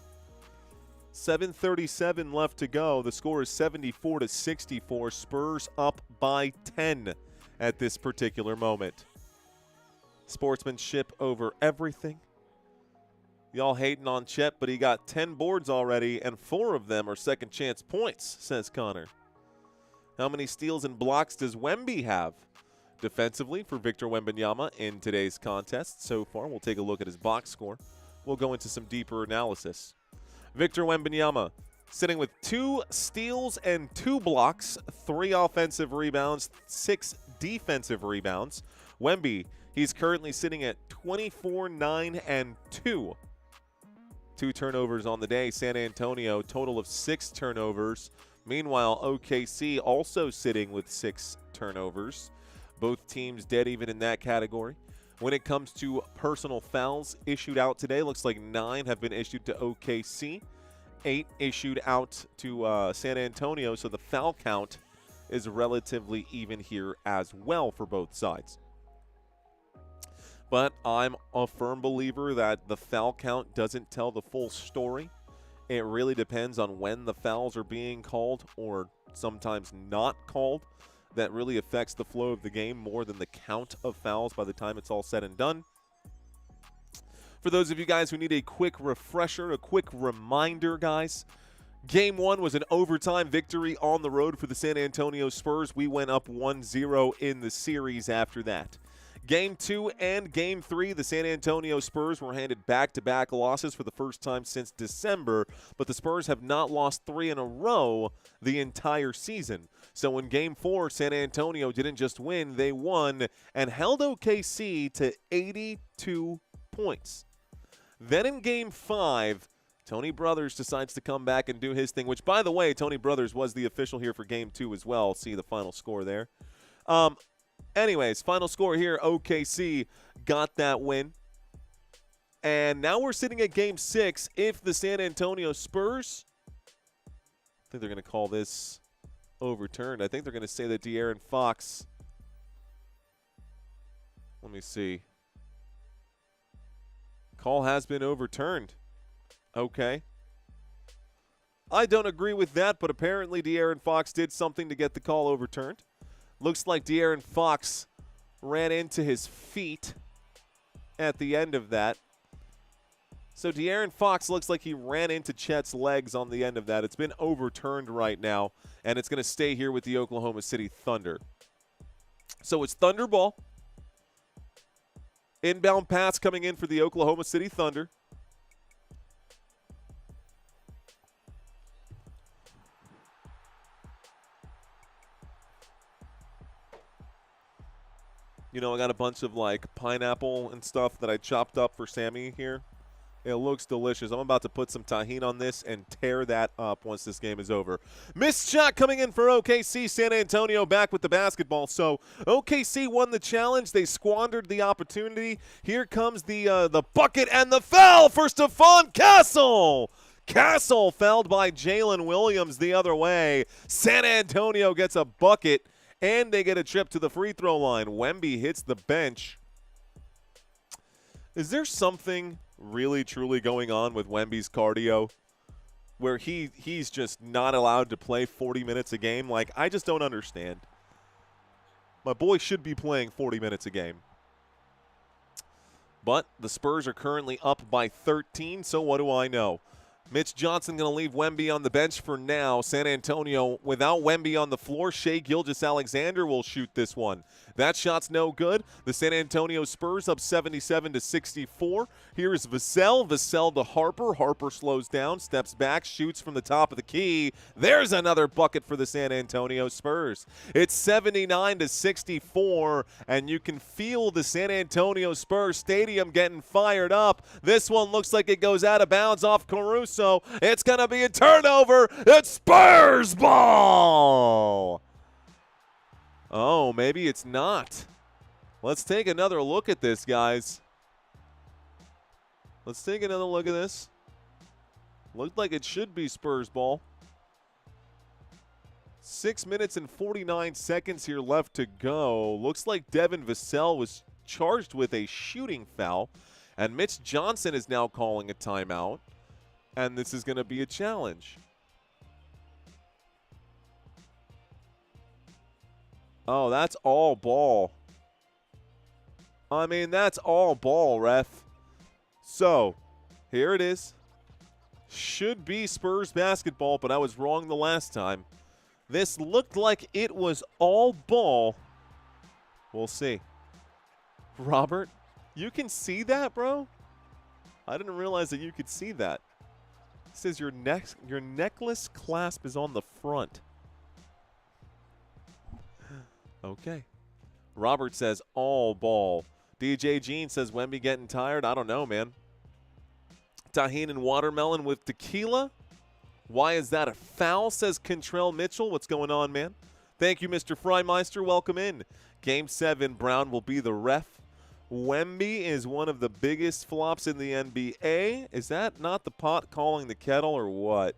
7:37 left to go. The score is 74-64. Spurs up by 10 at this particular moment. Sportsmanship over everything. Y'all hating on Chet, but he got 10 boards already, and 4 of them are second chance points, says Connor. How many steals and blocks does Wemby have defensively for Victor Wembanyama in today's contest so far? We'll take a look at his box score. We'll go into some deeper analysis. Victor Wembanyama sitting with 2 steals and 2 blocks, 3 offensive rebounds, 6 defensive rebounds. Wemby, he's currently sitting at 24, 9, and 2. 2 turnovers on the day. San Antonio, total of 6 turnovers. Meanwhile, OKC also sitting with 6 turnovers. Both teams dead even in that category. When it comes to personal fouls issued out today, looks like 9 have been issued to OKC. 8 issued out to San Antonio, so the foul count is relatively even here as well for both sides. But I'm a firm believer that the foul count doesn't tell the full story. It really depends on when the fouls are being called or sometimes not called. That really affects the flow of the game more than the count of fouls by the time it's all said and done. For those of you guys who need a quick refresher, a quick reminder, guys, Game 1 was an overtime victory on the road for the San Antonio Spurs. We went up 1-0 in the series after that. Game 2 and Game 3, the San Antonio Spurs were handed back-to-back losses for the first time since December, but the Spurs have not lost 3 in a row the entire season. So in Game 4, San Antonio didn't just win, they won and held OKC to 82 points. Then in Game 5, Tony Brothers decides to come back and do his thing, which, by the way, Tony Brothers was the official here for Game 2 as well. See the final score there. Anyways, final score here, OKC got that win. And now we're sitting at Game 6. If the San Antonio Spurs, I think they're going to call this overturned. I think they're going to say that De'Aaron Fox, let me see. Call has been overturned. Okay. I don't agree with that, but apparently De'Aaron Fox did something to get the call overturned. Looks like De'Aaron Fox ran into his feet at the end of that. So De'Aaron Fox looks like he ran into Chet's legs on the end of that. It's been overturned right now, and it's going to stay here with the Oklahoma City Thunder. So it's Thunder ball. Inbound pass coming in for the Oklahoma City Thunder. You know, I got a bunch of, like, pineapple and stuff that I chopped up for Sammy here. It looks delicious. I'm about to put some tahini on this and tear that up once this game is over. Missed shot coming in for OKC. San Antonio back with the basketball. So OKC won the challenge. They squandered the opportunity. Here comes the bucket and the foul for Stephon Castle. Castle fouled by Jalen Williams the other way. San Antonio gets a bucket. And they get a trip to the free throw line. Wemby hits the bench. Is there something really, truly going on with Wemby's cardio where he's just not allowed to play 40 minutes a game? Like, I just don't understand. My boy should be playing 40 minutes a game. But the Spurs are currently up by 13, so what do I know? Mitch Johnson going to leave Wemby on the bench for now. San Antonio without Wemby on the floor. Shai Gilgeous-Alexander will shoot this one. That shot's no good. The San Antonio Spurs up 77-64. Here is Vassell. Vassell to Harper. Harper slows down, steps back, shoots from the top of the key. There's another bucket for the San Antonio Spurs. It's 79-64, and you can feel the San Antonio Spurs stadium getting fired up. This one looks like it goes out of bounds off Caruso. It's going to be a turnover. It's Spurs ball. Oh, maybe it's not. Let's take another look at this, guys. Let's take another look at this. Looked like it should be Spurs ball. 6 minutes and 49 seconds here left to go. Looks like Devin Vassell was charged with a shooting foul, and Mitch Johnson is now calling a timeout, and this is going to be a challenge. Oh, that's all ball. I mean, that's all ball, ref. So, here it is. Should be Spurs basketball, but I was wrong the last time. This looked like it was all ball. We'll see. Robert, you can see that, bro? I didn't realize that you could see that. It says your necklace clasp is on the front. Okay. Robert says all ball. DJ Jean says Wemby getting tired. I don't know, man. Tahini and watermelon with tequila. Why is that a foul, says Kentrell Mitchell. What's going on, man? Thank you, Mr. Freimeister. Welcome in. Game 7, Brown will be the ref. Wemby is one of the biggest flops in the NBA. Is that not the pot calling the kettle or what?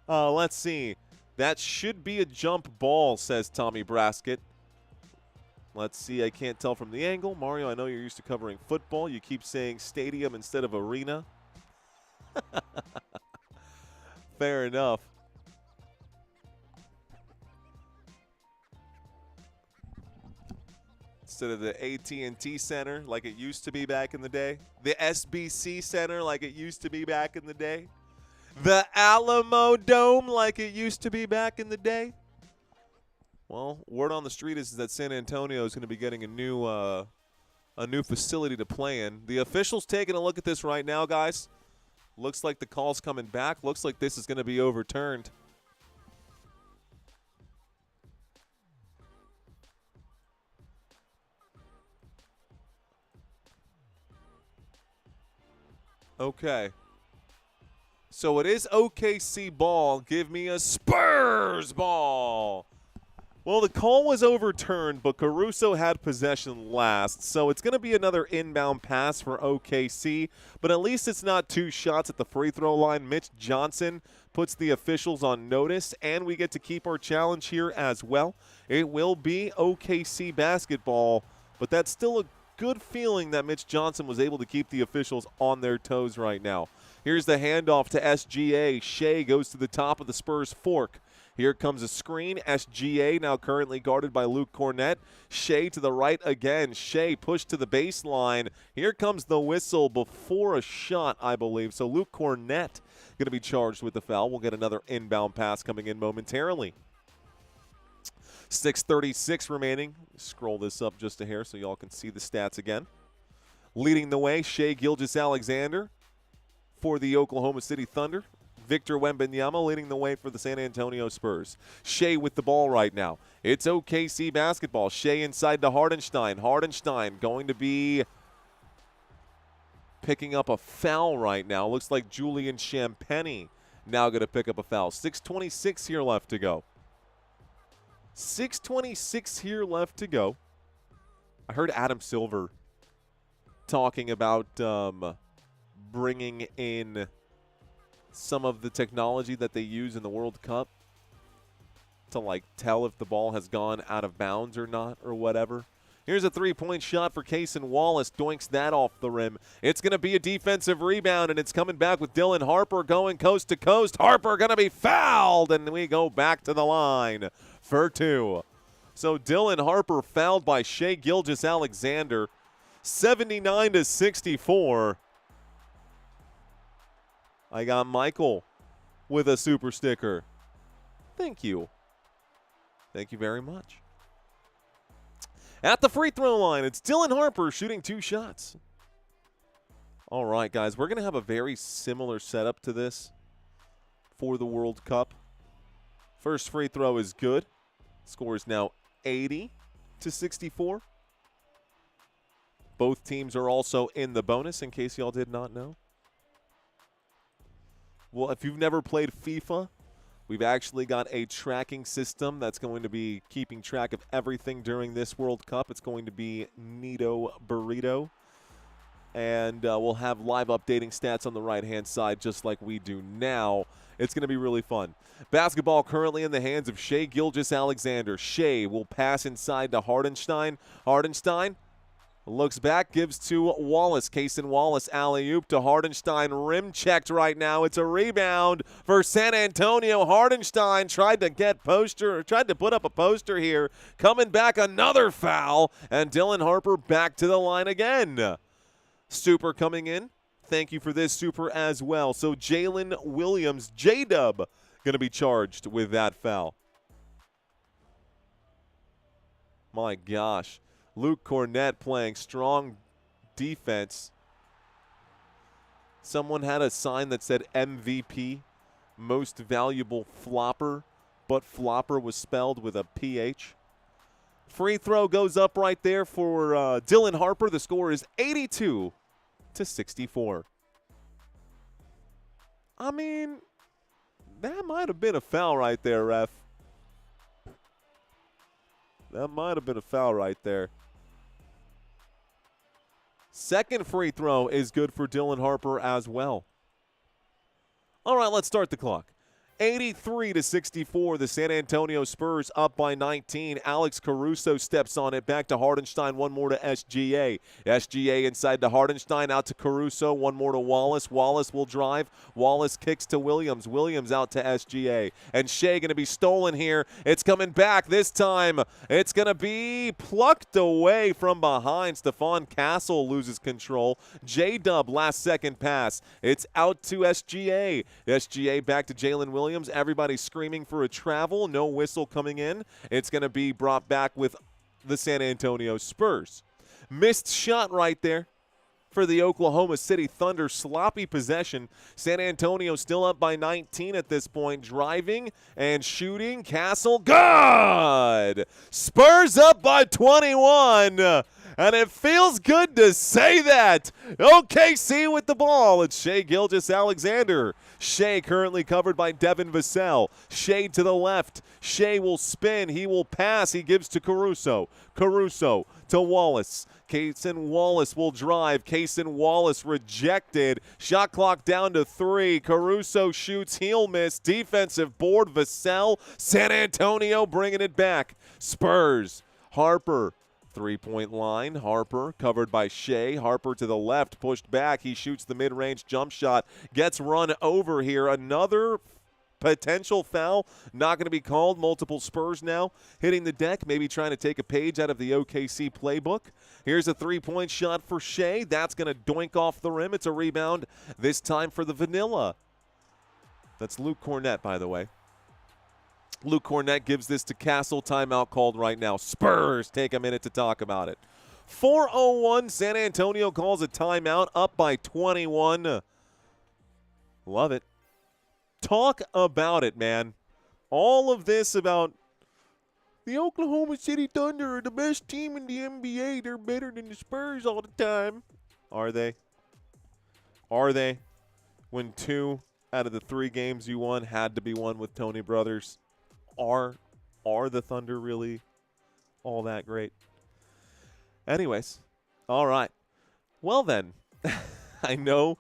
Let's see. That should be a jump ball, says Tommy Braskett. Let's see. I can't tell from the angle. Mario, I know you're used to covering football. You keep saying stadium instead of arena. Fair enough. Instead of the AT&T Center like it used to be back in the day. The SBC Center like it used to be back in the day. The Alamo Dome like it used to be back in the day. Well, word on the street is that San Antonio is going to be getting a new facility to play in. The officials taking a look at this right now, guys. Looks like the call's coming back. Looks like this is going to be overturned. Okay. So it is OKC ball. Give me a Spurs ball. Well, the call was overturned, but Caruso had possession last, so it's going to be another inbound pass for OKC, but at least it's not 2 shots at the free throw line. Mitch Johnson puts the officials on notice, and we get to keep our challenge here as well. It will be OKC basketball, but that's still a good feeling that Mitch Johnson was able to keep the officials on their toes right now. Here's the handoff to SGA. Shai goes to the top of the Spurs fork. Here comes a screen. SGA now currently guarded by Luke Cornett. Shai to the right again. Shai pushed to the baseline. Here comes the whistle before a shot, I believe. So Luke Cornett going to be charged with the foul. We'll get another inbound pass coming in momentarily. 6:36 remaining. Scroll this up just a hair so y'all can see the stats again. Leading the way, Shai Gilgeous-Alexander for the Oklahoma City Thunder. Victor Wembanyama leading the way for the San Antonio Spurs. Shai with the ball right now. It's OKC basketball. Shai inside to Hardenstein. Hardenstein going to be picking up a foul right now. Looks like Julian Champagnie now going to pick up a foul. 6:26 here left to go. 6:26 here left to go. I heard Adam Silver talking about bringing in some of the technology that they use in the World Cup to, like, tell if the ball has gone out of bounds or not or whatever. Here's a three-point shot for Cason Wallace. Doinks that off the rim. It's going to be a defensive rebound, and it's coming back with Dylan Harper going coast to coast. Harper going to be fouled, and we go back to the line for two. So Dylan Harper fouled by Shai Gilgeous-Alexander, 79-64. I got Michael with a super sticker. Thank you. Thank you very much. At the free throw line, it's Dylan Harper shooting 2 shots. All right, guys, we're going to have a very similar setup to this for the World Cup. First free throw is good. Score is now 80-64. Both teams are also in the bonus, in case y'all did not know. Well, if you've never played FIFA, we've actually got a tracking system that's going to be keeping track of everything during this World Cup. It's going to be Neato Burrito. And we'll have live updating stats on the right-hand side just like we do now. It's going to be really fun. Basketball currently in the hands of Shai Gilgeous-Alexander. Shai will pass inside to Hardenstein. Hardenstein looks back, gives to Wallace. Cason Wallace, alley-oop to Hardenstein. Rim checked right now. It's a rebound for San Antonio. Hardenstein tried to put up a poster here. Coming back, another foul. And Dylan Harper back to the line again. Super coming in. Thank you for this super as well. So Jalen Williams, J-Dub, going to be charged with that foul. My gosh. Luke Cornett playing strong defense. Someone had a sign that said MVP, most valuable flopper, but flopper was spelled with a PH. Free throw goes up right there for Dylan Harper. The score is 82-64. I mean, that might have been a foul right there, ref. That might have been a foul right there. Second free throw is good for Dylan Harper as well. All right, let's start the clock. 83-64, the San Antonio Spurs up by 19. Alex Caruso steps on it. Back to Hardenstein, one more to SGA. SGA inside to Hardenstein, out to Caruso, one more to Wallace. Wallace will drive. Wallace kicks to Williams. Williams out to SGA. And Shai going to be stolen here. It's coming back this time. It's going to be plucked away from behind. Stephon Castle loses control. J-Dub, last second pass. It's out to SGA. SGA back to Jalen Williams. Everybody screaming for a travel. No whistle coming in. It's going to be brought back with the San Antonio Spurs. Missed shot right there for the Oklahoma City Thunder. Sloppy possession. San Antonio still up by 19 at this point. Driving and shooting. Castle, good! Spurs up by 21. And it feels good to say that. OKC with the ball. It's Shai Gilgeous-Alexander. Shai currently covered by Devin Vassell. Shai to the left. Shai will spin. He will pass. He gives to Caruso. Caruso to Wallace. Cason Wallace will drive. Cason Wallace rejected. Shot clock down to 3. Caruso shoots. He'll miss. Defensive board. Vassell. San Antonio bringing it back. Spurs. Harper Three-point line, Harper covered by Shai. Harper to the left, pushed back. He shoots the mid-range jump shot, gets run over here. Another potential foul, not going to be called. Multiple Spurs now hitting the deck, maybe trying to take a page out of the OKC playbook. Here's a three-point shot for Shai. That's going to doink off the rim. It's a rebound, this time for the Vanilla. That's Luke Cornett, by the way. Luke Cornett gives this to Castle. Timeout called right now. Spurs take a minute to talk about it. 4:01, San Antonio calls a timeout, up by 21. Love it. Talk about it, man. All of this about the Oklahoma City Thunder are the best team in the NBA. They're better than the Spurs all the time. Are they? Are they? When 2 out of the 3 games you won had to be won with Tony Brothers. Are the Thunder really all that great? Anyways, all right. Well then, I know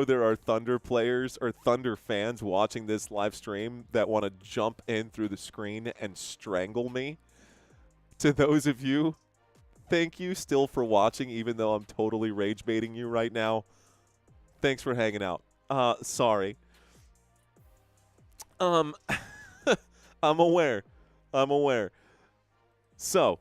there are Thunder players or Thunder fans watching this live stream that want to jump in through the screen and strangle me. To those of you, thank you still for watching, even though I'm totally rage baiting you right now. Thanks for hanging out. Sorry. I'm aware. So,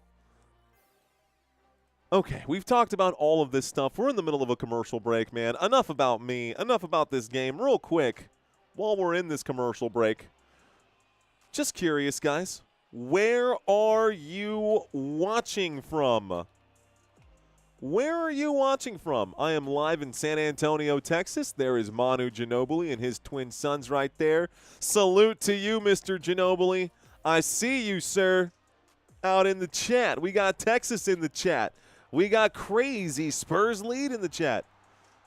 okay, we've talked about all of this stuff. We're in the middle of a commercial break, man. Enough about me. Enough about this game. Real quick, while we're in this commercial break, just curious, guys, where are you watching from? Where are you watching from? I am live in San Antonio, Texas. There is Manu Ginobili and his twin sons right there. Salute to you, Mr. Ginobili. I see you, sir, out in the chat. We got Texas in the chat. We got crazy Spurs lead in the chat.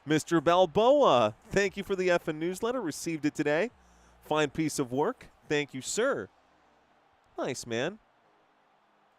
Mr. Balboa, thank you for the effing newsletter. Received it today. Fine piece of work. Thank you, sir. Nice, man.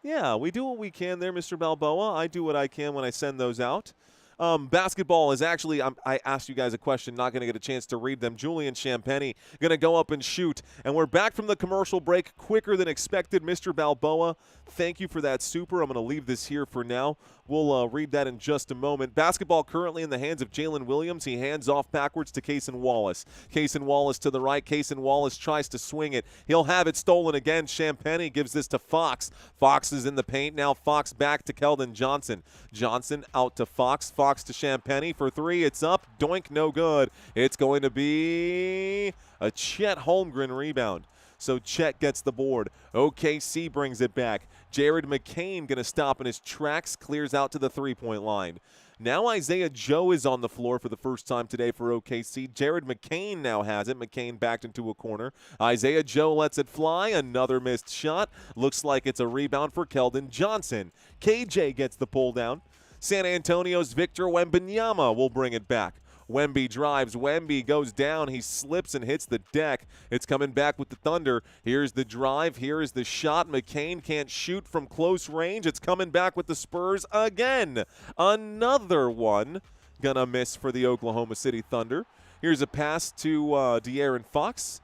Yeah, we do what we can there, Mr. Balboa. I do what I can when I send those out. Basketball is actually, I asked you guys a question, not going to get a chance to read them. Julian Champagny going to go up and shoot. And we're back from the commercial break quicker than expected. Mr. Balboa, thank you for that super. I'm going to leave this here for now. We'll read that in just a moment. Basketball currently in the hands of Jalen Williams. He hands off backwards to Cason Wallace. Cason Wallace to the right. Cason Wallace tries to swing it. He'll have it stolen again. Champagny gives this to Fox. Fox is in the paint now. Fox back to Keldon Johnson. Johnson out to Fox. Fox to Champagny for 3. It's up. Doink, no good. It's going to be a Chet Holmgren rebound. So Chet gets the board. OKC brings it back. Jared McCain going to stop in his tracks, clears out to the three-point line. Now Isaiah Joe is on the floor for the first time today for OKC. Jared McCain now has it. McCain backed into a corner. Isaiah Joe lets it fly. Another missed shot. Looks like it's a rebound for Keldon Johnson. KJ gets the pull down. San Antonio's Victor Wembanyama will bring it back. Wemby drives. Wemby goes down. He slips and hits the deck. It's coming back with the Thunder. Here's the drive. Here is the shot. McCain can't shoot from close range. It's coming back with the Spurs again. Another one gonna miss for the Oklahoma City Thunder. Here's a pass to De'Aaron Fox.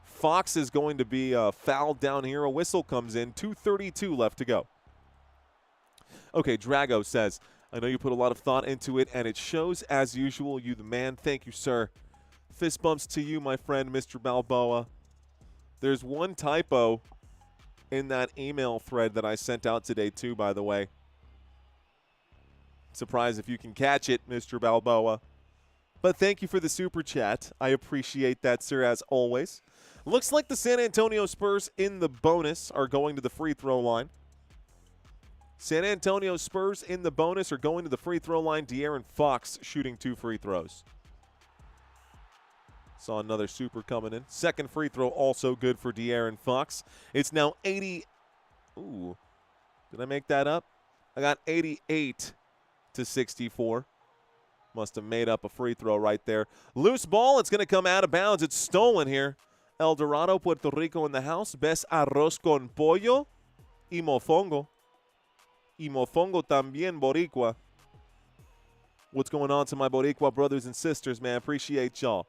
Fox is going to be fouled down here. A whistle comes in. 2:32 left to go. Okay, Drago says, I know you put a lot of thought into it, and it shows as usual. You the man. Thank you, sir. Fist bumps to you, my friend, Mr. Balboa. There's one typo in that email thread that I sent out today, too, by the way. Surprised if you can catch it, Mr. Balboa. But thank you for the super chat. I appreciate that, sir, as always. Looks like the San Antonio Spurs in the bonus are going to the free throw line. San Antonio Spurs in the bonus are going to the free throw line. De'Aaron Fox shooting 2 free throws. Saw another super coming in. Second free throw also good for De'Aaron Fox. It's now 80. Ooh, did I make that up? I got 88 to 64. Must have made up a free throw right there. Loose ball. It's going to come out of bounds. It's stolen here. El Dorado, Puerto Rico in the house. Best arroz con pollo y mofongo. Y mofongo también, Boricua. What's going on to my Boricua brothers and sisters, man? Appreciate y'all.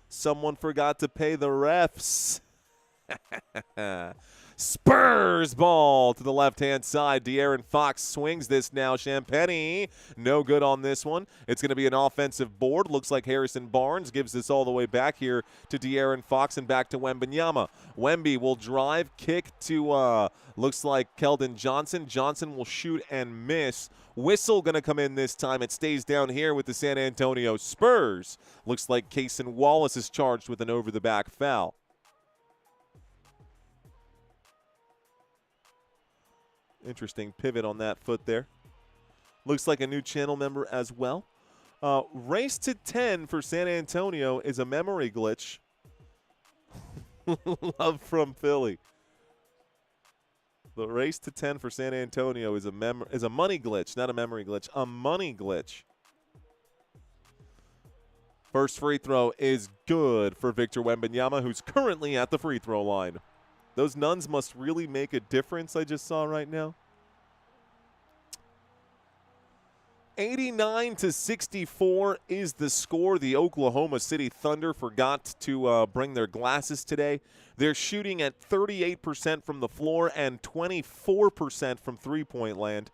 Someone forgot to pay the refs. Spurs ball to the left-hand side. De'Aaron Fox swings this now. Champagnie, no good on this one. It's going to be an offensive board. Looks like Harrison Barnes gives this all the way back here to De'Aaron Fox and back to Wembanyama. Wemby will drive, kick to, looks like Keldon Johnson. Johnson will shoot and miss. Whistle going to come in this time. It stays down here with the San Antonio Spurs. Looks like Cason Wallace is charged with an over-the-back foul. Interesting pivot on that foot there. Looks like a new channel member as well. Race to 10 for San Antonio is a memory glitch. Love from Philly. The race to 10 for San Antonio is a money glitch, not a memory glitch, a money glitch. First free throw is good for Victor Wembanyama, who's currently at the free throw line. Those nuns must really make a difference, I just saw right now. 89-64 is the score. The Oklahoma City Thunder forgot to bring their glasses today. They're shooting at 38% from the floor and 24% from three-point land.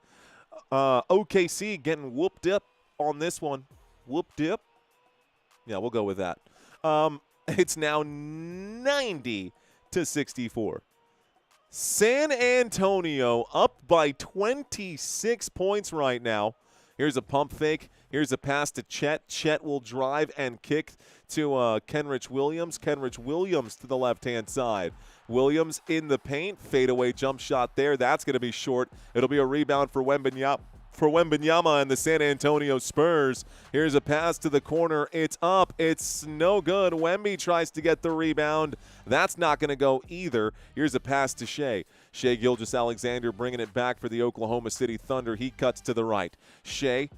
OKC getting whooped up on this one. Whooped up? Yeah, we'll go with that. It's now 90-64. San Antonio up by 26 points right now. Here's a pump fake. Here's a pass to Chet. Chet will drive and kick to Kenrich Williams. Kenrich Williams to the left-hand side. Williams in the paint. Fadeaway jump shot there. That's going to be short. It'll be a rebound for Wembanyama and the San Antonio Spurs. Here's a pass to the corner. It's up. It's no good. Wemby tries to get the rebound. That's not going to go either. Here's a pass to Shai. Shai Gilgeous-Alexander bringing it back for the Oklahoma City Thunder. He cuts to the right. Shai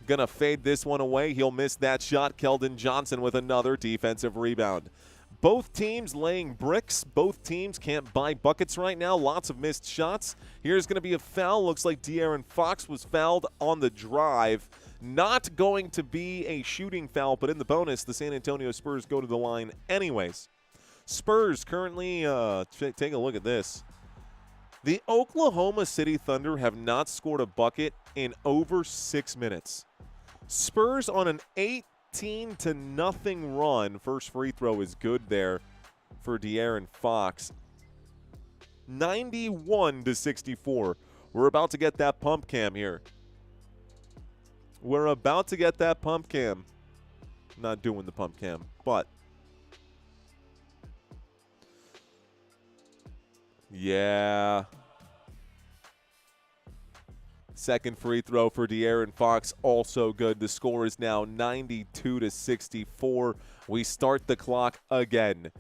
going to fade this one away. He'll miss that shot. Keldon Johnson with another defensive rebound. Both teams laying bricks. Both teams can't buy buckets right now. Lots of missed shots. Here's going to be a foul. Looks like De'Aaron Fox was fouled on the drive. Not going to be a shooting foul, but in the bonus, the San Antonio Spurs go to the line anyways. Spurs currently, take a look at this. The Oklahoma City Thunder have not scored a bucket in over 6 minutes. Spurs on an 18-0 run. First free throw is good there for De'Aaron Fox. 91-64. We're about to get that pump cam here. We're about to get that pump cam. Not doing the pump cam, but yeah. Second free throw for De'Aaron Fox, also good. The score is now 92-64. We start the clock again.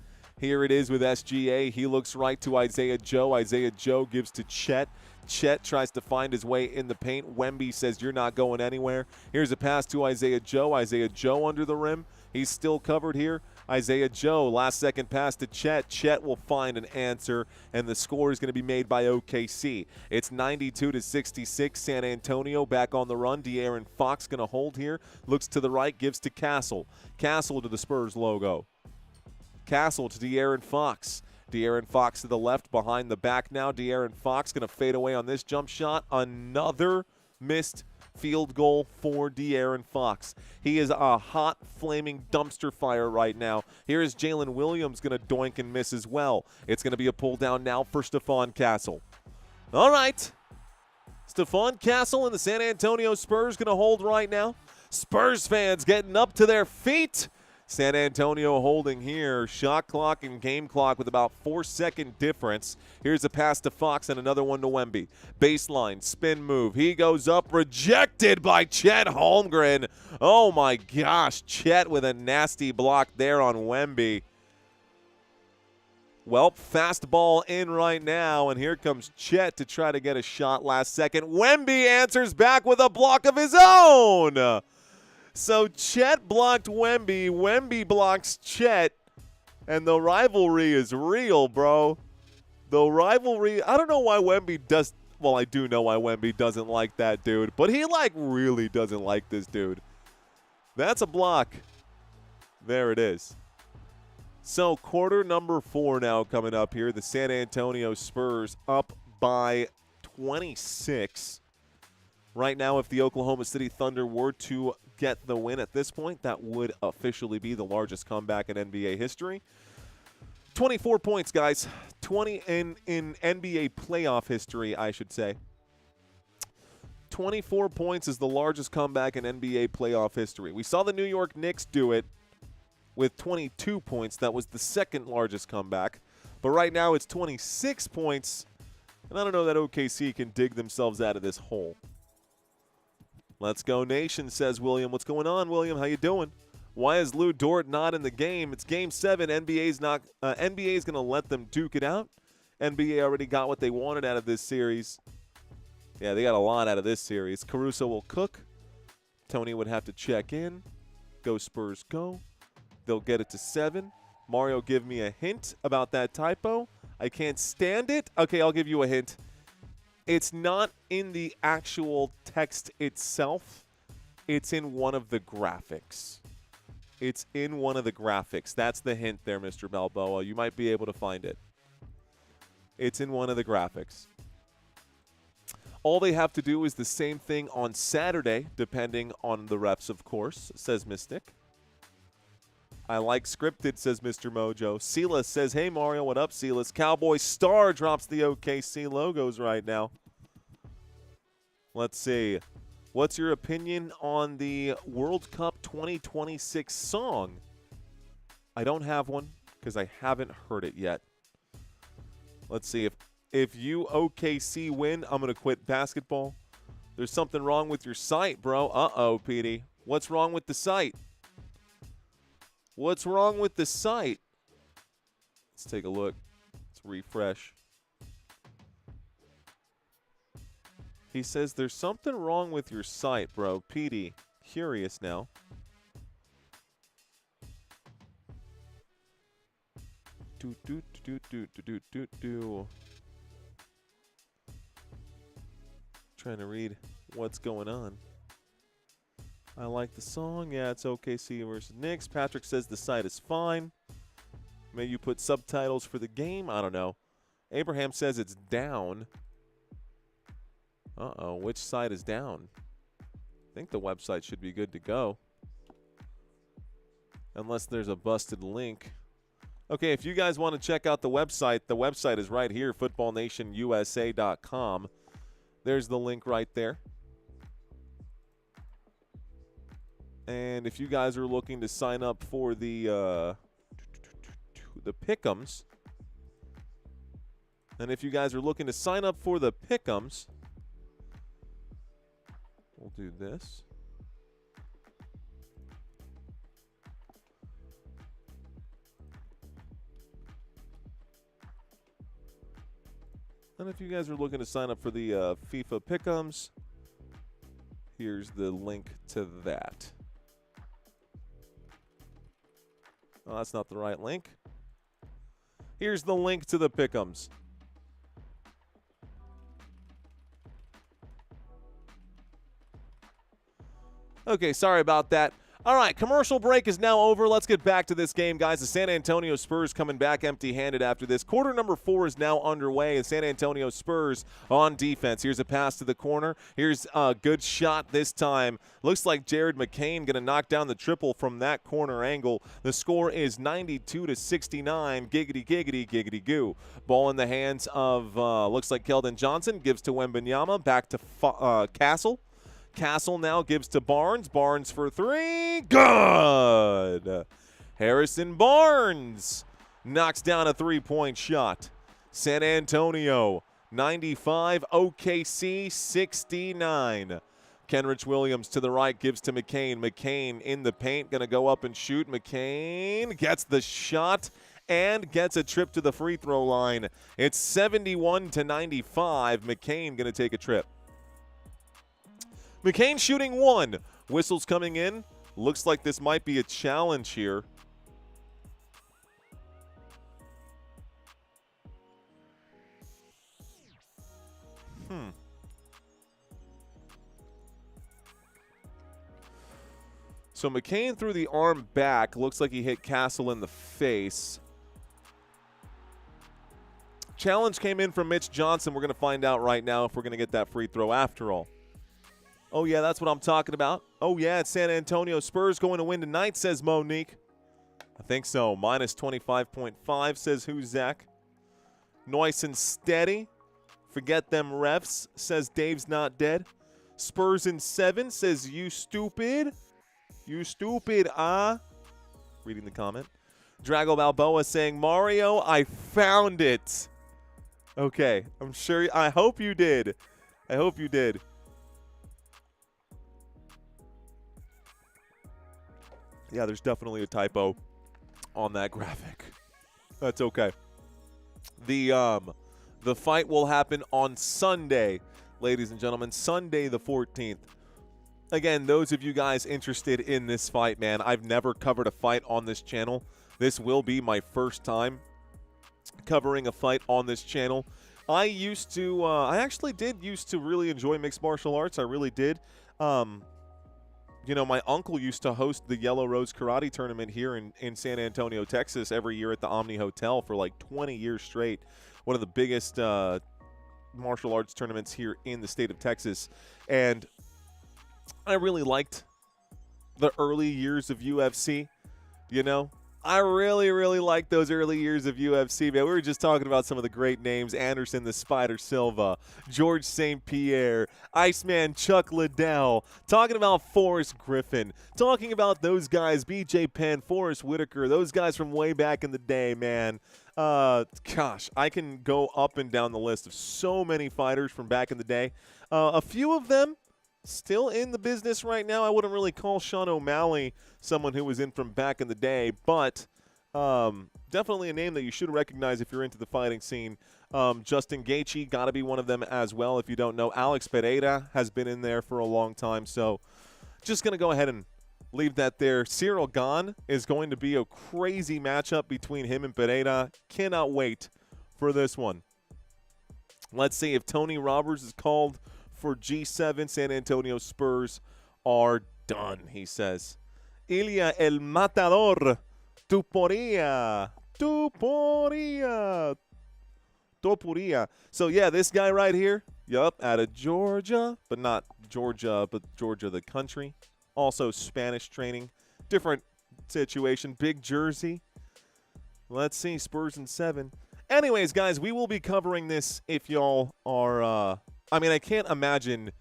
Here it is with SGA. He looks right to Isaiah Joe. Isaiah Joe gives to Chet. Chet tries to find his way in the paint. Wemby says, "You're not going anywhere." Here's a pass to Isaiah Joe. Isaiah Joe under the rim. He's still covered here. Isaiah Joe, last second pass to Chet. Chet will find an answer, and the score is going to be made by OKC. It's 92-66. San Antonio back on the run. De'Aaron Fox going to hold here. Looks to the right, gives to Castle. Castle to the Spurs logo. Castle to De'Aaron Fox. De'Aaron Fox to the left, behind the back now. De'Aaron Fox going to fade away on this jump shot. Another missed field goal for De'Aaron Fox. He is a hot, flaming dumpster fire right now. Here is Jalen Williams going to doink and miss as well. It's going to be a pull down now for Stephon Castle. All right. Stephon Castle and the San Antonio Spurs going to hold right now. Spurs fans getting up to their feet. San Antonio holding here. Shot clock and game clock with about 4-second difference. Here's a pass to Fox and another one to Wemby. Baseline, spin move. He goes up, rejected by Chet Holmgren. Oh my gosh, Chet with a nasty block there on Wemby. Well, fast ball in right now, and here comes Chet to try to get a shot last second. Wemby answers back with a block of his own. So Chet blocked Wemby. Wemby blocks Chet. And the rivalry is real, bro. The rivalry. I don't know why Wemby does. Well, I do know why Wemby doesn't like that dude. But he, really doesn't like this dude. That's a block. There it is. So quarter number 4 now coming up here. The San Antonio Spurs up by 26. Right now, if the Oklahoma City Thunder were to get the win at this point, that would officially be the largest comeback in NBA history. 24 points, guys. 20 in NBA playoff history, I should say. 24 points is the largest comeback in NBA playoff history. We saw the New York Knicks do it with 22 points. That was the second largest comeback. But right now it's 26 points, and I don't know that OKC can dig themselves out of this hole. Let's go Nation, says William. What's going on, William? How you doing? Why is Lou Dort not in the game? It's Game 7. NBA's going to let them duke it out. NBA already got what they wanted out of this series. Yeah, they got a lot out of this series. Caruso will cook. Tony would have to check in. Go Spurs, go. They'll get it to 7. Mario, give me a hint about that typo. I can't stand it. Okay, I'll give you a hint. It's not in the actual text itself. It's in one of the graphics. It's in one of the graphics. That's the hint there, Mr. Balboa. You might be able to find it. It's in one of the graphics. All they have to do is the same thing on Saturday, depending on the refs, of course, says Mystic. I like scripted, says Mr. Mojo. Silas says, hey, Mario, what up, Silas? Cowboy Star drops the OKC logos right now. Let's see. What's your opinion on the World Cup 2026 song? I don't have one because I haven't heard it yet. Let's see. If you OKC win, I'm going to quit basketball. There's something wrong with your site, bro. Uh-oh, Petey. What's wrong with the site? What's wrong with the site? Let's take a look. Let's refresh. He says there's something wrong with your site, bro. Petey, curious now. Trying to read what's going on. I like the song. Yeah, it's OKC versus Knicks. Patrick says the site is fine. May you put subtitles for the game? I don't know. Abraham says it's down. Uh-oh, which side is down? I think the website should be good to go. Unless there's a busted link. Okay, if you guys want to check out the website is right here, footballnationusa.com. There's the link right there. And if you guys are looking to sign up for the Pick'ems, we'll do this. And if you guys are looking to sign up for the FIFA Pick'ems, here's the link to that. Oh, that's not the right link. Here's the link to the Pick'ems. Okay, sorry about that. All right, commercial break is now over. Let's get back to this game, guys. The San Antonio Spurs coming back empty-handed after this. Quarter number 4 is now underway, and San Antonio Spurs on defense. Here's a pass to the corner. Here's a good shot this time. Looks like Jared McCain going to knock down the triple from that corner angle. The score is 92-69. Giggity, giggity, giggity, goo. Ball in the hands of, looks like Keldon Johnson. Gives to Wembanyama. Back to Castle. Castle now gives to Barnes. Barnes for 3. Good. Harrison Barnes knocks down a three-point shot. San Antonio 95, OKC 69. Kenrich Williams to the right gives to McCain. McCain in the paint, going to go up and shoot. McCain gets the shot and gets a trip to the free throw line. It's 71-95. McCain going to take a trip. McCain shooting 1. Whistles coming in. Looks like this might be a challenge here. So McCain threw the arm back. Looks like he hit Castle in the face. Challenge came in from Mitch Johnson. We're going to find out right now if we're going to get that free throw after all. Oh, yeah, that's what I'm talking about. Oh, yeah, it's San Antonio Spurs going to win tonight, says Monique. I think so. Minus 25.5, says who's Zach. Nice and steady. Forget them refs, says Dave's not dead. Spurs in 7, says you stupid. You stupid, Reading the comment. Drago Balboa saying, Mario, I found it. Okay, I'm sure. I hope you did. I hope you did. Yeah, there's definitely a typo on that graphic. That's okay. The fight will happen on Sunday, ladies and gentlemen. Sunday the 14th. Again, those of you guys interested in this fight, man, I've never covered a fight on this channel. This will be my first time covering a fight on this channel. I actually did used to really enjoy mixed martial arts. I really did. You know, my uncle used to host the Yellow Rose Karate Tournament here in San Antonio, Texas, every year at the Omni Hotel for like 20 years straight. One of the biggest martial arts tournaments here in the state of Texas. And I really liked the early years of UFC, you know. I really, really like those early years of UFC, man. We were just talking about some of the great names. Anderson the Spider Silva, George St. Pierre, Iceman Chuck Liddell, talking about Forrest Griffin, talking about those guys, B.J. Penn, Forrest Whitaker, those guys from way back in the day, man. Gosh, I can go up and down the list of so many fighters from back in the day. A few of them still in the business right now. I wouldn't really call Sean O'Malley someone who was in from back in the day, but definitely a name that you should recognize if you're into the fighting scene. Justin Gaethje, got to be one of them as well if you don't know. Alex Pereira has been in there for a long time, so just going to go ahead and leave that there. Cyril Gane is going to be a crazy matchup between him and Pereira. Cannot wait for this one. Let's see if Tony Roberts is called for G7. San Antonio Spurs are done, he says. Ilya El Matador Tuporia. So, yeah, this guy right here, yup, out of Georgia, but not Georgia, but Georgia the country. Also Spanish training. Different situation. Big jersey. Let's see, Spurs in 7. Anyways, guys, we will be covering this if y'all are I mean, I can't imagine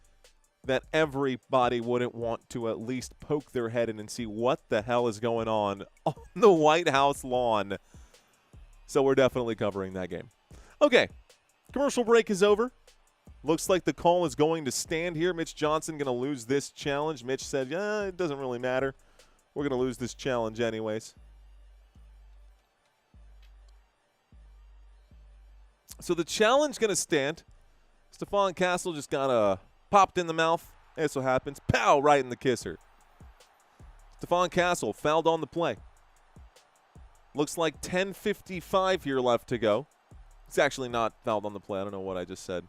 that everybody wouldn't want to at least poke their head in and see what the hell is going on the White House lawn. So we're definitely covering that game. Okay, commercial break is over. Looks like the call is going to stand here. Mitch Johnson going to lose this challenge. Mitch said, yeah, it doesn't really matter. We're going to lose this challenge anyways. So the challenge going to stand. Stephon Castle just got popped in the mouth. That's what happens. Pow, right in the kisser. Stephon Castle fouled on the play. Looks like 10:55 here left to go. It's actually not fouled on the play. I don't know what I just said.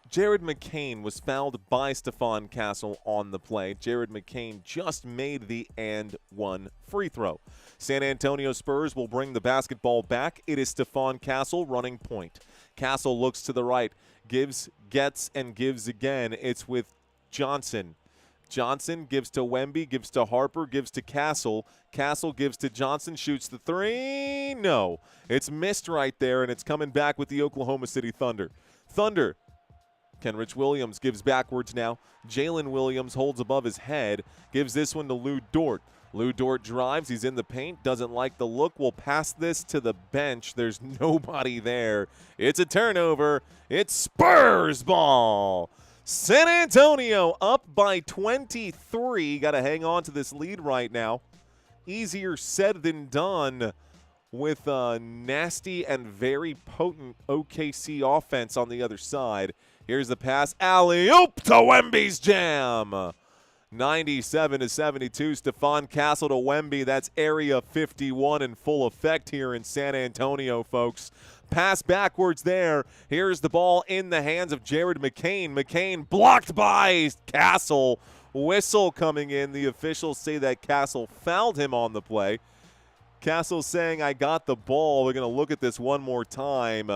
Jared McCain was fouled by Stephon Castle on the play. Jared McCain just made the and one free throw. San Antonio Spurs will bring the basketball back. It is Stephon Castle running point. Castle looks to the right, gives, gets, and gives again. It's with Johnson. Johnson gives to Wemby, gives to Harper, gives to Castle. Castle gives to Johnson, shoots the three. No, it's missed right there, and it's coming back with the Oklahoma City Thunder. Thunder. Kenrich Williams gives backwards now. Jalen Williams holds above his head, gives this one to Lou Dort. Lou Dort drives. He's in the paint. Doesn't like the look. Will pass this to the bench. There's nobody there. It's a turnover. It's Spurs ball. San Antonio up by 23. Got to hang on to this lead right now. Easier said than done with a nasty and very potent OKC offense on the other side. Here's the pass. Alley-oop to Wemby's jam. 97-72. Stephon Castle to Wemby. That's Area 51 in full effect here in San Antonio, folks. Pass backwards there. Here's the ball in the hands of Jared McCain. McCain blocked by Castle. Whistle coming in. The officials say that Castle fouled him on the play. Castle saying, I got the ball. We're going to look at this one more time.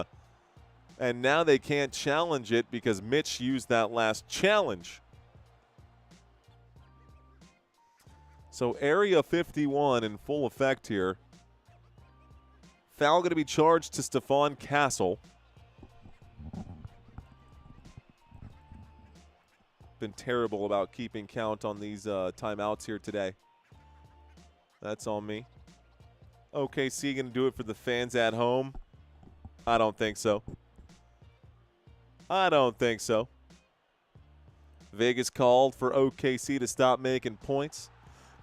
And now they can't challenge it because Mitch used that last challenge. So Area 51 in full effect here. Foul going to be charged to Stephon Castle. Been terrible about keeping count on these timeouts here today. That's on me. OKC going to do it for the fans at home? I don't think so. I don't think so. Vegas called for OKC to stop making points.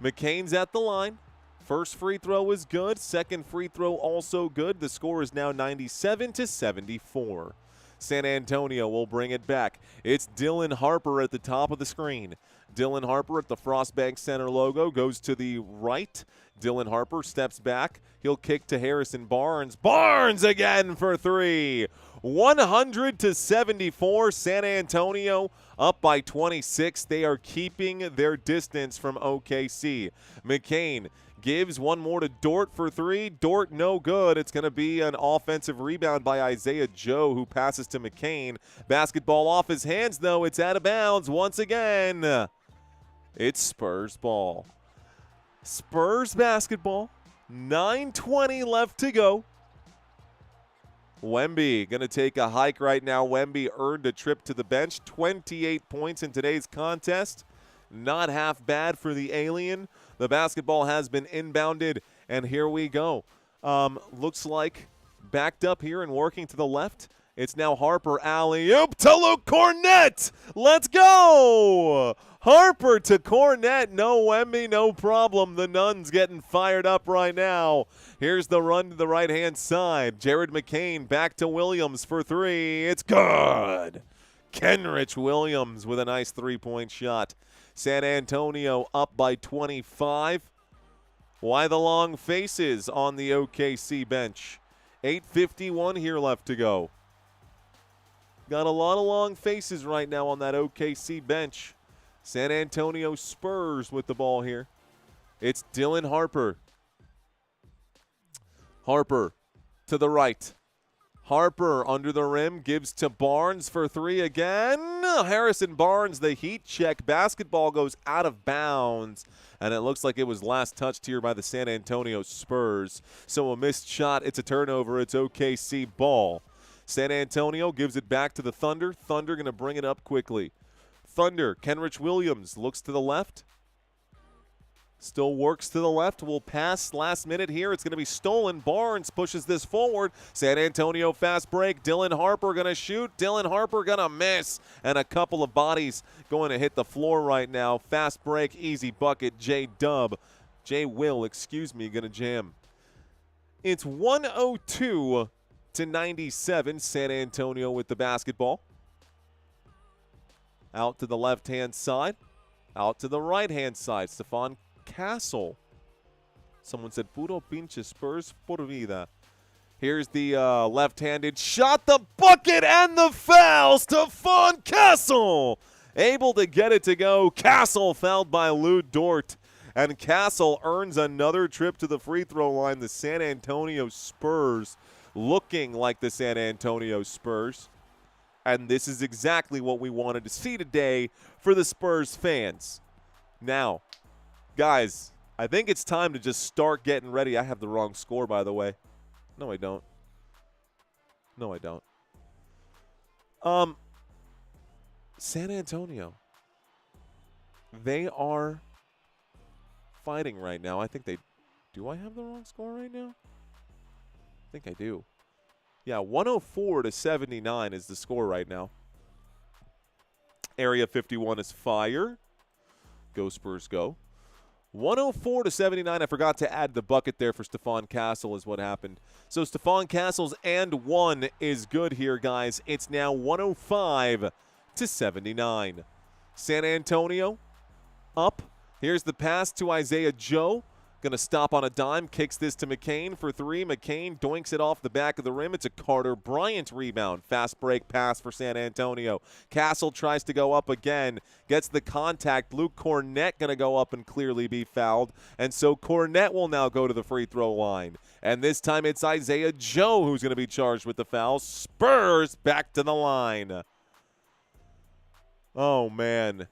McCain's at the line. First free throw is good. Second free throw also good. The score is now 97-74. San Antonio will bring it back. It's Dylan Harper at the top of the screen. Dylan Harper at the Paycom Center logo goes to the right. Dylan Harper steps back. He'll kick to Harrison Barnes. Barnes again for three. 100-74. San Antonio up by 26. They are keeping their distance from OKC. McCain gives one more to Dort for three. Dort no good. It's going to be an offensive rebound by Isaiah Joe, who passes to McCain. Basketball off his hands, though. It's out of bounds once again. It's Spurs ball. Spurs basketball. 9:20 left to go. Wemby going to take a hike right now. Wemby earned a trip to the bench. 28 points in today's contest. Not half bad for the alien. The basketball has been inbounded, and here we go. Looks like backed up here and working to the left. It's now Harper alley-oop to Luke Cornett. Let's go! Harper to Cornett. No Wemby, no problem. The Nuns getting fired up right now. Here's the run to the right-hand side. Jared McCain back to Williams for three. It's good. Kenrich Williams with a nice three-point shot. San Antonio up by 25. Why the long faces on the OKC bench? 8:51 here left to go. Got a lot of long faces right now on that OKC bench. San Antonio Spurs with the ball here. It's Dylan Harper. Harper to the right. Harper under the rim, gives to Barnes for three again. Harrison Barnes, the heat check. Basketball goes out of bounds, and it looks like it was last touched here by the San Antonio Spurs. So a missed shot. It's a turnover. It's OKC ball. San Antonio gives it back to the Thunder. Thunder going to bring it up quickly. Thunder, Kenrich Williams looks to the left. Still works to the left. Will pass last minute here. It's going to be stolen. Barnes pushes this forward. San Antonio fast break. Dylan Harper going to shoot. Dylan Harper going to miss. And a couple of bodies going to hit the floor right now. Fast break, easy bucket. Will, going to jam. It's 102-97. San Antonio with the basketball. Out to the left-hand side. Out to the right-hand side. Stephon Castle. Someone said, puro pinche Spurs por vida. Here's the left-handed shot, the bucket, and the foul. Stephon Castle able to get it to go. Castle fouled by Lou Dort. And Castle earns another trip to the free throw line. The San Antonio Spurs looking like the San Antonio Spurs. And this is exactly what we wanted to see today for the Spurs fans. Now, guys, I think it's time to just start getting ready. I have the wrong score, by the way. No, I don't. San Antonio. They are fighting right now. I think they – do I have the wrong score right now? I think I do. Yeah, 104-79 is the score right now. Area 51 is fire. Go Spurs, go. 104-79. I forgot to add the bucket there for Stephon Castle is what happened. So Stephon Castle's and one is good here, guys. It's now 105-79. San Antonio up. Here's the pass to Isaiah Joe. Going to stop on a dime, kicks this to McCain for three. McCain doinks it off the back of the rim. It's a Carter Bryant rebound. Fast break pass for San Antonio. Castle tries to go up again, gets the contact. Luke Cornett going to go up and clearly be fouled. And so Cornett will now go to the free throw line. And this time it's Isaiah Joe who's going to be charged with the foul. Spurs back to the line. Oh, man.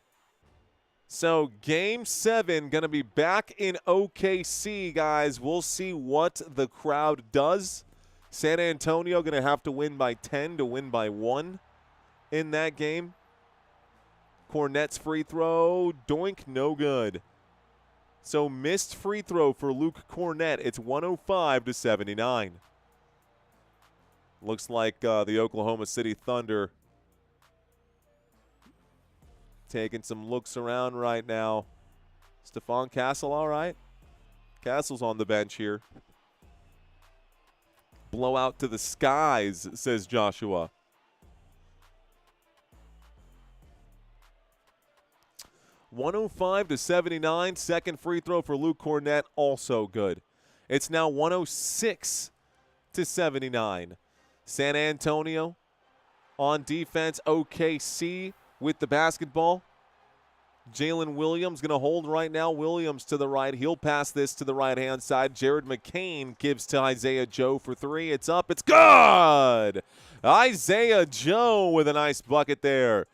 So Game 7 going to be back in OKC, guys. We'll see what the crowd does. San Antonio going to have to win by 10 to win by 1 in that game. Cornett's free throw, doink, no good. So missed free throw for Luke Cornett. It's 105-79. Looks like the Oklahoma City Thunder taking some looks around right now. Stephon Castle, all right. Castle's on the bench here. Blowout to the skies, says Joshua. (105-79). Second free throw for Luke Cornett, also good. It's now 106-79. San Antonio on defense. OKC with the basketball. Jalen Williams going to hold right now. Williams to the right. He'll pass this to the right-hand side. Jared McCain gives to Isaiah Joe for three. It's up. It's good. Isaiah Joe with a nice bucket there.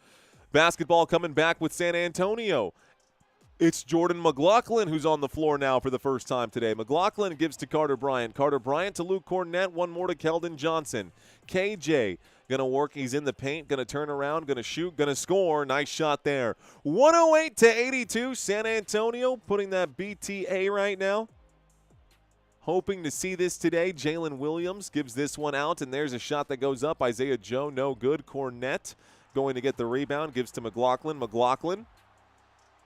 Basketball coming back with San Antonio. It's Jordan McLaughlin who's on the floor now for the first time today. McLaughlin gives to Carter Bryant. Carter Bryant to Luke Cornett. One more to Keldon Johnson. KJ going to work. He's in the paint. Going to turn around. Going to shoot. Going to score. Nice shot there. 108-82. San Antonio putting that BTA right now. Hoping to see this today. Jalen Williams gives this one out, and there's a shot that goes up. Isaiah Joe, no good. Cornett going to get the rebound. Gives to McLaughlin. McLaughlin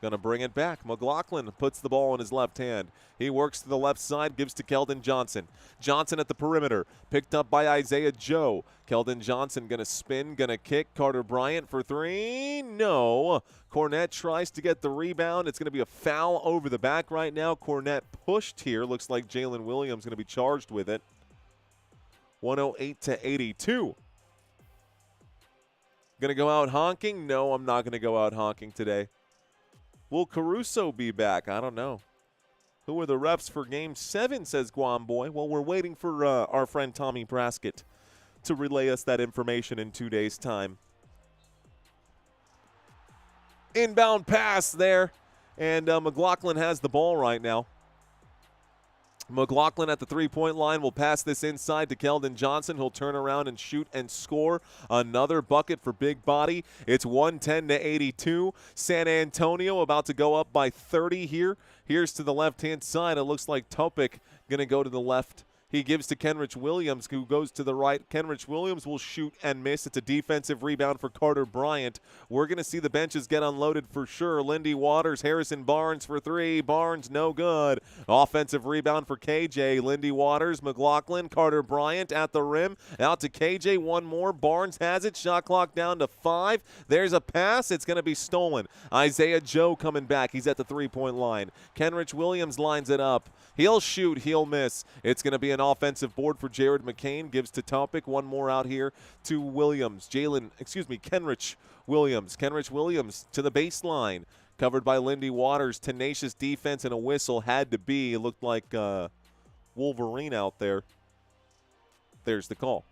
going to bring it back. McLaughlin puts the ball in his left hand. He works to the left side, gives to Keldon Johnson. Johnson at the perimeter, picked up by Isaiah Joe. Keldon Johnson going to spin, going to kick. Carter Bryant for three. No. Cornett tries to get the rebound. It's going to be a foul over the back right now. Cornett pushed here. Looks like Jalen Williams going to be charged with it. 108-82. Going to go out honking? No, I'm not going to go out honking today. Will Caruso be back? I don't know. Who are the refs for Game 7, says Guam Boy. Well, we're waiting for our friend Tommy Braskett to relay us that information in 2 days' time. Inbound pass there, and McLaughlin has the ball right now. McLaughlin at the three-point line will pass this inside to Keldon Johnson. He'll turn around and shoot and score. Another bucket for Big Body. It's 110-82. San Antonio about to go up by 30 here. Here's to the left-hand side. It looks like Topic going to go to the left. He gives to Kenrich Williams, who goes to the right. Kenrich Williams will shoot and miss. It's a defensive rebound for Carter Bryant. We're going to see the benches get unloaded for sure. Lindy Waters, Harrison Barnes for three. Barnes, no good. Offensive rebound for KJ. Lindy Waters, McLaughlin, Carter Bryant at the rim. Out to KJ, one more. Barnes has it. Shot clock down to 5. There's a pass. It's going to be stolen. Isaiah Joe coming back. He's at the three-point line. Kenrich Williams lines it up. He'll shoot. He'll miss. It's going to be an offensive board for Jared McCain. Gives to Topic. One more out here to Williams. Kenrich Williams. Kenrich Williams to the baseline. Covered by Lindy Waters. Tenacious defense and a whistle had to be. It looked like Wolverine out there. There's the call.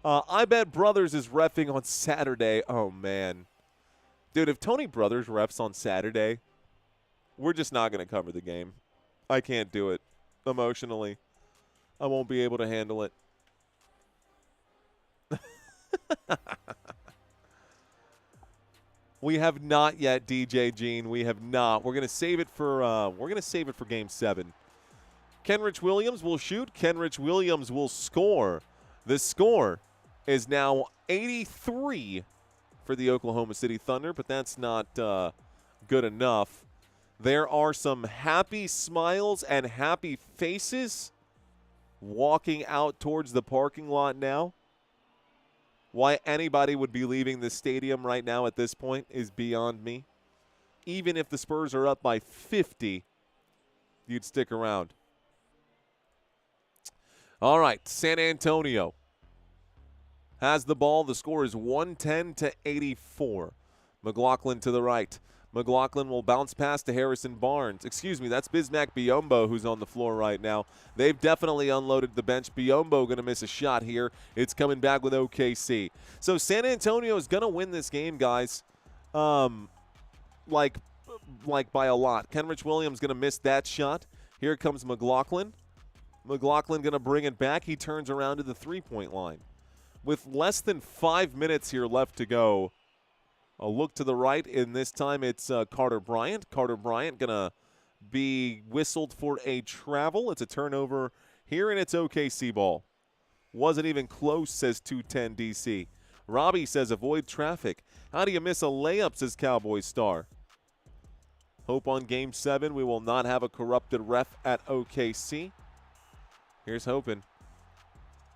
I Bet Brothers is reffing on Saturday. Oh, man. Dude, if Tony Brothers refs on Saturday, we're just not going to cover the game. I can't do it emotionally. I won't be able to handle it. We have not yet, DJ Gene. We have not. We're gonna save it for Game 7. Kenrich Williams will shoot. Kenrich Williams will score. The score is now 83 for the Oklahoma City Thunder, but that's not good enough. There are some happy smiles and happy faces walking out towards the parking lot now. Why anybody would be leaving the stadium right now at this point is beyond me. Even if the Spurs are up by 50, you'd stick around. All right, San Antonio has the ball. The score is 110-84. McLaughlin to the right. McLaughlin will bounce pass to Harrison Barnes. Excuse me, that's Bismack Biyombo who's on the floor right now. They've definitely unloaded the bench. Biyombo going to miss a shot here. It's coming back with OKC. So San Antonio is going to win this game, guys, like by a lot. Kenrich Williams going to miss that shot. Here comes McLaughlin. McLaughlin going to bring it back. He turns around to the three-point line. With less than 5 minutes here left to go, a look to the right, and this time it's Carter Bryant. Carter Bryant going to be whistled for a travel. It's a turnover here, and it's OKC ball. Wasn't even close, says 210 DC. Robbie says avoid traffic. How do you miss a layup, says Cowboys star. Hope on Game 7 we will not have a corrupted ref at OKC. Here's hoping.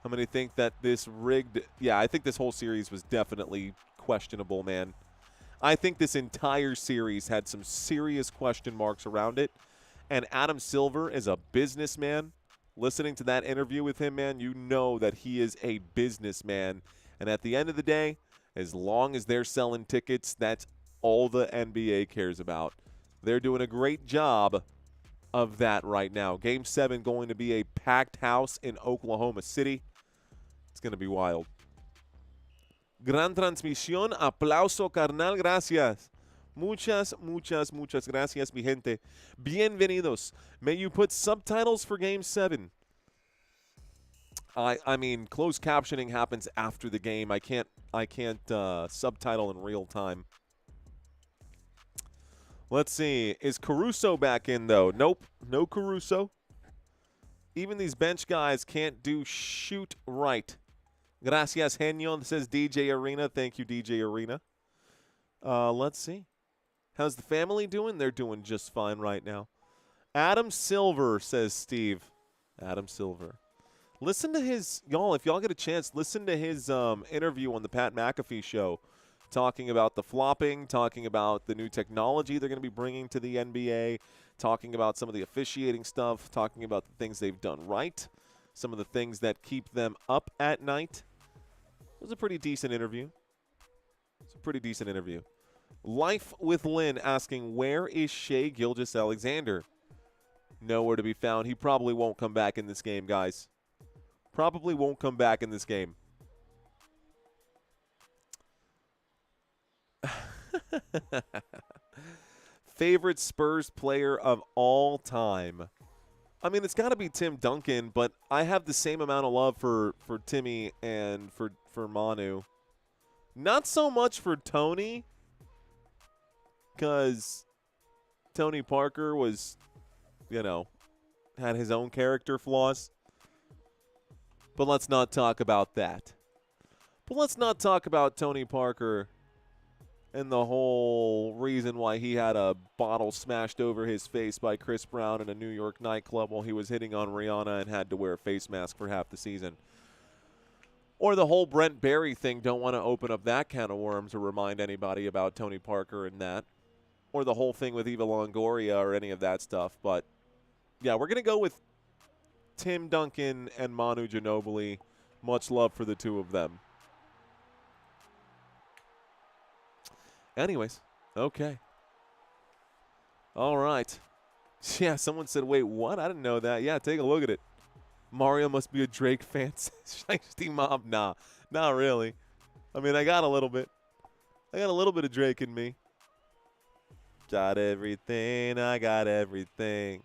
How many think that this rigged? Yeah, I think this whole series was definitely questionable, man. I think this entire series had some serious question marks around it. And Adam Silver is a businessman. Listening to that interview with him, man, you know that he is a businessman. And at the end of the day, as long as they're selling tickets, that's all the NBA cares about. They're doing a great job of that right now. Game 7 going to be a packed house in Oklahoma City. It's going to be wild. Gran transmisión, aplauso carnal, gracias. Muchas gracias, mi gente. Bienvenidos. May you put subtitles for Game 7. I mean, closed captioning happens after the game. I can't subtitle in real time. Let's see. Is Caruso back in, though? Nope. No Caruso. Even these bench guys can't do shoot right. Gracias, Henyon, says DJ Arena. Thank you, DJ Arena. Let's see. How's the family doing? They're doing just fine right now. Adam Silver, says Steve. Adam Silver. Listen to his, y'all, if y'all get a chance, listen to his interview on the Pat McAfee show, talking about the flopping, talking about the new technology they're going to be bringing to the NBA, talking about some of the officiating stuff, talking about the things they've done right, some of the things that keep them up at night. It was a pretty decent interview. It's a pretty decent interview. Life with Lynn asking, where is Shai Gilgeous-Alexander? Nowhere to be found. He probably won't come back in this game, guys. Probably won't come back in this game. Favorite Spurs player of all time? I mean, it's got to be Tim Duncan, but I have the same amount of love for Timmy and for Manu. Not so much for Tony, because Tony Parker was, you know, had his own character flaws. But let's not talk about that. But let's not talk about Tony Parker and the whole reason why he had a bottle smashed over his face by Chris Brown in a New York nightclub while he was hitting on Rihanna and had to wear a face mask for half the season. Or the whole Brent Barry thing. Don't want to open up that can of worms or remind anybody about Tony Parker and that. Or the whole thing with Eva Longoria or any of that stuff. But, yeah, we're going to go with Tim Duncan and Manu Ginobili. Much love for the two of them. Anyways, okay. All right. Yeah, someone said, wait, what? I didn't know that. Yeah, take a look at it. Mario must be a Drake fan. Shiesty Mob. Nah, not really. I mean, I got a little bit. I got a little bit of Drake in me. Got everything. I got everything.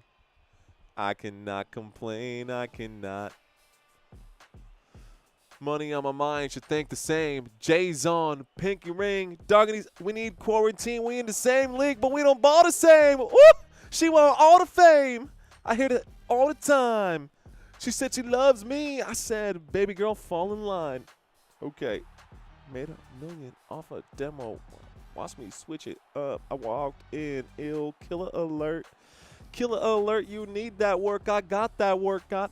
I cannot complain. I cannot. Money on my mind, should think the same. Jay's on, pinky ring, doggities. We need quarantine. We in the same league, but we don't ball the same. Woo! She want all the fame. I hear that all the time. She said she loves me. I said, baby girl, fall in line. Okay. Made $1 million off a demo. Watch me switch it up. I walked in, ill, killer alert. Killer alert, you need that work. I got that workout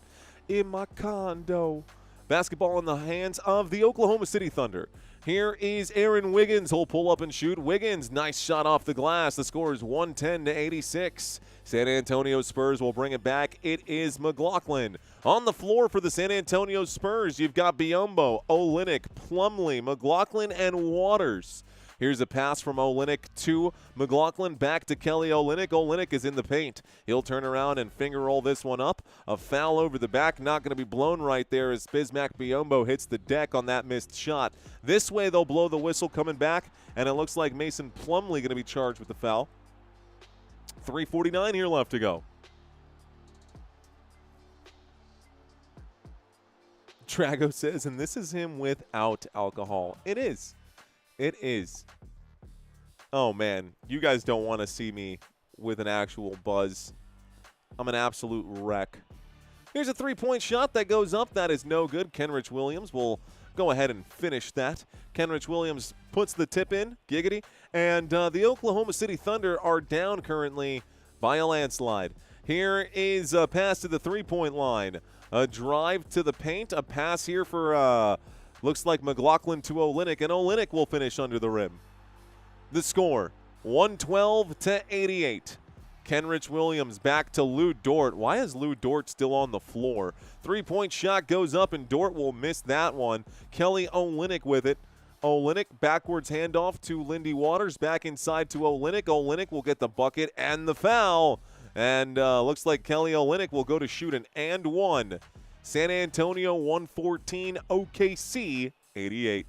in my condo. Basketball in the hands of the Oklahoma City Thunder. Here is Aaron Wiggins. He'll pull up and shoot. Wiggins, nice shot off the glass. The score is 110-86. San Antonio Spurs will bring it back. It is McLaughlin. On the floor for the San Antonio Spurs, you've got Biyombo, Olynyk, Plumlee, McLaughlin, and Waters. Here's a pass from Olynyk to McLaughlin, back to Kelly Olynyk. Olynyk is in the paint. He'll turn around and finger roll this one up. A foul over the back, not going to be blown right there as Bismack Biyombo hits the deck on that missed shot. This way they'll blow the whistle coming back, and it looks like Mason Plumlee going to be charged with the foul. 3:49 here left to go. Trago says, and this is him without alcohol. It is. It is. Oh, man. You guys don't want to see me with an actual buzz. I'm an absolute wreck. Here's a three-point shot that goes up. That is no good. Kenrich Williams will go ahead and finish that. Kenrich Williams puts the tip in. Giggity. And the Oklahoma City Thunder are down currently by a landslide. Here is a pass to the three-point line. A drive to the paint. A pass here for... looks like McLaughlin to Olynyk, and Olynyk will finish under the rim. The score, 112-88. Kenrich Williams back to Lou Dort. Why is Lou Dort still on the floor? Three-point shot goes up, and Dort will miss that one. Kelly Olynyk with it. Olynyk, backwards handoff to Lindy Waters. Back inside to Olynyk. Olynyk will get the bucket and the foul. And looks like Kelly Olynyk will go to shoot an and one. San Antonio 114, OKC 88.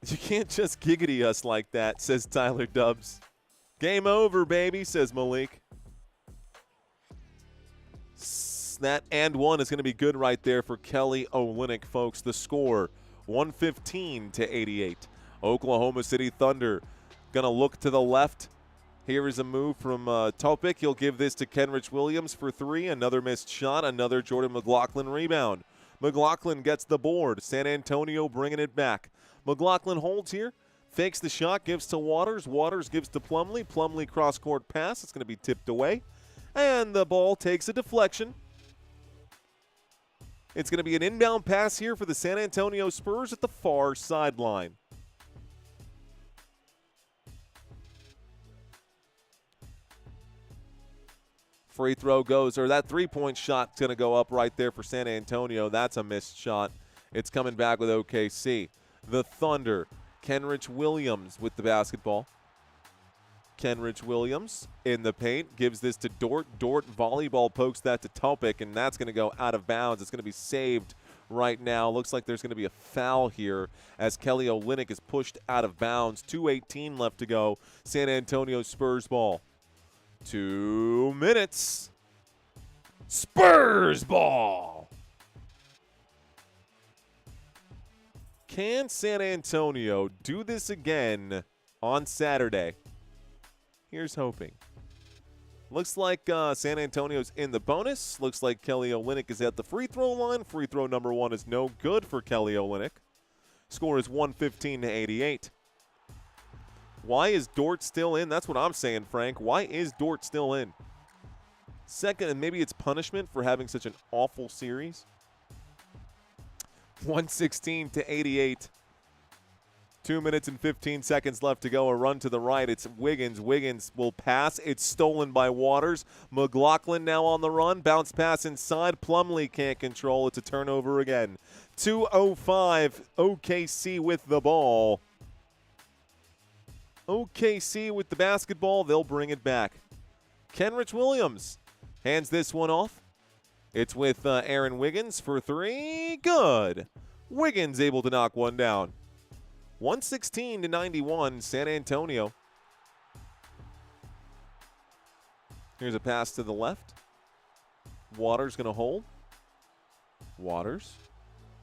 You can't just giggity us like that, says Tyler Dubs. Game over, baby, says Malik. That and one is going to be good right there for Kelly Olynyk, folks. The score, 115-88. Oklahoma City Thunder going to look to the left. Here is a move from Topic. He'll give this to Kenrich Williams for three. Another missed shot. Another Jordan McLaughlin rebound. McLaughlin gets the board. San Antonio bringing it back. McLaughlin holds here. Fakes the shot. Gives to Waters. Waters gives to Plumlee. Plumlee cross-court pass. It's going to be tipped away. And the ball takes a deflection. It's going to be an inbound pass here for the San Antonio Spurs at the far sideline. Free throw goes, or that three-point shot's going to go up right there for San Antonio. That's a missed shot. It's coming back with OKC. The Thunder, Kenrich Williams with the basketball. Kenrich Williams in the paint, gives this to Dort. Dort volleyball pokes that to Topic, and that's going to go out of bounds. It's going to be saved right now. Looks like there's going to be a foul here as Kelly Olynyk is pushed out of bounds. 2:18 left to go. San Antonio Spurs ball. 2 minutes. Spurs ball. Can San Antonio do this again on Saturday? Here's hoping. Looks like San Antonio's in the bonus. Looks like Kelly Olynyk is at the free throw line. Free throw number one is no good for Kelly Olynyk. Score is 115-88. Why is Dort still in? That's what I'm saying, Frank. Why is Dort still in? Second, and maybe it's punishment for having such an awful series. 116-88. 2 minutes and 15 seconds left to go. A run to the right. It's Wiggins. Wiggins will pass. It's stolen by Waters. McLaughlin now on the run. Bounce pass inside. Plumlee can't control. It's a turnover again. 2:05. OKC with the ball. OKC with the basketball. They'll bring it back. Kenrich Williams hands this one off. It's with Aaron Wiggins for three. Good. Wiggins able to knock one down. 116-91, San Antonio. Here's a pass to the left. Waters going to hold. Waters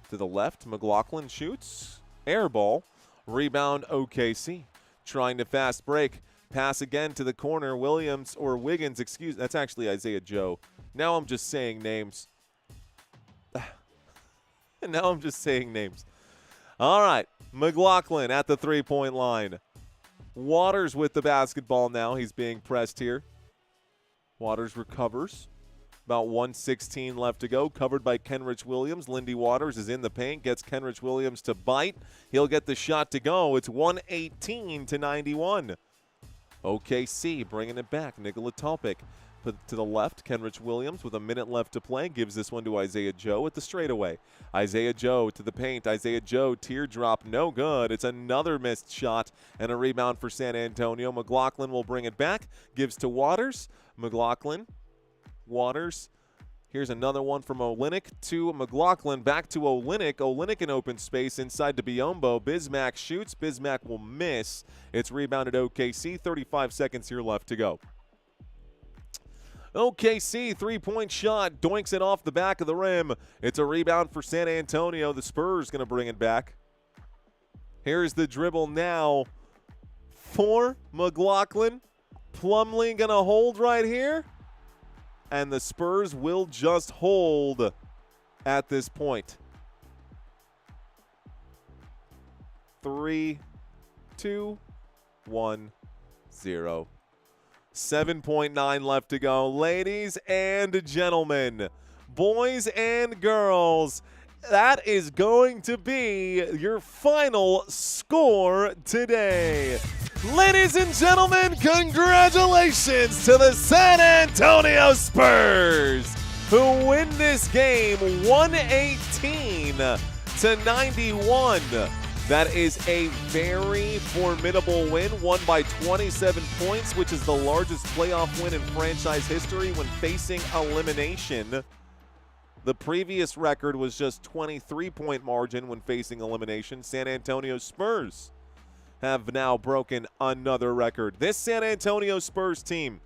to the left. McLaughlin shoots. Air ball. Rebound OKC. Trying to fast break. Pass again to the corner. Williams or Wiggins, excuse. That's actually Isaiah Joe. Now I'm just saying names. Now I'm just saying names. All right. McLaughlin at the three-point line. Waters with the basketball now. He's being pressed here. Waters recovers. About 1:16 left to go. Covered by Kenrich Williams. Lindy Waters is in the paint. Gets Kenrich Williams to bite. He'll get the shot to go. It's 118-91. OKC bringing it back. Nikola Topic to the left. Kenrich Williams with a minute left to play. Gives this one to Isaiah Joe at the straightaway. Isaiah Joe to the paint. Isaiah Joe, teardrop, no good. It's another missed shot and a rebound for San Antonio. McLaughlin will bring it back. Gives to Waters. McLaughlin. Waters. Here's another one from Olynyk to McLaughlin. Back to Olynyk. Olynyk in open space inside to Biyombo. Bismack shoots. Bismack will miss. It's rebounded OKC. 35 seconds here left to go. OKC, three-point shot. Doinks it off the back of the rim. It's a rebound for San Antonio. The Spurs going to bring it back. Here's the dribble now for McLaughlin. Plumlee going to hold right here. And the Spurs will just hold at this point. 3, 2, 1, 0. 7.9 left to go. Ladies and gentlemen, boys and girls, that is going to be your final score today. Ladies and gentlemen, congratulations to the San Antonio Spurs, who win this game 118-91. That is a very formidable win, won by 27 points, which is the largest playoff win in franchise history when facing elimination. The previous record was just 23-point margin when facing elimination. San Antonio Spurs have now broken another record. This San Antonio Spurs team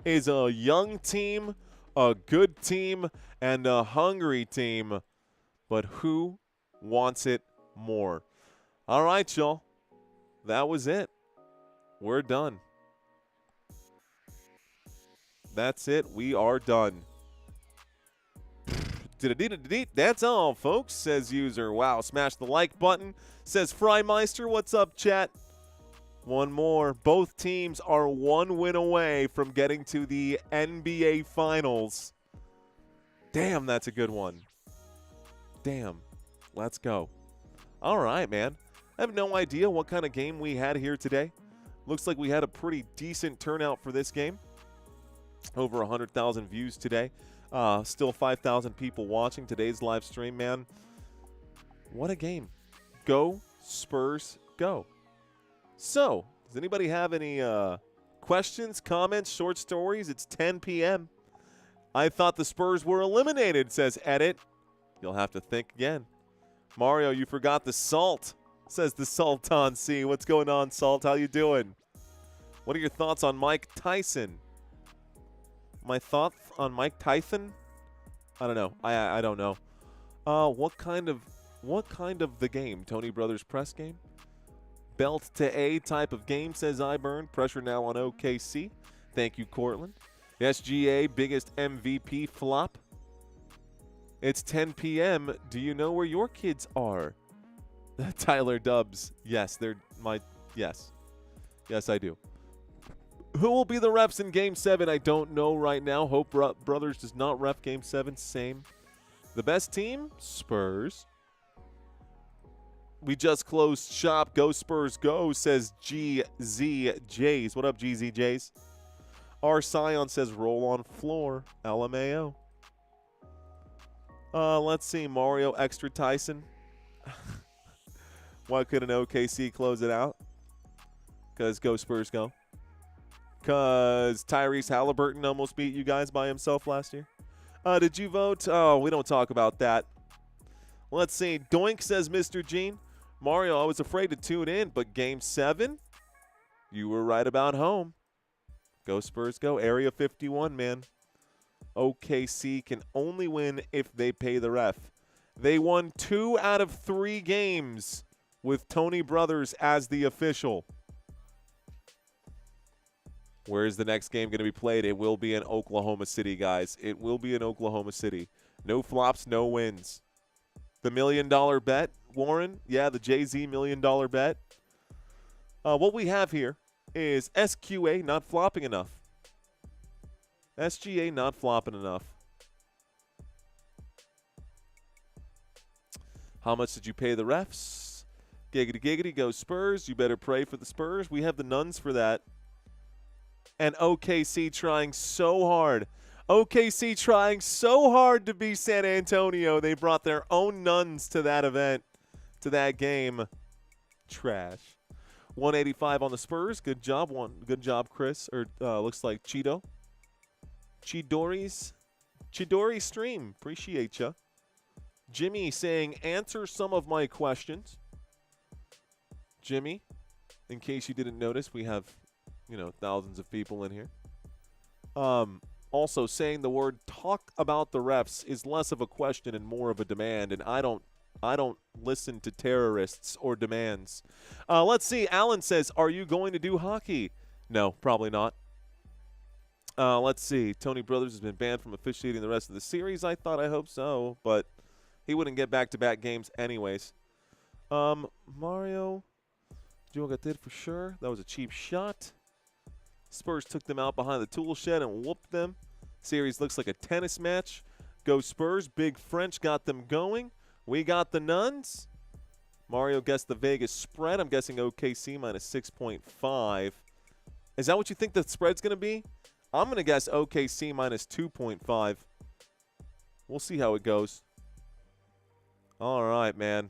is a young team, a good team, and a hungry team. But who wants it more? All right, y'all. That was it. We're done. That's it. We are done. That's all, folks, says user. Wow, smash the like button. Says Frymeister, what's up, chat? One more. Both teams are one win away from getting to the NBA Finals. Damn, that's a good one. Damn. Let's go. All right, man. I have no idea what kind of game we had here today. Looks like we had a pretty decent turnout for this game. Over 100,000 views today. Still 5,000 people watching today's live stream, man. What a game. Go, Spurs, go. So, does anybody have any questions, comments, short stories? It's 10 p.m. I thought the Spurs were eliminated, says Edit. You'll have to think again. Mario, you forgot the salt, says the Sultan C. What's going on, Salt? How you doing? What are your thoughts on Mike Tyson? My thought on Mike Tyson? I don't know. I don't know. What kind of the game? Tony Brothers press game? Belt to A type of game, says iBurn. Pressure now on OKC. Thank you, Cortland. SGA, biggest MVP flop. It's 10 p.m. Do you know where your kids are? Tyler Dubs. Yes, yes. Yes, I do. Who will be the refs in Game 7? I don't know right now. Hope Brothers does not ref Game 7. Same. The best team? Spurs. We just closed shop. Go Spurs, go, says GZJs. What up, GZJs? R. Scion says roll on floor. LMAO. Let's see. Mario Extra Tyson. Why couldn't OKC close it out? Because go Spurs, go. Because Tyrese Halliburton almost beat you guys by himself last year. Did you vote? Oh, we don't talk about that. Let's see. Doink, says Mr. Gene. Mario, I was afraid to tune in, but Game 7, you were right about home. Go Spurs, go. Area 51, man. OKC can only win if they pay the ref. They won 2 out of 3 games with Tony Brothers as the official. Where is the next game going to be played? It will be in Oklahoma City, guys. It will be in Oklahoma City. No flops, no wins. The $1 million bet, Warren. Yeah, the Jay-Z $1 million bet. What we have here is SQA not flopping enough. SGA not flopping enough. How much did you pay the refs? Giggity, giggity, go Spurs. You better pray for the Spurs. We have the nuns for that. And OKC trying so hard. OKC trying so hard to beat San Antonio. They brought their own nuns to that event, to that game. Trash. 185 on the Spurs. Good job. Good job, Chris. Or looks like Cheeto. Chidori stream. Appreciate ya. Jimmy saying, answer some of my questions. Jimmy, in case you didn't notice, we have, thousands of people in here. Also saying the word talk about the refs is less of a question and more of a demand, and I don't listen to terrorists or demands. Let's see. Alan says, are you going to do hockey? No, probably not. Let's see. Tony Brothers has been banned from officiating the rest of the series. I hope so, but he wouldn't get back-to-back games anyways. Mario, Jogatir for sure. That was a cheap shot. Spurs took them out behind the tool shed and whooped them. Series looks like a tennis match. Go Spurs. Big French got them going. We got the nuns. Mario guessed the Vegas spread. I'm guessing OKC minus 6.5. Is that what you think the spread's going to be? I'm going to guess OKC minus 2.5. We'll see how it goes. All right, man.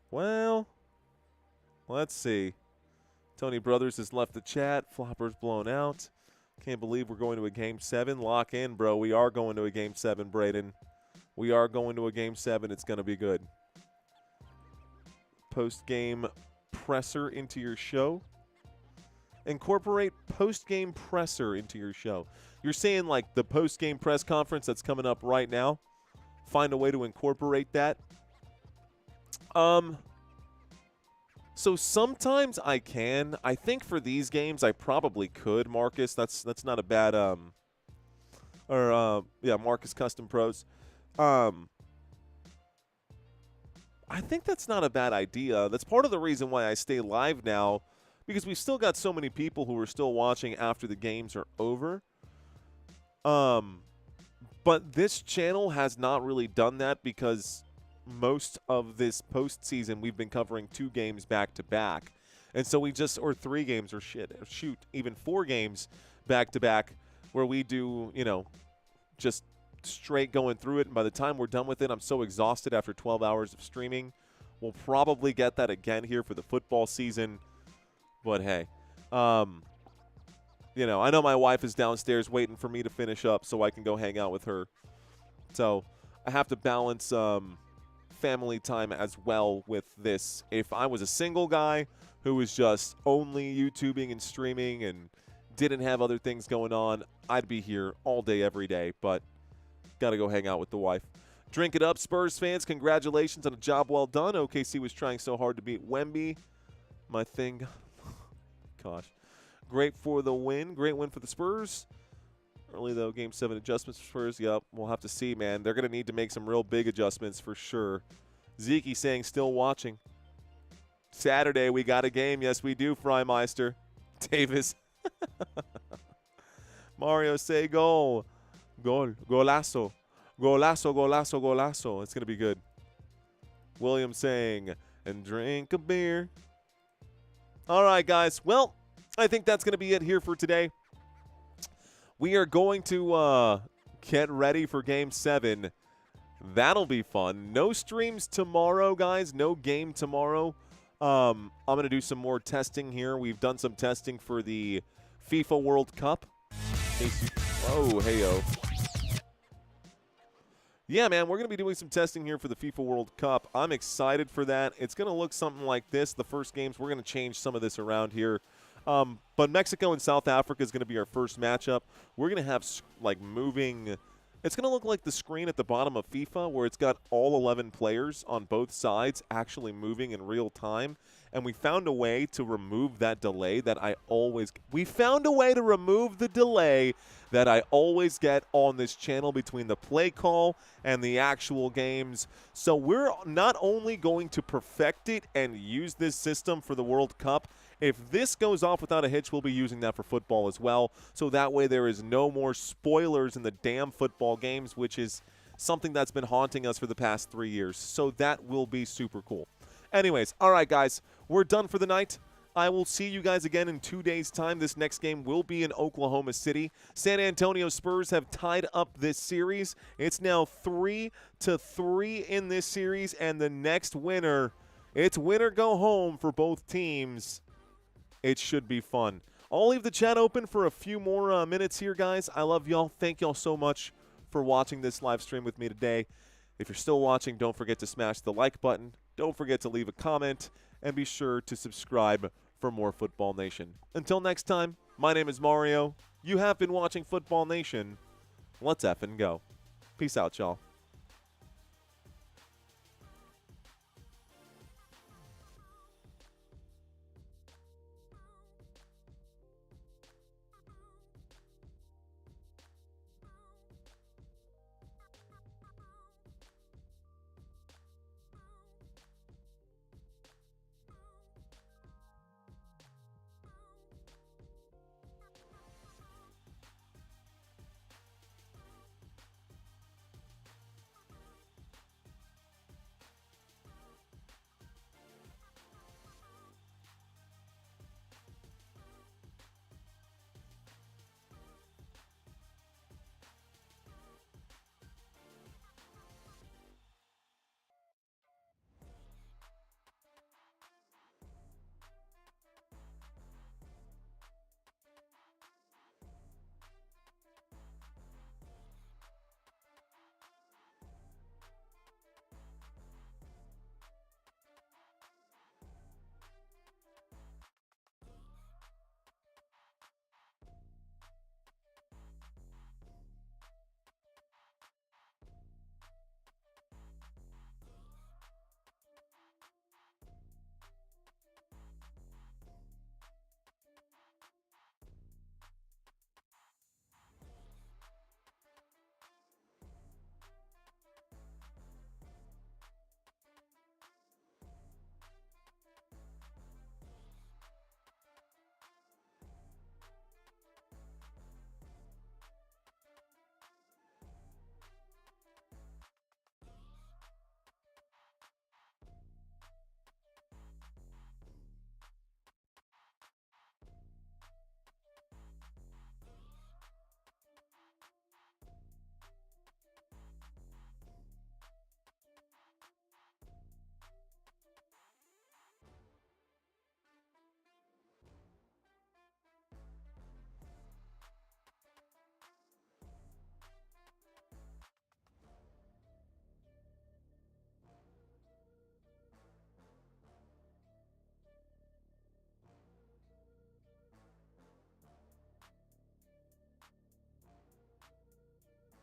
Well, let's see. Tony Brothers has left the chat. Flopper's blown out. Can't believe we're going to a Game 7. Lock in, bro. We are going to a Game 7, Braden. We are going to a Game 7. It's going to be good. Post-game presser into your show. Incorporate post-game presser into your show. You're saying like the post-game press conference that's coming up right now? Find a way to incorporate that? So sometimes I can. I think for these games I probably could, Marcus. That's not a bad Marcus Custom Pros. I think that's not a bad idea. That's part of the reason why I stay live now, because we've still got so many people who are still watching after the games are over. But this channel has not really done that because most of this postseason we've been covering 2 games back-to-back. And so or 3 games even 4 games back-to-back where we do, just straight going through it. And by the time we're done with it, I'm so exhausted after 12 hours of streaming. We'll probably get that again here for the football season. But hey, I know my wife is downstairs waiting for me to finish up so I can go hang out with her. So I have to balance family time as well with this. If I was a single guy who was just only YouTubing and streaming and didn't have other things going on, I'd be here all day, every day. But got to go hang out with the wife. Drink it up, Spurs fans. Congratulations on a job well done. OKC was trying so hard to beat Wemby. My thing. Gosh. Great for the win. Great win for the Spurs. Early, though, Game 7 adjustments for Spurs. Yep, we'll have to see, man. They're going to need to make some real big adjustments for sure. Zeke saying still watching. Saturday, we got a game. Yes, we do, Freimeister. Davis. Mario say goal. Goal. Golazo. Golazo, golazo, golazo. It's going to be good. William saying, and drink a beer. All right, guys. Well, I think that's going to be it here for today. We are going to get ready for Game 7. That'll be fun. No streams tomorrow, guys. No game tomorrow. I'm going to do some more testing here. We've done some testing for the FIFA World Cup. Oh, hey-o. Yeah, man, we're going to be doing some testing here for the FIFA World Cup. I'm excited for that. It's going to look something like this. The first games, we're going to change some of this around here. But Mexico and South Africa is going to be our first matchup. We're going to have, like, moving – it's going to look like the screen at the bottom of FIFA where it's got all 11 players on both sides actually moving in real time. And we found a way to remove that delay that I always – we found a way to remove the delay that I always get on this channel between the play call and the actual games. So we're not only going to perfect it and use this system for the World Cup, if this goes off without a hitch, we'll be using that for football as well. So that way there is no more spoilers in the damn football games, which is something that's been haunting us for the past 3 years. So that will be super cool. Anyways, all right, guys, we're done for the night. I will see you guys again in 2 days' time. This next game will be in Oklahoma City. San Antonio Spurs have tied up this series. It's now 3-3 in this series, and the next winner, it's win or go home for both teams. It should be fun. I'll leave the chat open for a few more minutes here, guys. I love y'all. Thank y'all so much for watching this live stream with me today. If you're still watching, don't forget to smash the like button. Don't forget to leave a comment, and be sure to subscribe for more Football Nation. Until next time, my name is Mario. You have been watching Football Nation. Let's effing go. Peace out, y'all.